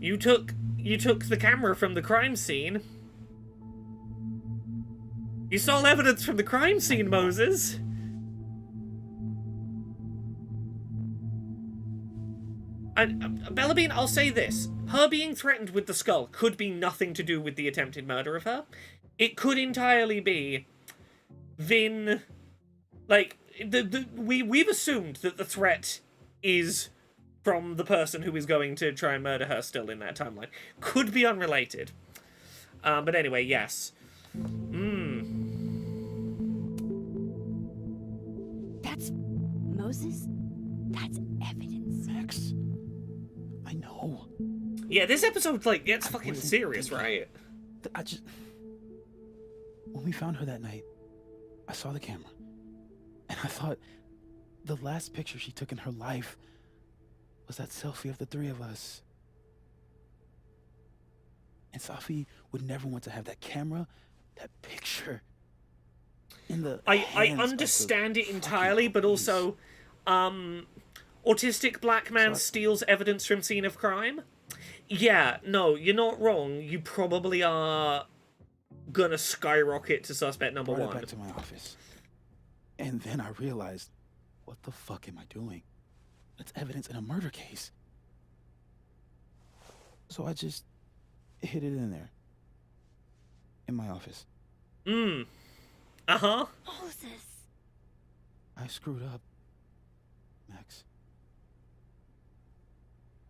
You took the camera from the crime scene. You stole evidence from the crime scene, Moses. And Bellabean, I'll say this. Her being threatened with the skull could be nothing to do with the attempted murder of her. It could entirely be Vinh. Like, we've assumed that the threat is from the person who is going to try and murder her still in that timeline. Could be unrelated. But anyway, yes. That's Moses? That's evidence. Max. I know. Yeah, this episode, like, gets fucking serious, right? When we found her that night, I saw the camera. And I thought the last picture she took in her life was that selfie of the three of us. And Safi would never want to have that camera, that picture, in the I understand it entirely, but also, autistic black man steals evidence from scene of crime? Yeah, no, you're not wrong. You probably are gonna skyrocket to suspect number Brought one. it back to my office. And then I realized, what the fuck am I doing? That's evidence in a murder case. So I just hid it in there. In my office. Uh-huh. Moses. I screwed up, Max.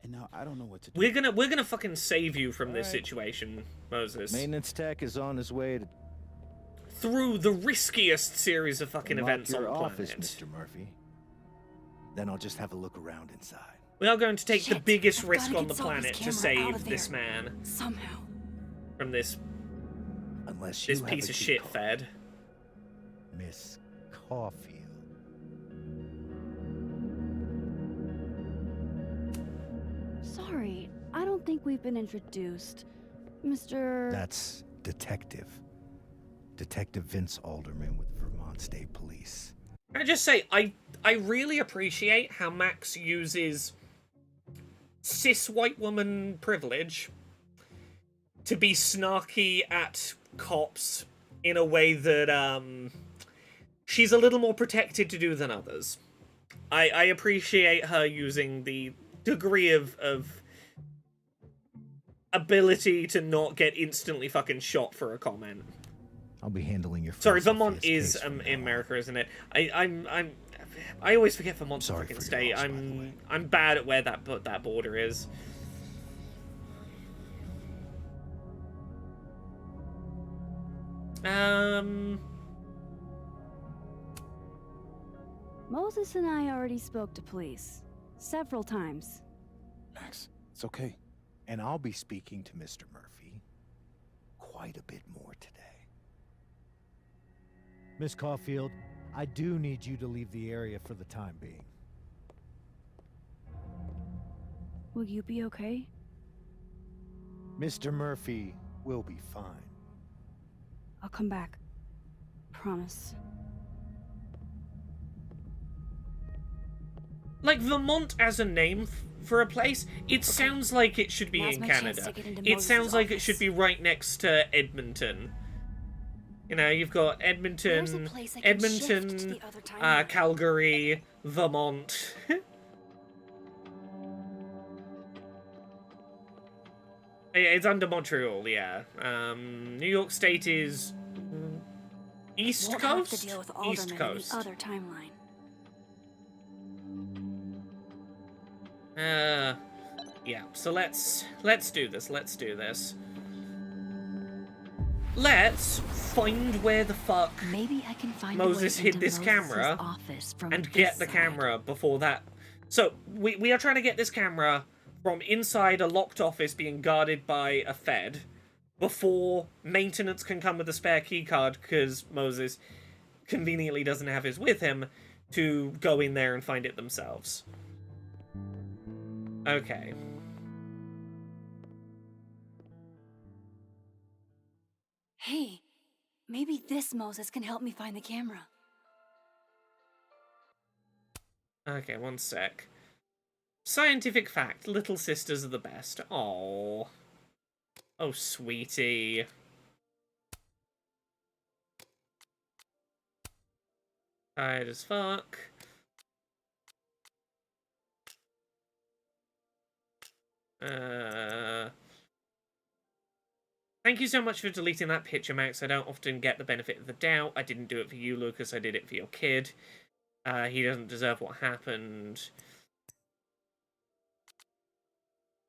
And now I don't know what to do. We're gonna fucking save you from this situation, Moses. Maintenance tech is on his way to Through the riskiest series of fucking unlock events on your the office, planet. Mr. Murphy. Then I'll just have a look around inside. We are going to take the biggest I've risk gotta on the get Safi's planet to camera out save of this there. man Somehow. from this Unless you this have piece a of key shit card. fed. Miss Caulfield. Sorry, I don't think we've been introduced. Mr. That's Detective. Detective Vince Alderman with Vermont State Police. Can I just say, I really appreciate how Max uses cis white woman privilege to be snarky at cops in a way that she's a little more protected to do than others. I appreciate her using the degree of ability to not get instantly fucking shot for a comment. I'll be handling your. Sorry, face to Vermont face is case from in America, isn't it? I always forget Vermont's a Sorry fucking for your state. loss, by the way. I'm bad at where that border is. Moses and I already spoke to police. Several times. Max, it's okay. And I'll be speaking to Mr. Murphy quite a bit more today. Miss Caulfield, I do need you to leave the area for the time being. Will you be okay? Mr. Murphy will be fine. I'll come back. Promise. Like, Vermont as a name for a place, it sounds like it should be Now's in my chance Canada. to get into It Moses' sounds like it office. should be right next to Edmonton. You know, you've got Where's a Edmonton, place I can shift to Edmonton, the other timeline? Calgary, Vermont. It's under Montreal, yeah. New York State is East Won't Coast? have to deal with East Alderman Coast. in the other timeline. Yeah, so let's do this, let's do this. Let's find where the fuck Maybe I can find Moses a way hid into this Moses' camera office from and this get the side. camera before that. So, we are trying to get this camera from inside a locked office being guarded by a Fed before maintenance can come with a spare keycard because Moses conveniently doesn't have his with him to go in there and find it themselves. Okay. Hey, maybe this Moses can help me find the camera. Okay, one sec. Scientific fact, little sisters are the best. Oh. Oh, sweetie. Tired as fuck. Thank you so much for deleting that picture, Max. I don't often get the benefit of the doubt. I didn't do it for you, Lucas. I did it for your kid. He doesn't deserve what happened.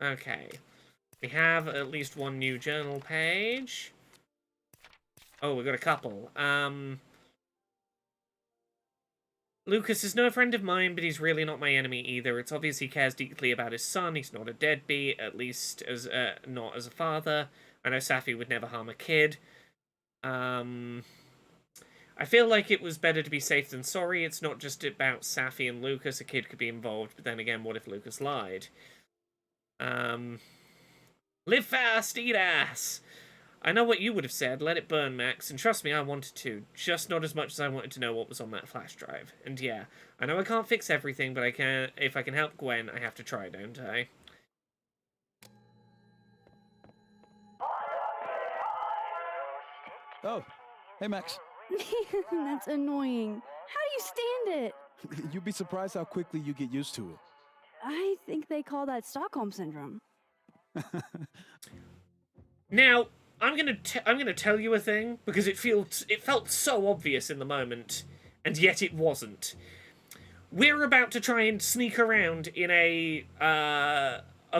Okay. We have at least one new journal page. Oh, we got a couple. Lucas is no friend of mine, but he's really not my enemy either. It's obvious he cares deeply about his son. He's not a deadbeat, at least as not as a father. I know Safi would never harm a kid. I feel like it was better to be safe than sorry. It's not just about Safi and Lucas. A kid could be involved, but then again, what if Lucas lied? Live fast, eat ass! I know what you would have said. Let it burn, Max. And trust me, I wanted to. Just not as much as I wanted to know what was on that flash drive. And yeah, I know I can't fix everything, but I can. If I can help Gwen, I have to try, don't I? Oh, hey Max. That's annoying. How do you stand it? You'd be surprised how quickly you get used to it. I think they call that Stockholm Syndrome. Now, I'm gonna tell you a thing, because it felt so obvious in the moment, and yet it wasn't. We're about to try and sneak around in a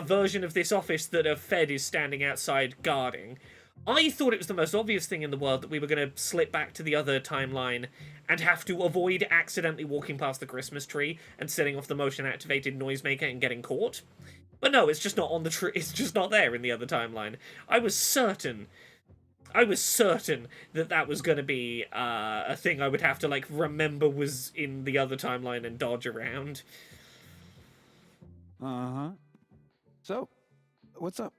version of this office that a Fed is standing outside guarding. I thought it was the most obvious thing in the world that we were going to slip back to the other timeline and have to avoid accidentally walking past the Christmas tree and setting off the motion-activated noisemaker and getting caught. But no, it's just not on the tree. It's just not there in the other timeline. I was certain that that was going to be a thing I would have to, like, remember was in the other timeline and dodge around. Uh-huh. So, what's up?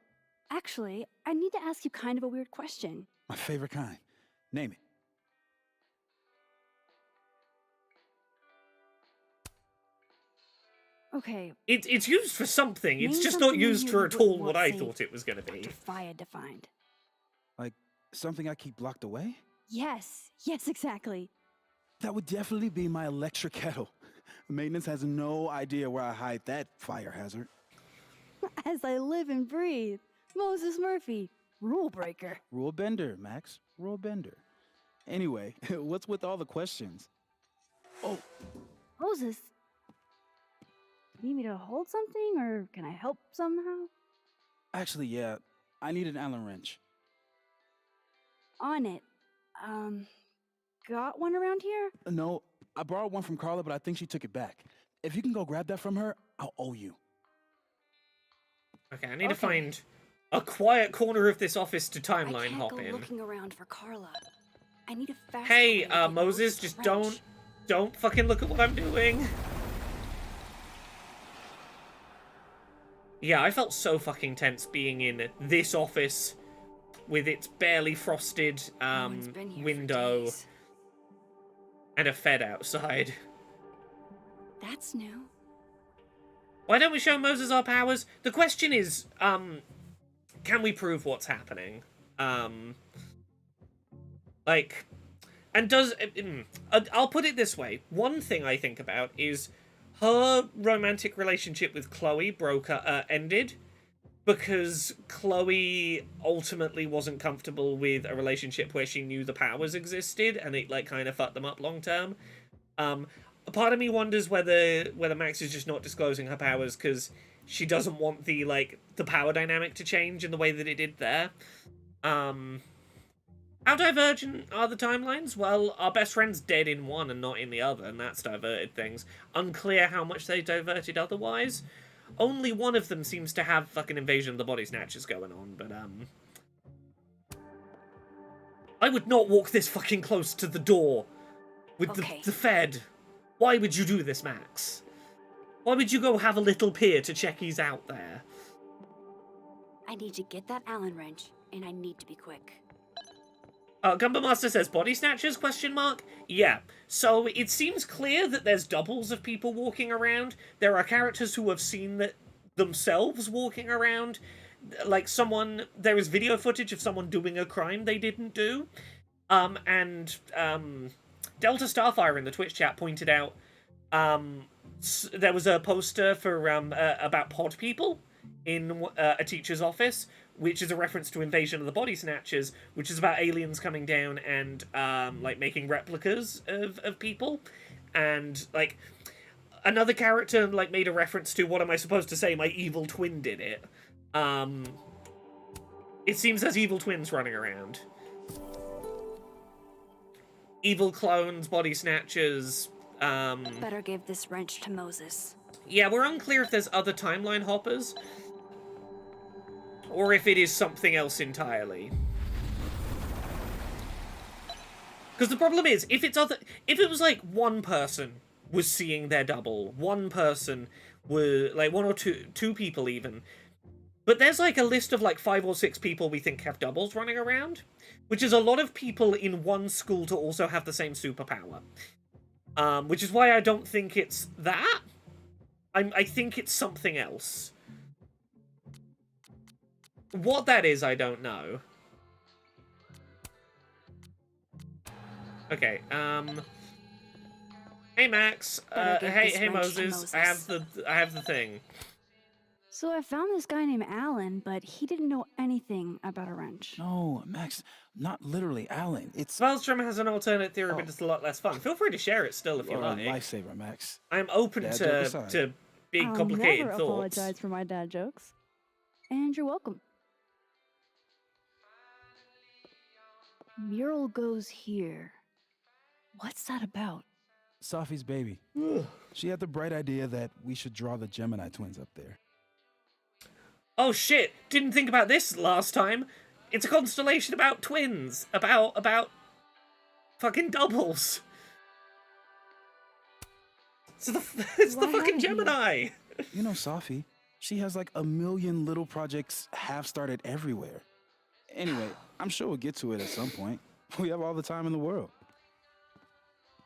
Actually, I need to ask you kind of a weird question. My favorite kind. Name it. Okay. It's used for something. It's Name just not something used you for at wouldn't all want what I saved thought it was going to be. Fire defined. Like, something I keep locked away? Yes, exactly. That would definitely be my electric kettle. Maintenance has no idea where I hide that fire hazard. As I live and breathe. Moses Murphy, rule breaker. Rule bender, Max. Rule bender. Anyway, what's with all the questions? Oh, Moses, you need me to hold something, or can I help somehow? actually, yeah. I need an Allen wrench. On it. Got one around here? No, I borrowed one from Carla, but I think she took it back. If you can go grab that from her, I'll owe you. Okay, I need to find a quiet corner of this office to I timeline can't hop go in. looking around for Carla. I need a fast Hey, way to get Moses, Moses' just wrench. don't fucking look at what I'm doing. Yeah, I felt so fucking tense being in this office with its barely frosted window and a Fed outside. That's new. Why don't we show Moses our powers? The question is, can we prove what's happening? Like, and does... I'll put it this way. One thing I think about is her romantic relationship with Chloe ended because Chloe ultimately wasn't comfortable with a relationship where she knew the powers existed, and it, like, kind of fucked them up long term. Part of me wonders whether Max is just not disclosing her powers because she doesn't want the power dynamic to change in the way that it did there. How divergent are the timelines? Well, our best friend's dead in one and not in the other, and that's diverted things. Unclear how much they diverted otherwise. Only one of them seems to have fucking Invasion of the Body Snatchers going on, but I would not walk this fucking close to the door with the Fed. Why would you do this, Max? Why would you go have a little peer to check he's out there? I need to get that Allen wrench, and I need to be quick. Gumbo Master says, body snatchers, question mark? Yeah. So it seems clear that there's doubles of people walking around. There are characters who have seen that themselves walking around. Like there is video footage of someone doing a crime they didn't do. And Delta Starfire in the Twitch chat pointed out there was a poster for about pod people in a teacher's office, which is a reference to Invasion of the Body Snatchers, which is about aliens coming down and like making replicas of people. And like another character like made a reference to, what am I supposed to say, my evil twin did it. It seems there's evil twins running around. Evil clones, body snatchers. Better give this wrench to Moses. Yeah, we're unclear if there's other timeline hoppers, or if it is something else entirely. Because the problem is, if it was like one person was seeing their double, one person were like one or two people even, but there's like a list of like 5 or 6 people we think have doubles running around, which is a lot of people in one school to also have the same superpower. Which is why I don't think it's that. I think it's something else. What that is, I don't know. Okay, hey Max, hey Moses, I have the thing. So I found this guy named Alan, but he didn't know anything about a wrench. No, Max, not literally Alan. It's Eavesdropping has an alternate theory, but it's a lot less fun. Feel free to share it still if you you're a like. lifesaver, Max. I'm open Dad joke to aside. big, complicated I'll never thoughts. apologize for my dad jokes. And you're welcome. Mural goes here. What's that about? Safi's baby. She had the bright idea that we should draw the Gemini twins up there. Oh shit! Didn't think about this last time. It's a constellation about twins. About fucking doubles. It's the fucking Gemini. You know Safi. She has like a million little projects half started everywhere. Anyway, I'm sure we'll get to it at some point. We have all the time in the world.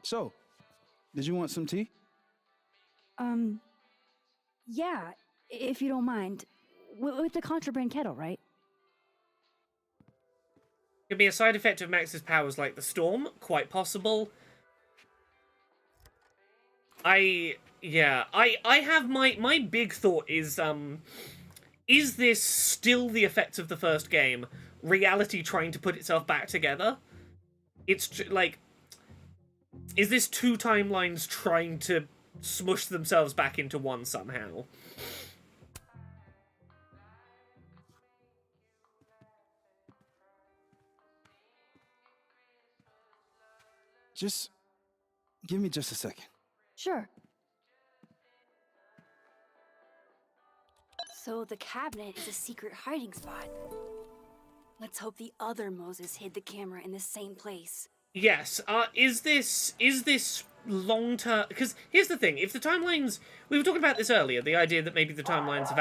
So, did you want some tea? Yeah, if you don't mind. With the contraband kettle, right? Could be a side effect of Max's powers like the storm. Quite possible. I have my big thought is this still the effects of the first game? Reality trying to put itself back together? It's like, is this 2 timelines trying to smush themselves back into one somehow? Just give me just a second. Sure. So the cabinet is a secret hiding spot. Let's hope the other Moses hid the camera in the same place. Yes. Is this long term? Because here's the thing: if the timelines, we were talking about this earlier, the idea that maybe the timelines have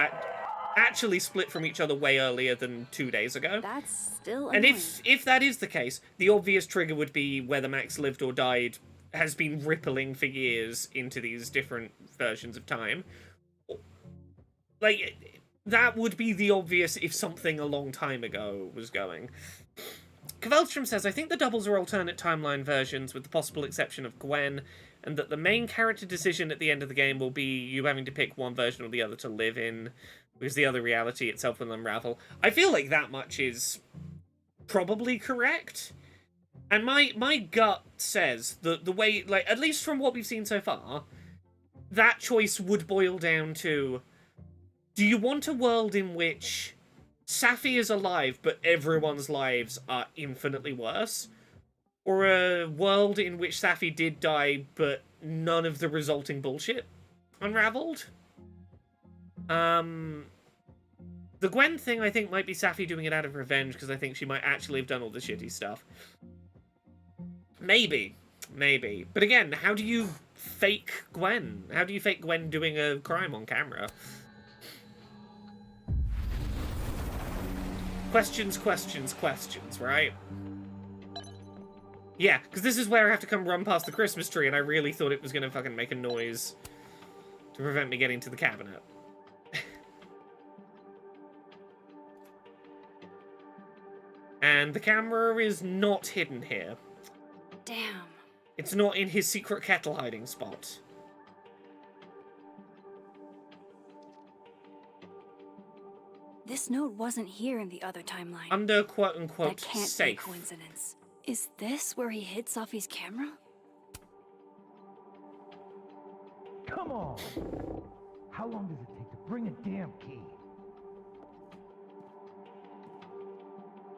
actually split from each other way earlier than 2 days ago. That's still And annoying. if that is the case, the obvious trigger would be whether Max lived or died has been rippling for years into these different versions of time. Like, that would be the obvious if something a long time ago was going. Kveldstrom says, I think the doubles are alternate timeline versions with the possible exception of Gwen, and that the main character decision at the end of the game will be you having to pick one version or the other to live in, because the other reality itself will unravel. I feel like that much is probably correct. And my gut says that the way, like, at least from what we've seen so far, that choice would boil down to, do you want a world in which Safi is alive, but everyone's lives are infinitely worse? Or a world in which Safi did die, but none of the resulting bullshit unraveled? The Gwen thing, I think, might be Safi doing it out of revenge, because I think she might actually have done all the shitty stuff. Maybe. But again, how do you fake Gwen? How do you fake Gwen doing a crime on camera? Questions, right? Yeah, because this is where I have to come run past the Christmas tree, and I really thought it was going to fucking make a noise to prevent me getting to the cabinet. And the camera is not hidden here. Damn. It's not in his secret kettle hiding spot. This note wasn't here in the other timeline. Under quote-unquote That can't safe. be a coincidence. Is this where he hid Safi's camera? Come on! How long does it take to bring a damn key?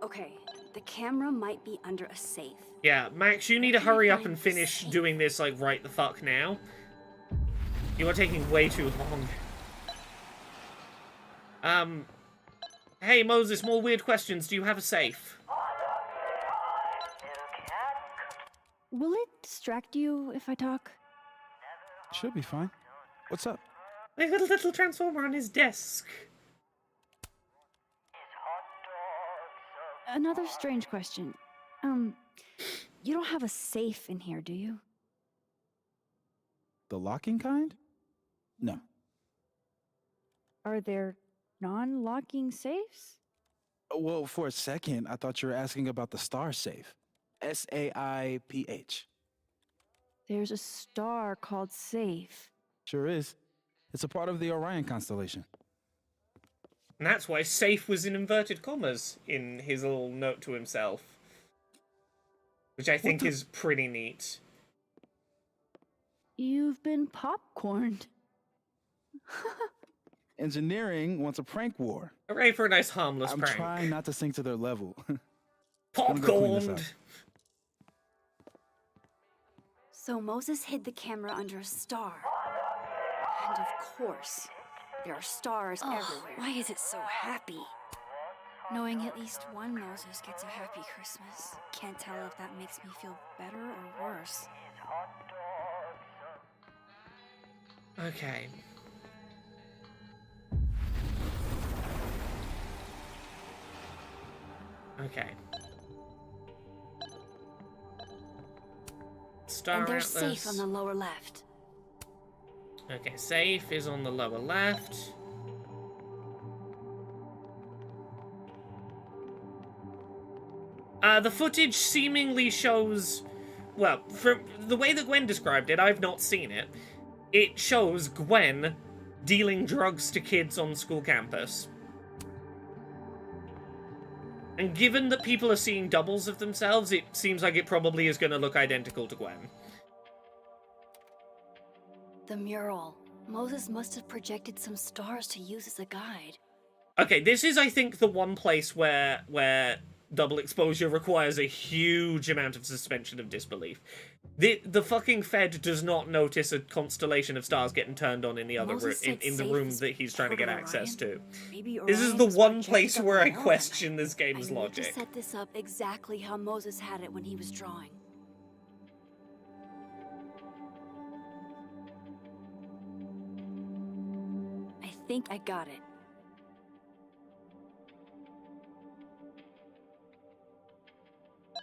Okay, the camera might be under a safe. Yeah, Max, you need to hurry up and finish doing this, like, right the fuck now. You are taking way too long. Hey, Moses, more weird questions. Do you have a safe? Will it distract you if I talk? Should be fine. What's up? They got a little transformer on his desk. Another strange question. You don't have a safe in here, do you? The locking kind? No. Are there non-locking safes? Well, for a second, I thought you were asking about the star safe. SAIPH. There's a star called Safe. Sure is. It's a part of the Orion constellation. And that's why safe was in inverted commas in his little note to himself. Which I think is pretty neat. You've been popcorned. Engineering wants a prank war. Hooray for a nice harmless I'm prank. trying not to sink to their level. Popcorned! So Moses hid the camera under a star. And of course, there are stars everywhere. Why is it so happy? Knowing at least one Moses gets a happy Christmas. Can't tell if that makes me feel better or worse. Okay. Okay. Star And there's Atlas. Safe on the lower left. Okay, safe is on the lower left. The footage seemingly shows, well, from the way that Gwen described it, I've not seen it. It shows Gwen dealing drugs to kids on school campus. And given that people are seeing doubles of themselves, it seems like it probably is going to look identical to Gwen. The mural. Moses must have projected some stars to use as a guide. Okay, this is, I think, the one place where double exposure requires a huge amount of suspension of disbelief. The fucking Fed does not notice a constellation of stars getting turned on in the other room, in the room that he's trying to get access to. This is the one place where I question this game's I need logic. to set this up exactly how Moses had it when he was drawing. I think I got it.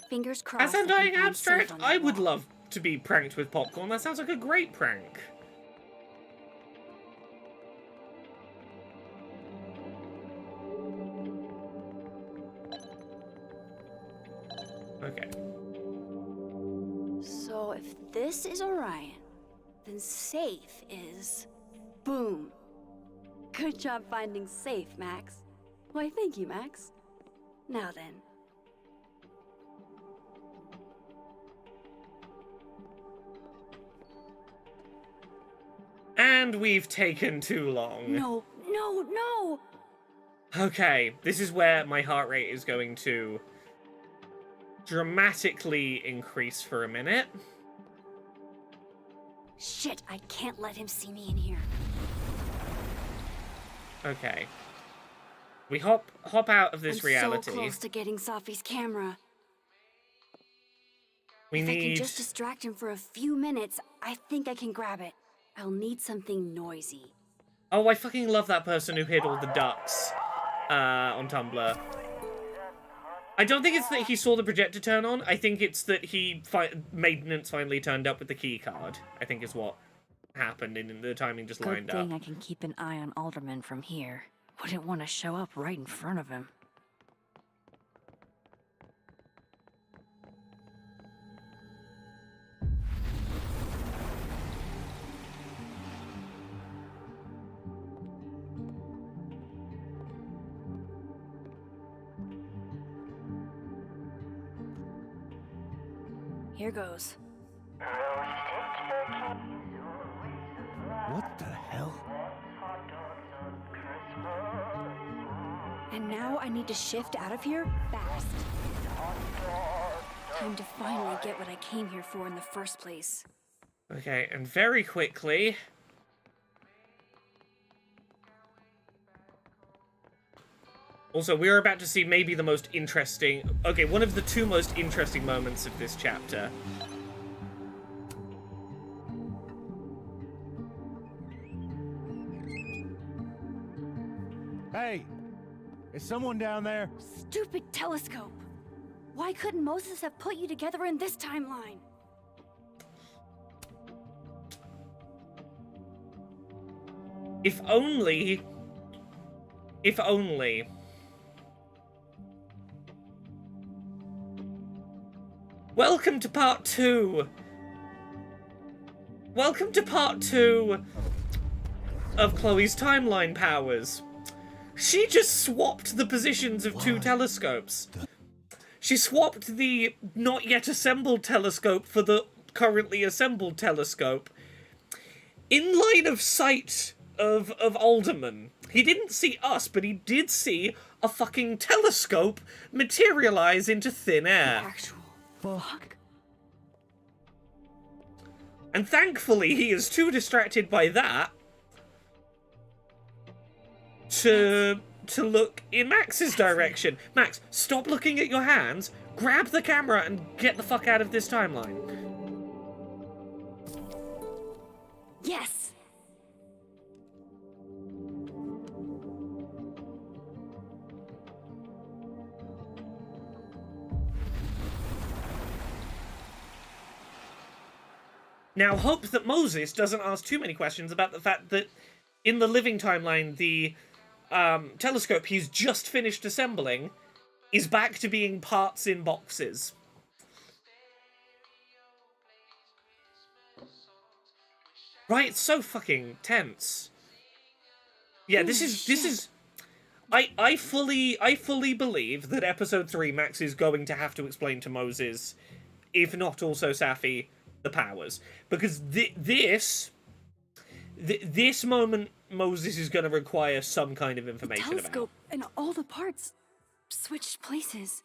Fingers crossed. As Undying Abstract, I would love to be pranked with popcorn. That sounds like a great prank. Okay. So if this is Orion, then Safe is... Boom. Good job finding Safe, Max. Why, thank you, Max. Now then. And we've taken too long. No, no, no! Okay, this is where my heart rate is going to dramatically increase for a minute. Shit, I can't let him see me in here. Okay. We hop out of this reality. So close to getting Safi's camera. We If I can need... just distract him for a few minutes, I think I can grab it. I'll need something noisy. Oh, I fucking love that person who hid all the ducks on Tumblr. I don't think it's that he saw the projector turn on. I think it's that maintenance finally turned up with the key card. I think is what happened, and the timing just Good lined thing up. I can keep an eye on Alderman from here. Wouldn't want to show up right in front of him. Here goes. What the hell? And now I need to shift out of here fast. Time to finally get what I came here for in the first place. Okay, and very quickly... Also, we're about to see maybe the most interesting... Okay, one of the two most interesting moments of this chapter. Hey! Is someone down there? Stupid telescope! Why couldn't Moses have put you together in this timeline? If only... If only... Welcome to part 2! Welcome to part 2 of Chloe's timeline powers. She just swapped the positions of two telescopes. She swapped the not yet assembled telescope for the currently assembled telescope in line of sight of Alderman. He didn't see us, but he did see a fucking telescope materialize into thin air. Actual fuck. And thankfully, he is too distracted by that to look in Max's direction. Max, stop looking at your hands, grab the camera, and get the fuck out of this timeline. Yes! Now, hope that Moses doesn't ask too many questions about the fact that in the living timeline, the telescope he's just finished assembling is back to being parts in boxes. Right, it's so fucking tense. Yeah, this is I fully believe that episode 3 Max is going to have to explain to Moses, if not also Safi, the powers. Because this moment Moses is going to require some kind of information The telescope and all the parts switched places.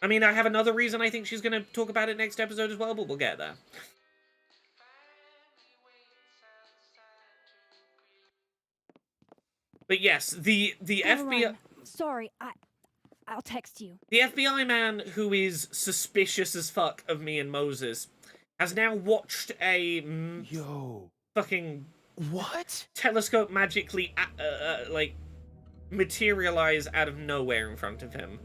I mean, I have another reason I think she's going to talk about it next episode as well, but we'll get there. But yes, the FBI... Sorry, I'll text you. The FBI man who is suspicious as fuck of me and Moses has now watched a fucking what telescope magically like materialize out of nowhere in front of him.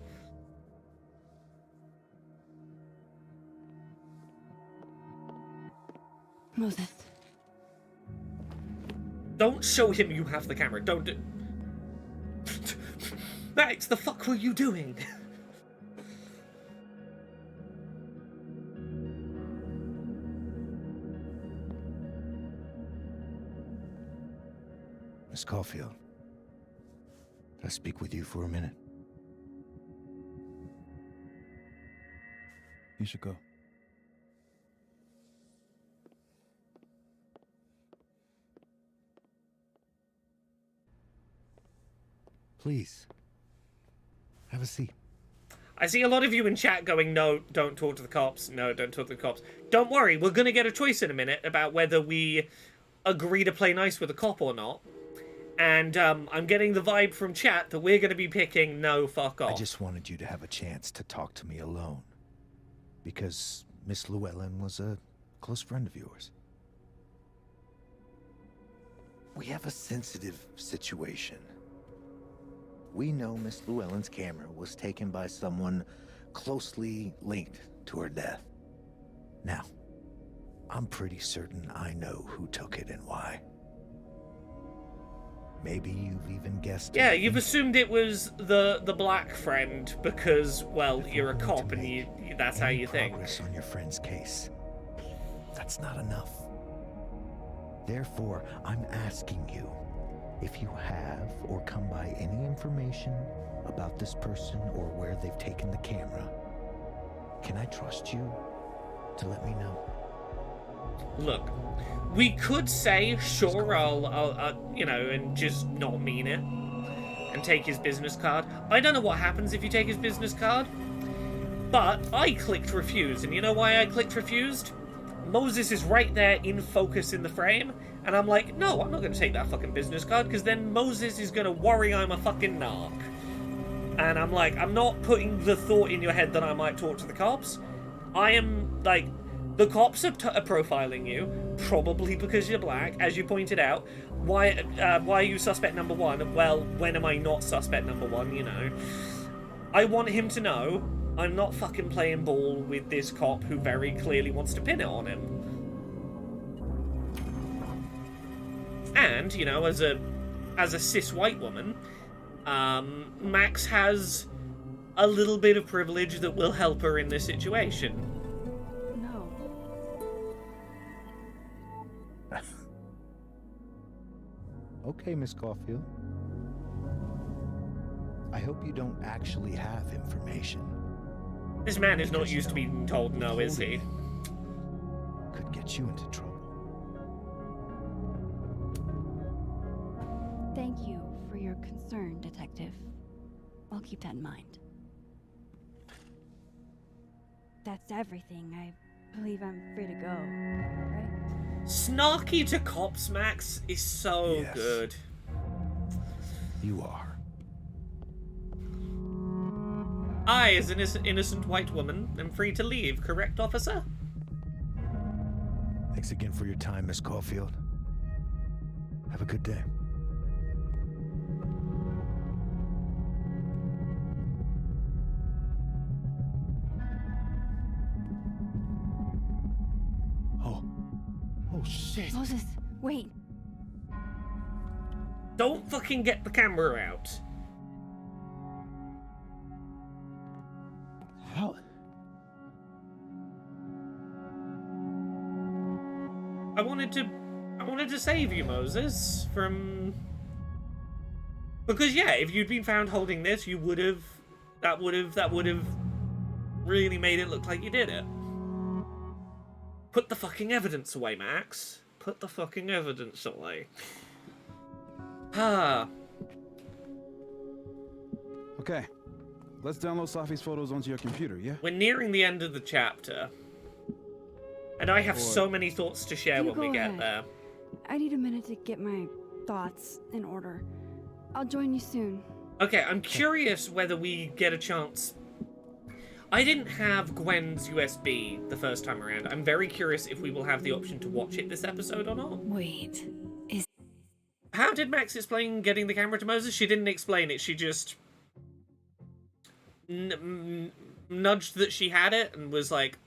Moses. Don't show him you have the camera. Don't do... Max, the fuck were you doing? Miss Caulfield, can I speak with you for a minute? You should go. Please, have a seat. I see a lot of you in chat going, no, don't talk to the cops. No, don't talk to the cops. Don't worry, we're going to get a choice in a minute about whether we agree to play nice with a cop or not. And I'm getting the vibe from chat that we're going to be picking no, fuck off. I just wanted you to have a chance to talk to me alone. Because Miss Llewellyn was a close friend of yours. We have a sensitive situation. we know Miss Llewellyn's camera was taken by someone closely linked to her death. Now, I'm pretty certain I know who took it and why. Maybe you've even guessed. Yeah, you've assumed it was the black friend because, well, you're a cop and that's how you think. Progress on your friend's case. That's not enough. Therefore, I'm asking you if you have or come by any information about this person or where they've taken the camera. Can I trust you to let me know? Look, we could say, sure, I'll you know, and just not mean it and take his business card. I don't know what happens if you take his business card, but I clicked refuse, and you know why I clicked refused? Moses is right there in focus in the frame, and I'm like, no, I'm not going to take that fucking business card, because then Moses is going to worry I'm a fucking narc. And I'm like, I'm not putting the thought in your head that I might talk to the cops. I am, like, the cops are profiling you, probably because you're black, as you pointed out. Why are you suspect number one? Well, when am I not suspect number one, you know? I want him to know I'm not fucking playing ball with this cop who very clearly wants to pin it on him. And, you know, as a cis white woman, Max has a little bit of privilege that will help her in this situation. No. Okay, Miss Caulfield. I hope you don't actually have information. This man is not used to being told no, is he? Could get you into trouble. Thank you for your concern, Detective. I'll keep that in mind. That's everything. I believe I'm free to go, right? Snarky to cops, Max, is so Yes. good. You are. I, as an innocent white woman, am free to leave, correct, officer? Thanks again for your time, Miss Caulfield. Have a good day. Oh shit. Moses, wait. Don't fucking get the camera out. How? I wanted to save you, Moses, from... Because yeah, if you'd been found holding this, you would have... That would have really made it look like you did it. Put the fucking evidence away, Max. Put the fucking evidence away. Ah. Okay. Let's download Safi's photos onto your computer, yeah? We're nearing the end of the chapter. And I have Boy. so many thoughts to share You when we go get ahead. there. I need a minute to get my thoughts in order. I'll join you soon. Okay, I'm curious whether we get a chance. I didn't have Gwen's USB the first time around. I'm very curious if we will have the option to watch it this episode or not. Wait, How did Max explain getting the camera to Moses? She didn't explain it. She just nudged that she had it and was like,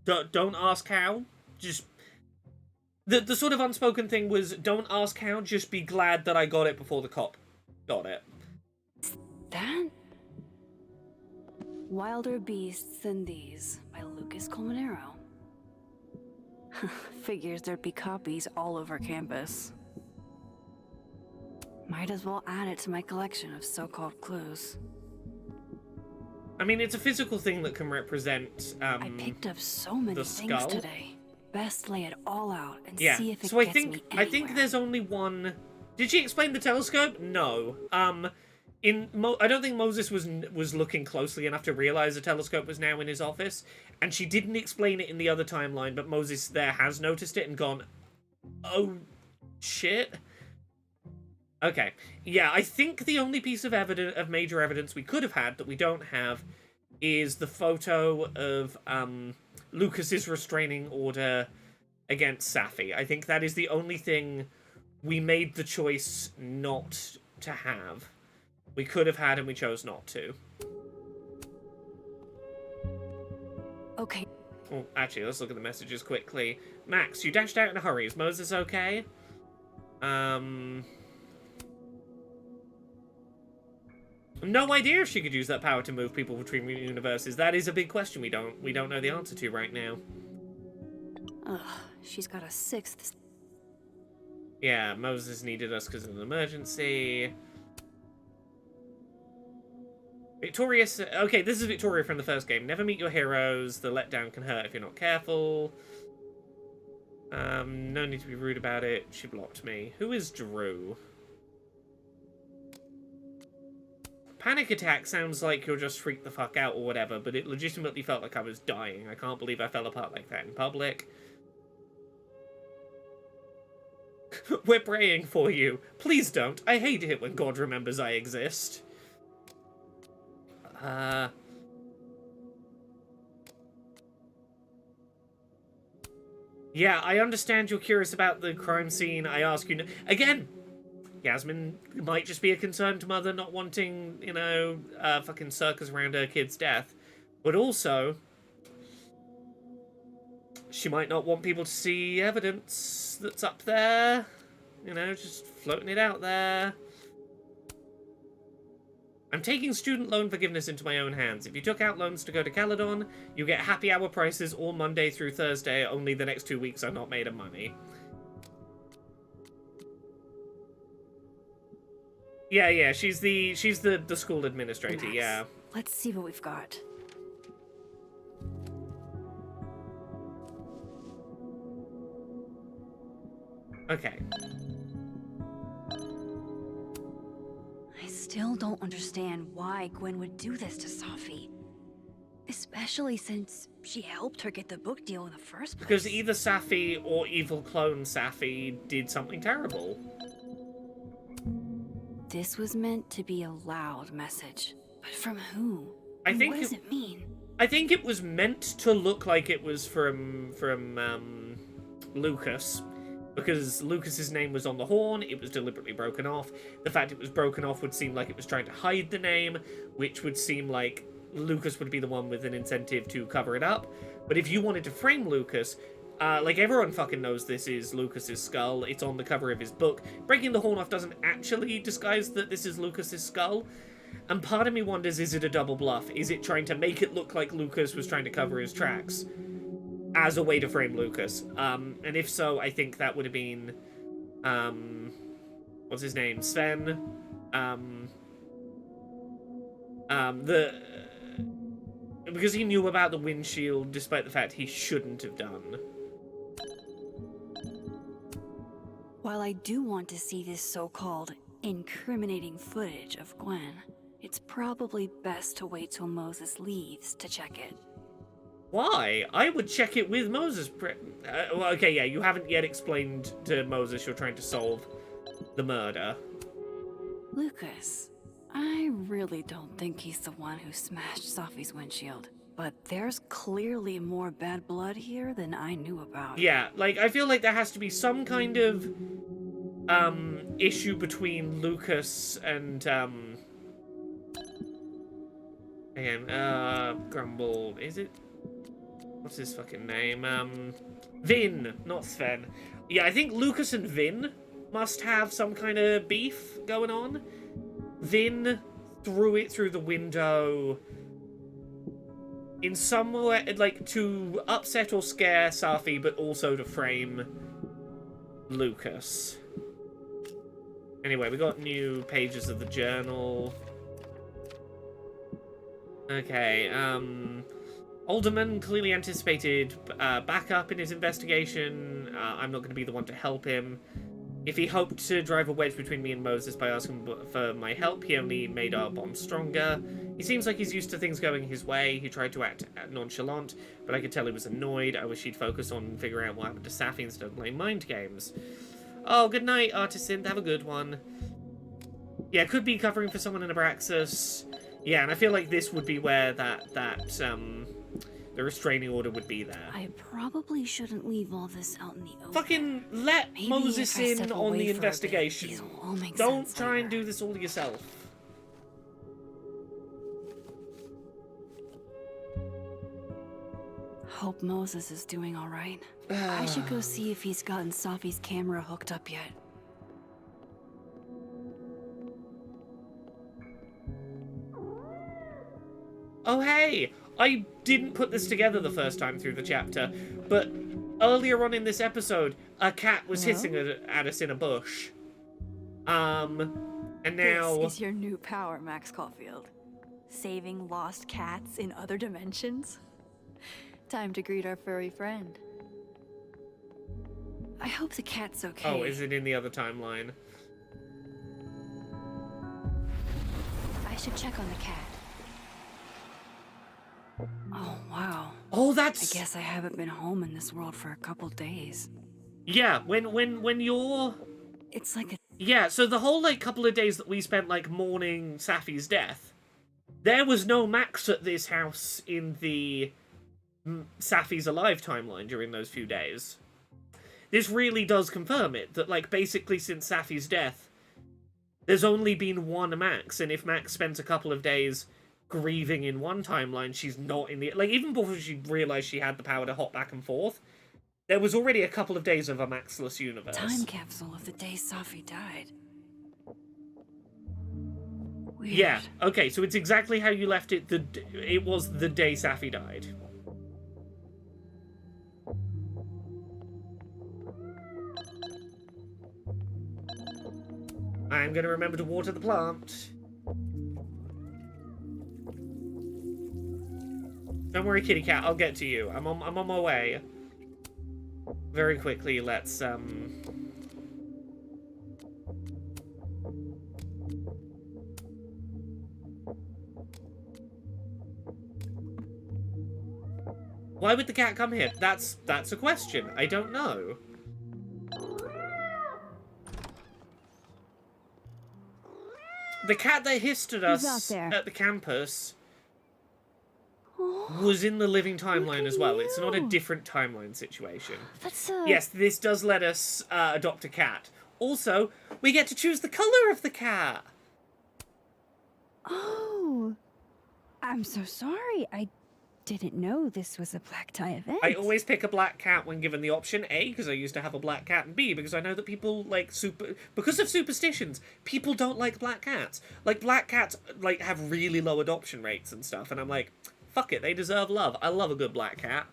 don't ask how. Just... The sort of unspoken thing was, don't ask how, just be glad that I got it before the cop got it. That? Wilder Beasts Than These by Lucas Colmenero. Figures there'd be copies all over campus. Might as well add it to my collection of so-called clues. I mean, it's a physical thing that can represent, I picked up so many the things skull. today. Best lay it all out and Yeah. see if it So I gets think me I think anywhere. there's only one. Did she explain the telescope? No. I don't think Moses was looking closely enough to realize the telescope was now in his office, and she didn't explain it in the other timeline. But Moses there has noticed it and gone, "Oh, shit." Okay. Yeah, I think the only piece of major evidence we could have had that we don't have is the photo of Lucas's restraining order against Safi. I think that is the only thing we made the choice not to have. We could have had and we chose not to. Okay. Oh, actually, let's look at the messages quickly. Max, you dashed out in a hurry. Is Moses okay? No idea if she could use that power to move people between universes. That is a big question we don't know the answer to right now. Ugh, she's got a 6th. Yeah, Moses needed us because of an emergency. Victoria... Okay, this is Victoria from the first game. Never meet your heroes. The letdown can hurt if you're not careful. No need to be rude about it. She blocked me. Who is Drew? Panic attack sounds like you're just freaked the fuck out or whatever, but it legitimately felt like I was dying. I can't believe I fell apart like that in public. We're praying for you. Please don't. I hate it when God remembers I exist. Yeah, I understand you're curious about the crime scene. I ask you... Again! Yasmin might just be a concerned mother not wanting, you know, fucking circus around her kid's death. But also, she might not want people to see evidence that's up there. You know, just floating it out there. I'm taking student loan forgiveness into my own hands. If you took out loans to go to Caledon, you get happy hour prices all Monday through Thursday. Only the next 2 weeks are not made of money. Yeah, she's the school administrator, Nice. yeah. Let's see what we've got. Okay. I still don't understand why Gwen would do this to Safi. Especially since she helped her get the book deal in the first place. Because either Safi or evil clone Safi did something terrible. This was meant to be a loud message. But from who? I And think what does it mean? I think it was meant to look like it was from Lucas. Because Lucas's name was on the horn, it was deliberately broken off. The fact it was broken off would seem like it was trying to hide the name, which would seem like Lucas would be the one with an incentive to cover it up. But if you wanted to frame Lucas, like everyone fucking knows this is Lucas's skull. It's on the cover of his book. Breaking the horn off doesn't actually disguise that this is Lucas's skull. And part of me wonders, is it a double bluff? Is it trying to make it look like Lucas was trying to cover his tracks as a way to frame Lucas? And if so, I think that would have been, what's his name? Sven. Because he knew about the windshield, despite the fact he shouldn't have done. While I do want to see this so-called incriminating footage of Gwen, it's probably best to wait till Moses leaves to check it. Why? I would check it with Moses. Well, okay, yeah, you haven't yet explained to Moses you're trying to solve the murder. Lucas, I really don't think he's the one who smashed Safi's windshield. But there's clearly more bad blood here than I knew about. Yeah, like, I feel like there has to be some kind of, issue between Lucas and, Grumble, is it? What's his fucking name? Vinh, not Sven. Yeah, I think Lucas and Vinh must have some kind of beef going on. Vinh threw it through the window in some way, like, to upset or scare Safi, but also to frame Lucas. Anyway, we got new pages of the journal. Okay, Alderman clearly anticipated backup in his investigation. I'm not going to be the one to help him. If he hoped to drive a wedge between me and Moses by asking for my help, he only made our bond stronger. He seems like he's used to things going his way. He tried to act nonchalant, but I could tell he was annoyed. I wish he'd focus on figuring out what happened to Safi instead of playing mind games. Oh, good night, Artisan. Have a good one. Yeah, could be covering for someone in Abraxas. Yeah, and I feel like this would be where the restraining order would be there. I probably shouldn't leave all this out in the open. Fucking let Moses in on the investigation. These will all make Don't sense try and later. do this all yourself. Hope Moses is doing all right. I should go see if he's gotten Safi's camera hooked up yet. Oh hey! I didn't put this together the first time through the chapter, but earlier on in this episode, a cat was hissing at us in a bush. And now... This is your new power, Max Caulfield. Saving lost cats in other dimensions? Time to greet our furry friend. I hope the cat's okay. Oh, is it in the other timeline? I should check on the cat. Oh, wow. Oh, that's... I guess I haven't been home in this world for a couple days. Yeah, when you're... It's like a... Yeah, so the whole, like, couple of days that we spent, like, mourning Safi's death, there was no Max at this house in the Safi's Alive timeline during those few days. This really does confirm it, that, like, basically since Safi's death, there's only been one Max, and if Max spends a couple of days grieving in one timeline, she's not in the... Like, even before she realized she had the power to hop back and forth, there was already a couple of days of a Maxless universe. Time capsule of the day Safi died. Weird. Yeah, okay, so it's exactly how you left it. It was the day Safi died. I'm gonna remember to water the plant. Don't worry, kitty cat, I'll get to you. I'm on my way. Very quickly, let's Why would the cat come here? That's a question. I don't know. The cat that hissed at us at the campus was in the living timeline as well. It's not a different timeline situation. Yes, this does let us adopt a cat. Also, we get to choose the color of the cat. Oh, I'm so sorry. I didn't know this was a black tie event. I always pick a black cat when given the option. A, because I used to have a black cat, and B, because I know that people like because of superstitions, people don't like black cats. Like, black cats like have really low adoption rates and stuff, and I'm like, fuck it, they deserve love. I love a good black cat.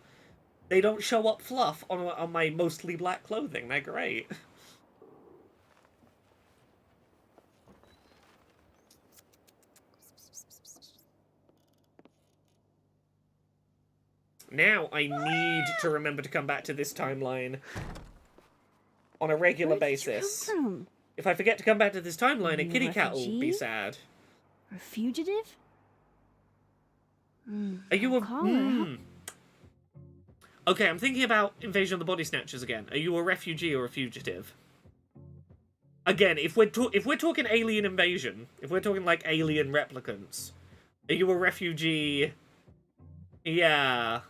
They don't show up fluff on my mostly black clothing. They're great. Now I need to remember to come back to this timeline on a regular basis. Where did you come from? If I forget to come back to this timeline, a kitty cat will be sad. A fugitive? Are you a... Okay, I'm thinking about Invasion of the Body Snatchers again. Are you a refugee or a fugitive? Again, if we're talking alien invasion, if we're talking like alien replicants, are you a refugee? Yeah.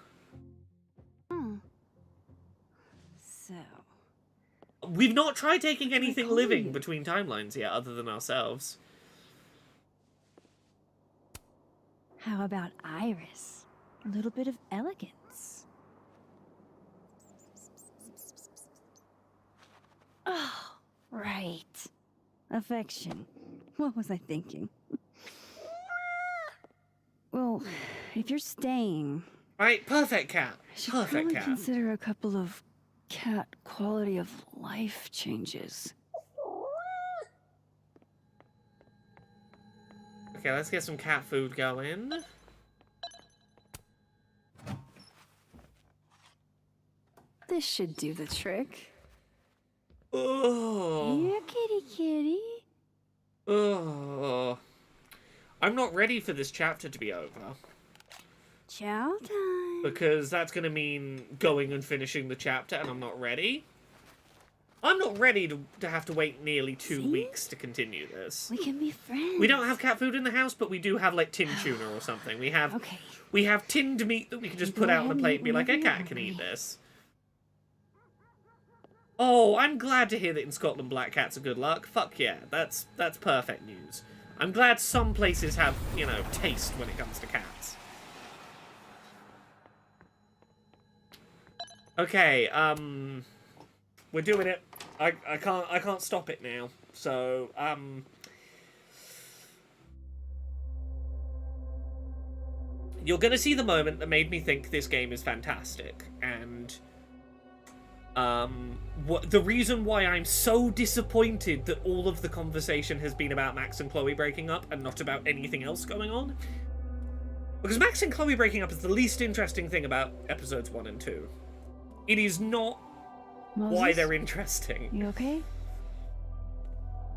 So... We've not tried taking anything living between timelines yet, other than ourselves. How about Iris? A little bit of elegance. Oh, right. Affection. What was I thinking? Well, if you're staying... Right, perfect cat. I should Perfect probably cat. consider a couple of cat quality of life changes. Okay, let's get some cat food going. This should do the trick. Oh. Here, kitty kitty. Oh. I'm not ready for this chapter to be over. Chow time. Because that's going to mean going and finishing the chapter, and I'm not ready. I'm not ready to have to wait nearly 2 weeks to continue this. We can be friends. We don't have cat food in the house, but we do have, like, tinned tuna or something. We have tinned meat that we can just put out on a plate and be like, a cat can eat this. Oh, I'm glad to hear that in Scotland black cats are good luck. Fuck yeah, that's perfect news. I'm glad some places have, you know, taste when it comes to cats. Okay, we're doing it. I can't stop it now. So, you're gonna see the moment that made me think this game is fantastic, and the reason why I'm so disappointed that all of the conversation has been about Max and Chloe breaking up and not about anything else going on. Because Max and Chloe breaking up is the least interesting thing about episodes 1 and 2. It is not why they're interesting. You okay?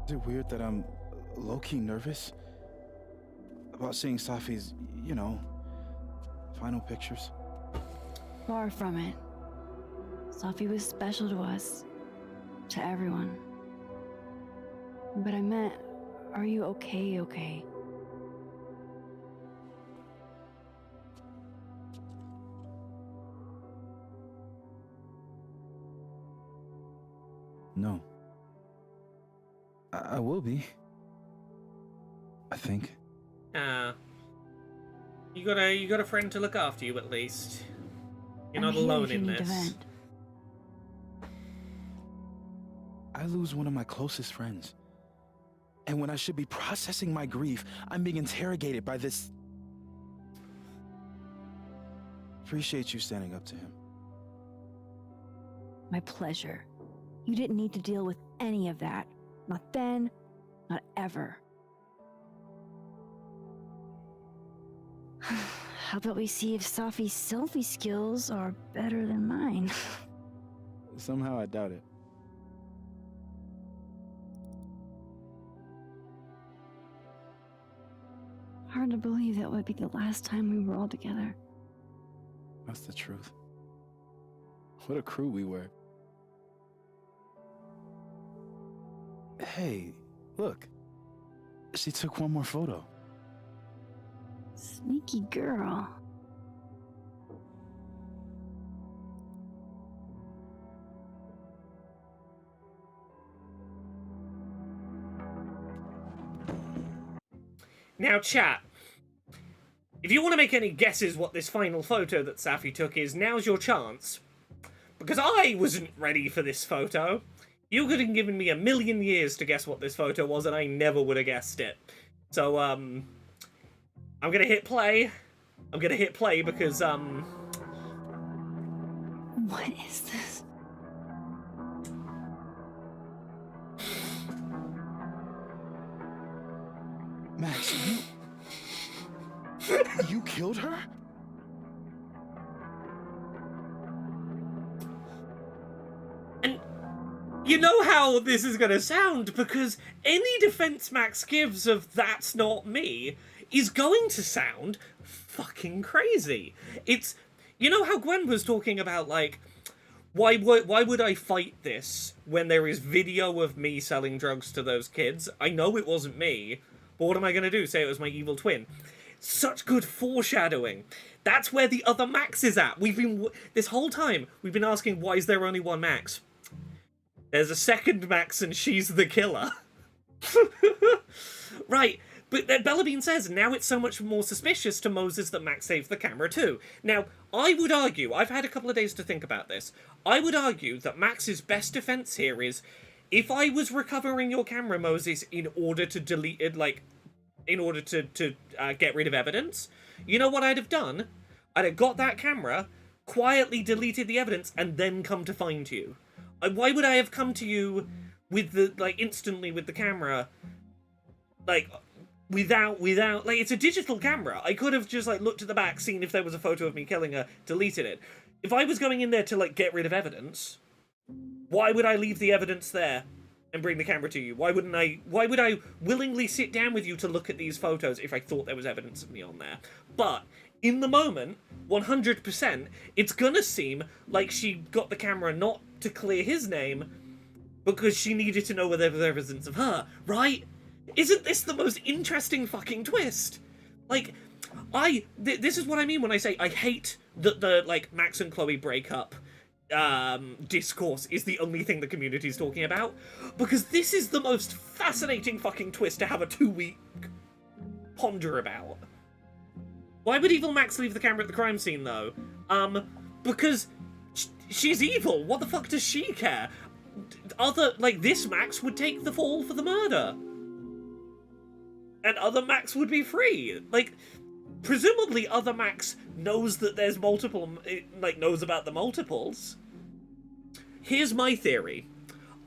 Is it weird that I'm low-key nervous about seeing Safi's, you know, final pictures? Far from it. Safi was special to us. To everyone. But I meant, are you okay? No. I will be. I think. You got a friend to look after you at least. You're not I'm here alone if you in need to this. vent. I lose one of my closest friends. And when I should be processing my grief, I'm being interrogated by this. Appreciate you standing up to him. My pleasure. You didn't need to deal with any of that. Not then, not ever. How about we see if Safi's selfie skills are better than mine? Somehow I doubt it. Hard to believe that would be the last time we were all together. That's the truth. What a crew we were. Hey, look. She took one more photo. Sneaky girl. Now, chat. If you want to make any guesses what this final photo that Safi took is, now's your chance. Because I wasn't ready for this photo. You could have given me 1,000,000 years to guess what this photo was, and I never would have guessed it. So, I'm gonna hit play. I'm gonna hit play because, What is this? Max, you killed her? And you know how this is gonna sound, because any defense Max gives of "that's not me" is going to sound fucking crazy. It's, you know how Gwen was talking about, like, why would I fight this when there is video of me selling drugs to those kids? I know it wasn't me, but what am I gonna do? Say it was my evil twin? Such good foreshadowing. That's where the other Max is at. This whole time, we've been asking, why is there only one Max? There's a second Max and she's the killer. Right, but then Bellabean says, now it's so much more suspicious to Moses that Max saved the camera too. Now, I would argue, I've had a couple of days to think about this, I would argue that Max's best defense here is, if I was recovering your camera, Moses, in order to delete it, like, in order to get rid of evidence, you know what I'd have done? I'd have got that camera, quietly deleted the evidence, and then come to find you. Why would I have come to you with the, like, instantly with the camera, like, without, like, it's a digital camera. I could have just, like, looked at the back, seen if there was a photo of me killing her, deleted it. If I was going in there to, like, get rid of evidence, why would I leave the evidence there and bring the camera to you? Why would I willingly sit down with you to look at these photos if I thought there was evidence of me on there? But in the moment, 100%, it's gonna seem like she got the camera not to clear his name, because she needed to know whether there was evidence of her, right? Isn't this the most interesting fucking twist? Like, this is what I mean when I say I hate that the, like, Max and Chloe break up discourse is the only thing the community's talking about, because this is the most fascinating fucking twist to have a 2-week ponder about. Why would evil Max leave the camera at the crime scene, though? Because she's evil. What the fuck does she care? This Max would take the fall for the murder. And other Max would be free. Like, presumably other Max knows that there's multiple, knows about the multiples. Here's my theory.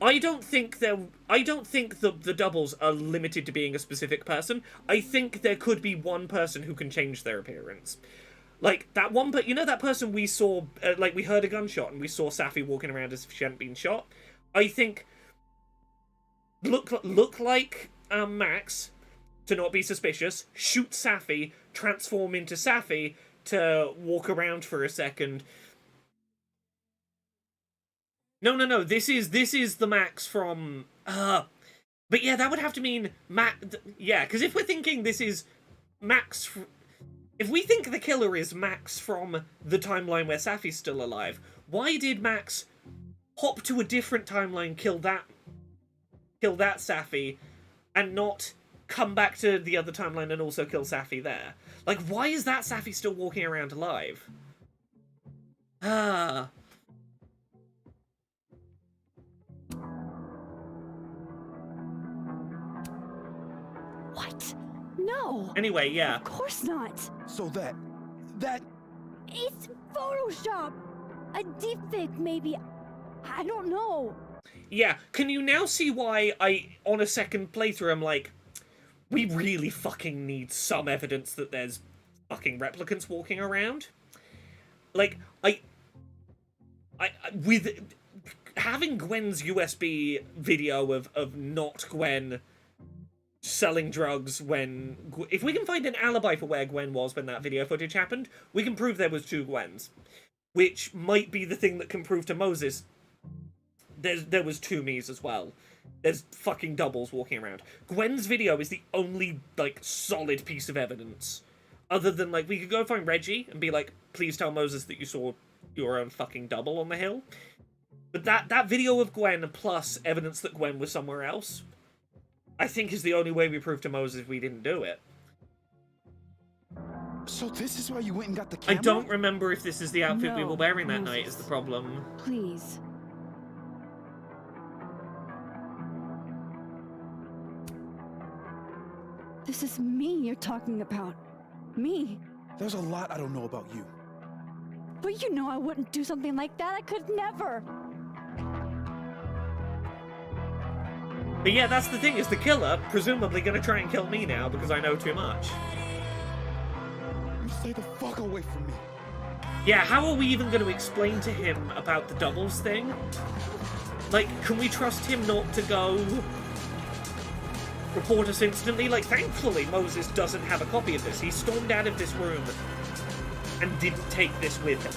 I don't think the doubles are limited to being a specific person. I think there could be one person who can change their appearance. Like, that one, but you know that person we saw, we heard a gunshot and we saw Safi walking around as if she hadn't been shot? I think, look like Max, to not be suspicious, shoot Safi, transform into Safi to walk around for a second. No, this is the Max from, but yeah, that would have to mean yeah, because if we're thinking this is Max, if we think the killer is Max from the timeline where Safi's still alive, why did Max hop to a different timeline, kill that Safi, and not come back to the other timeline and also kill Safi there? Like, why is that Safi still walking around alive? What? No. Anyway, yeah. Of course not. So that... It's Photoshop. A deepfake, maybe. I don't know. Yeah, can you now see why on a second playthrough, I'm like, we really fucking need some evidence that there's fucking replicants walking around? Like, with having Gwen's USB video of not Gwen selling drugs when... If we can find an alibi for where Gwen was when that video footage happened, we can prove there was two Gwens. Which might be the thing that can prove to Moses there was two me's as well. There's fucking doubles walking around. Gwen's video is the only, solid piece of evidence. Other than, we could go find Reggie and be like, please tell Moses that you saw your own fucking double on the hill. But that video of Gwen plus evidence that Gwen was somewhere else, I think is the only way we prove to Moses we didn't do it. So this is why you went and got the camera? I don't remember if this is the outfit we were wearing that Moses. night is the problem. Please. This is me you're talking about. Me. There's a lot I don't know about you. But you know I wouldn't do something like that. I could never. But yeah, that's the thing, is the killer presumably gonna try and kill me now because I know too much. You stay the fuck away from me. Yeah, how are we even going to explain to him about the doubles thing? Like, can we trust him not to go report us instantly? Like, thankfully, Moses doesn't have a copy of this. He stormed out of this room and didn't take this with him.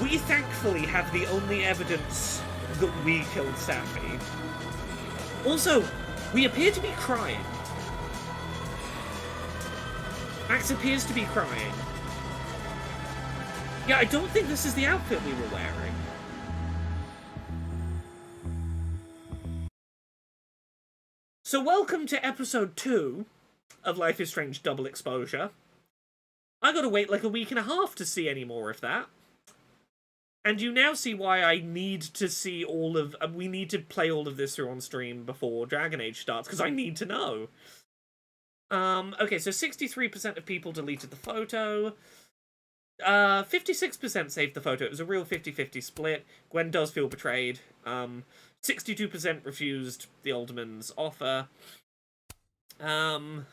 We thankfully have the only evidence that we killed Safi. Also, we appear to be crying. Max appears to be crying. Yeah, I don't think this is the outfit we were wearing. So welcome to episode 2 of Life is Strange Double Exposure. I gotta wait like a week and a half to see any more of that. And you now see why I need to see all of... we need to play all of this through on stream before Dragon Age starts, because I need to know. Okay, so 63% of people deleted the photo. 56% saved the photo. It was a real 50-50 split. Gwen does feel betrayed. 62% refused the Alderman's offer. Max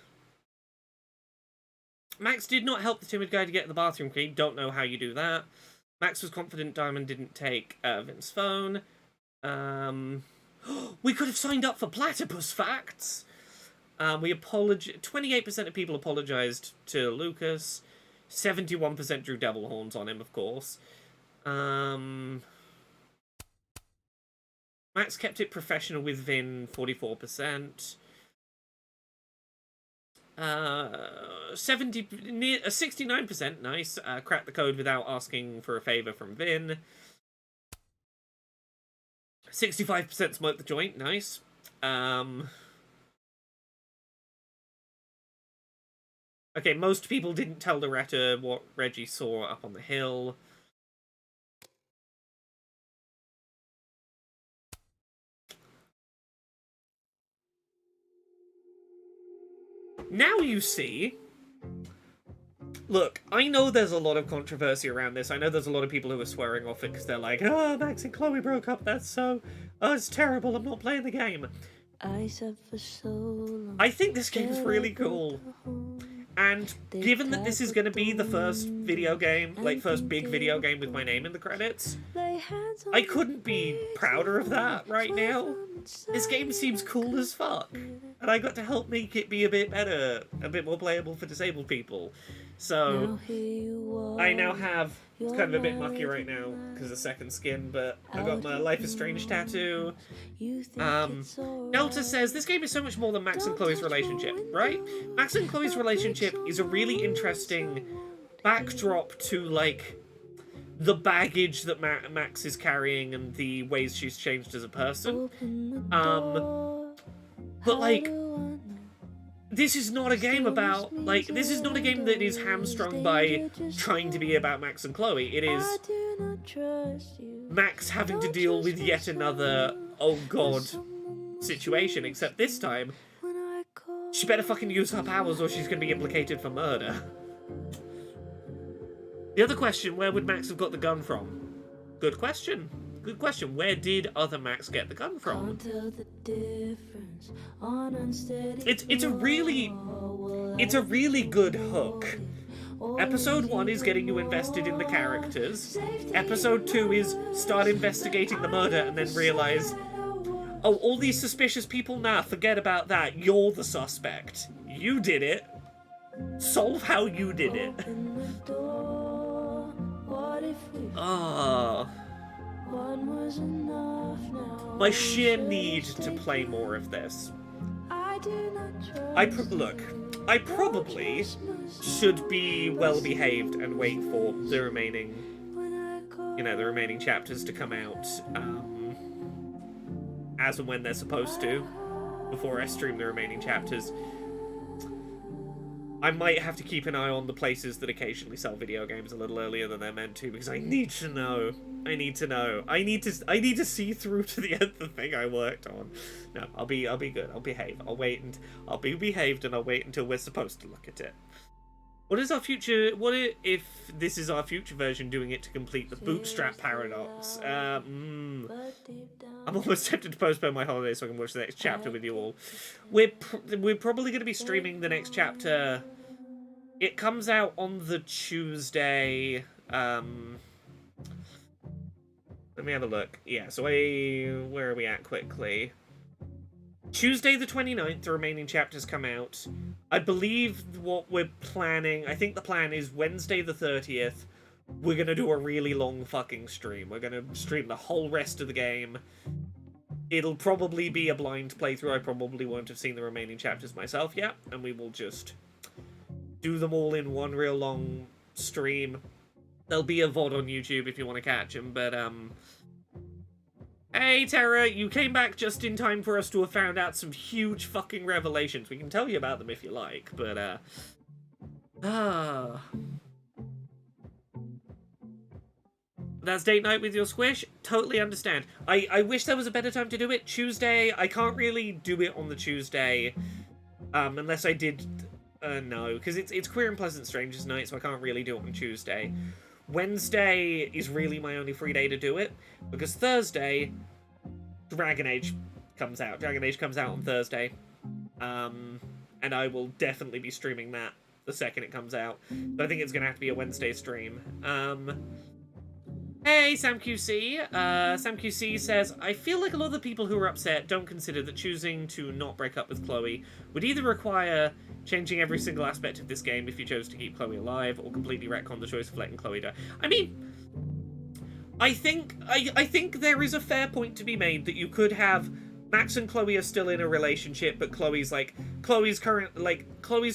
did not help the timid guy to get the bathroom key. Don't know how you do that. Max was confident Diamond didn't take Vin's phone. We could have signed up for Platypus Facts. 28% of people apologized to Lucas. 71% drew devil horns on him, of course. Max kept it professional with Vin, 44%. 69%, nice. Cracked the code without asking for a favor from Vin. 65% smoked the joint, nice. Okay, most people didn't tell Loretta what Reggie saw up on the hill. now you see... Look, I know there's a lot of controversy around this. I know there's a lot of people who are swearing off it because they're like, oh, Max and Chloe broke up, that's so... Oh, it's terrible, I'm not playing the game. I think this game's really cool. And given that this is going to be the first video game, like first big video game with my name in the credits, I couldn't be prouder of that right now. This game seems cool as fuck. And I got to help make it be a bit better, a bit more playable for disabled people. So, I now have, it's kind of a bit mucky right now because of second skin, but I got my Life is Strange tattoo. Delta says, this game is so much more than Max and Chloe's relationship, right? Max and Chloe's relationship is a really interesting backdrop to, like, the baggage that Max is carrying and the ways she's changed as a person. But, like, this is not a game about, like, this is not a game that is hamstrung by trying to be about Max and Chloe. It is Max having to deal with yet another, oh god, situation, except this time, she better fucking use her powers or she's gonna be implicated for murder. The other question, where would Max have got the gun from? Good question. Good question. Where did other Max get the gun from? It's a really good hook. Episode 1 is getting you invested in the characters. Episode 2 is start investigating the murder and then realize, oh, all these suspicious people, nah, forget about that. You're the suspect. You did it. Solve how you did it. Ah. My sheer need to play more of this. Look, I probably should be well behaved and wait for the remaining, the remaining chapters to come out as and when they're supposed to, before I stream the remaining chapters. I might have to keep an eye on the places that occasionally sell video games a little earlier than they're meant to, because I need to know. I need to know. I need to see through to the end of the thing I worked on. No, I'll be good. I'll behave. I'll be behaved and I'll wait until we're supposed to look at it. What is our future? What if this is our future version doing it to complete the bootstrap paradox? I'm almost tempted to postpone my holiday so I can watch the next chapter with you all. We're probably going to be streaming the next chapter. It comes out on the Tuesday. Let me have a look. Yeah, so where are we at quickly? Tuesday the 29th, the remaining chapters come out. I believe what we're planning, I think the plan is Wednesday the 30th, we're gonna do a really long fucking stream. We're gonna stream the whole rest of the game. It'll probably be a blind playthrough. I probably won't have seen the remaining chapters myself yet, and we will just do them all in one real long stream. There'll be a VOD on YouTube if you want to catch them, but, hey, Tara, you came back just in time for us to have found out some huge fucking revelations. We can tell you about them if you like, but, That's date night with your squish? Totally understand. I wish there was a better time to do it. Tuesday, I can't really do it on the Tuesday, unless I did, no, because it's Queer and Pleasant Strangers night, so I can't really do it on Tuesday. Wednesday is really my only free day to do it, because Thursday, Dragon Age comes out. Dragon Age comes out on Thursday, and I will definitely be streaming that the second it comes out. But I think it's going to have to be a Wednesday stream. Hey, SamQC. SamQC says, I feel like a lot of the people who are upset don't consider that choosing to not break up with Chloe would either require changing every single aspect of this game if you chose to keep Chloe alive, or completely retcon the choice of letting Chloe die. I mean, I think there is a fair point to be made that you could have Max and Chloe are still in a relationship, but Chloe's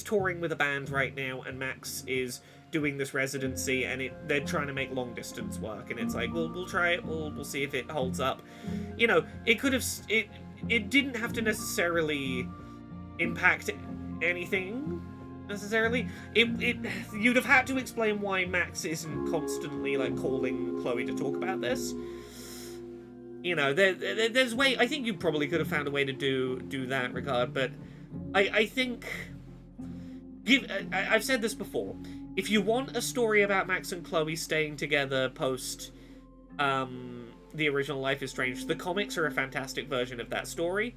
touring with a band right now, and Max is doing this residency, and they're trying to make long distance work, and it's like, well, we'll try it, we'll see if it holds up. You know, it could have, it didn't have to necessarily impact anything necessarily. You'd have had to explain why Max isn't constantly like calling Chloe to talk about this. You know, there's way. I think you probably could have found a way to do that regard, but I think I've said this before. If you want a story about Max and Chloe staying together post the original Life is Strange, the comics are a fantastic version of that story.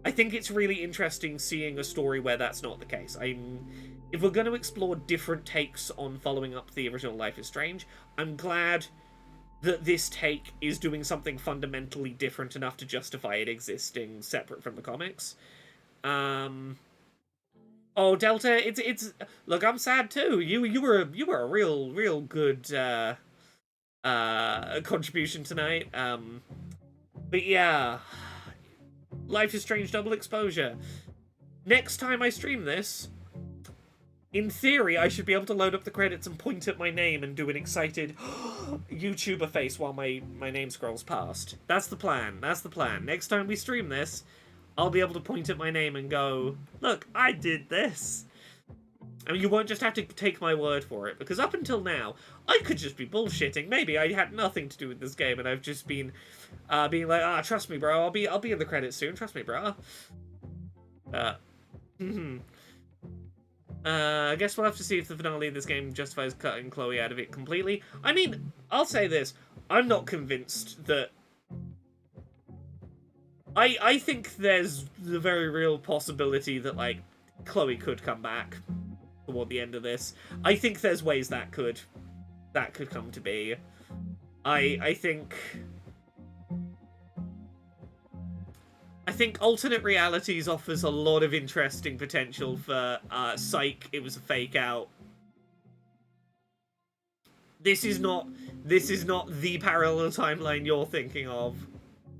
I think it's really interesting seeing a story where that's not the case. If we're going to explore different takes on following up the original Life is Strange, I'm glad that this take is doing something fundamentally different enough to justify it existing separate from the comics. Oh, Delta, it's look, I'm sad too. You were a real good contribution tonight. But yeah, Life is Strange double exposure. Next time I stream this, in theory, I should be able to load up the credits and point at my name and do an excited YouTuber face while my name scrolls past. That's the plan. That's the plan. Next time we stream this, I'll be able to point at my name and go, look, I did this. I mean, you won't just have to take my word for it, because up until now, I could just be bullshitting. Maybe I had nothing to do with this game, and I've just been being like, trust me, bro, I'll be in the credits soon. Trust me, bro. I guess we'll have to see if the finale of this game justifies cutting Chloe out of it completely. I mean, I'll say this. I'm not convinced that... I think there's the very real possibility that, like, Chloe could come back toward the end of this. I think there's ways that could come to be. I think Alternate Realities offers a lot of interesting potential for Psych. It was a fake out. This is not the parallel timeline you're thinking of.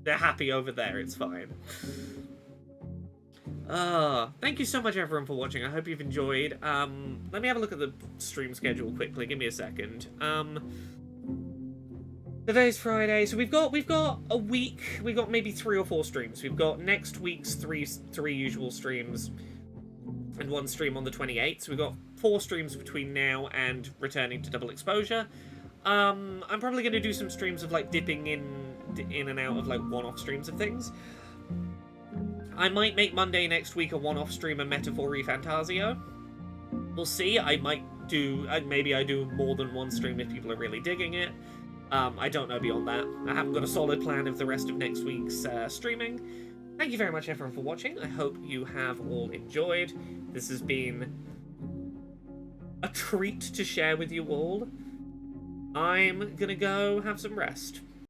They're happy over there, it's fine. Thank you so much everyone for watching. I hope you've enjoyed. Let me have a look at the stream schedule quickly. Give me a second. Today's Friday, so we've got a week. We've got maybe 3 or 4 streams. We've got next week's three usual streams and 1 stream on the 28th. So we've got 4 streams between now and returning to double exposure. I'm probably going to do some streams of like dipping in and out of like one-off streams of things. I might make Monday next week a one-off stream of Metaphor Fantasio. We'll see. I might do... maybe I do more than 1 stream if people are really digging it. I don't know beyond that. I haven't got a solid plan of the rest of next week's streaming. Thank you very much everyone for watching. I hope you have all enjoyed. This has been a treat to share with you all. I'm gonna go have some rest.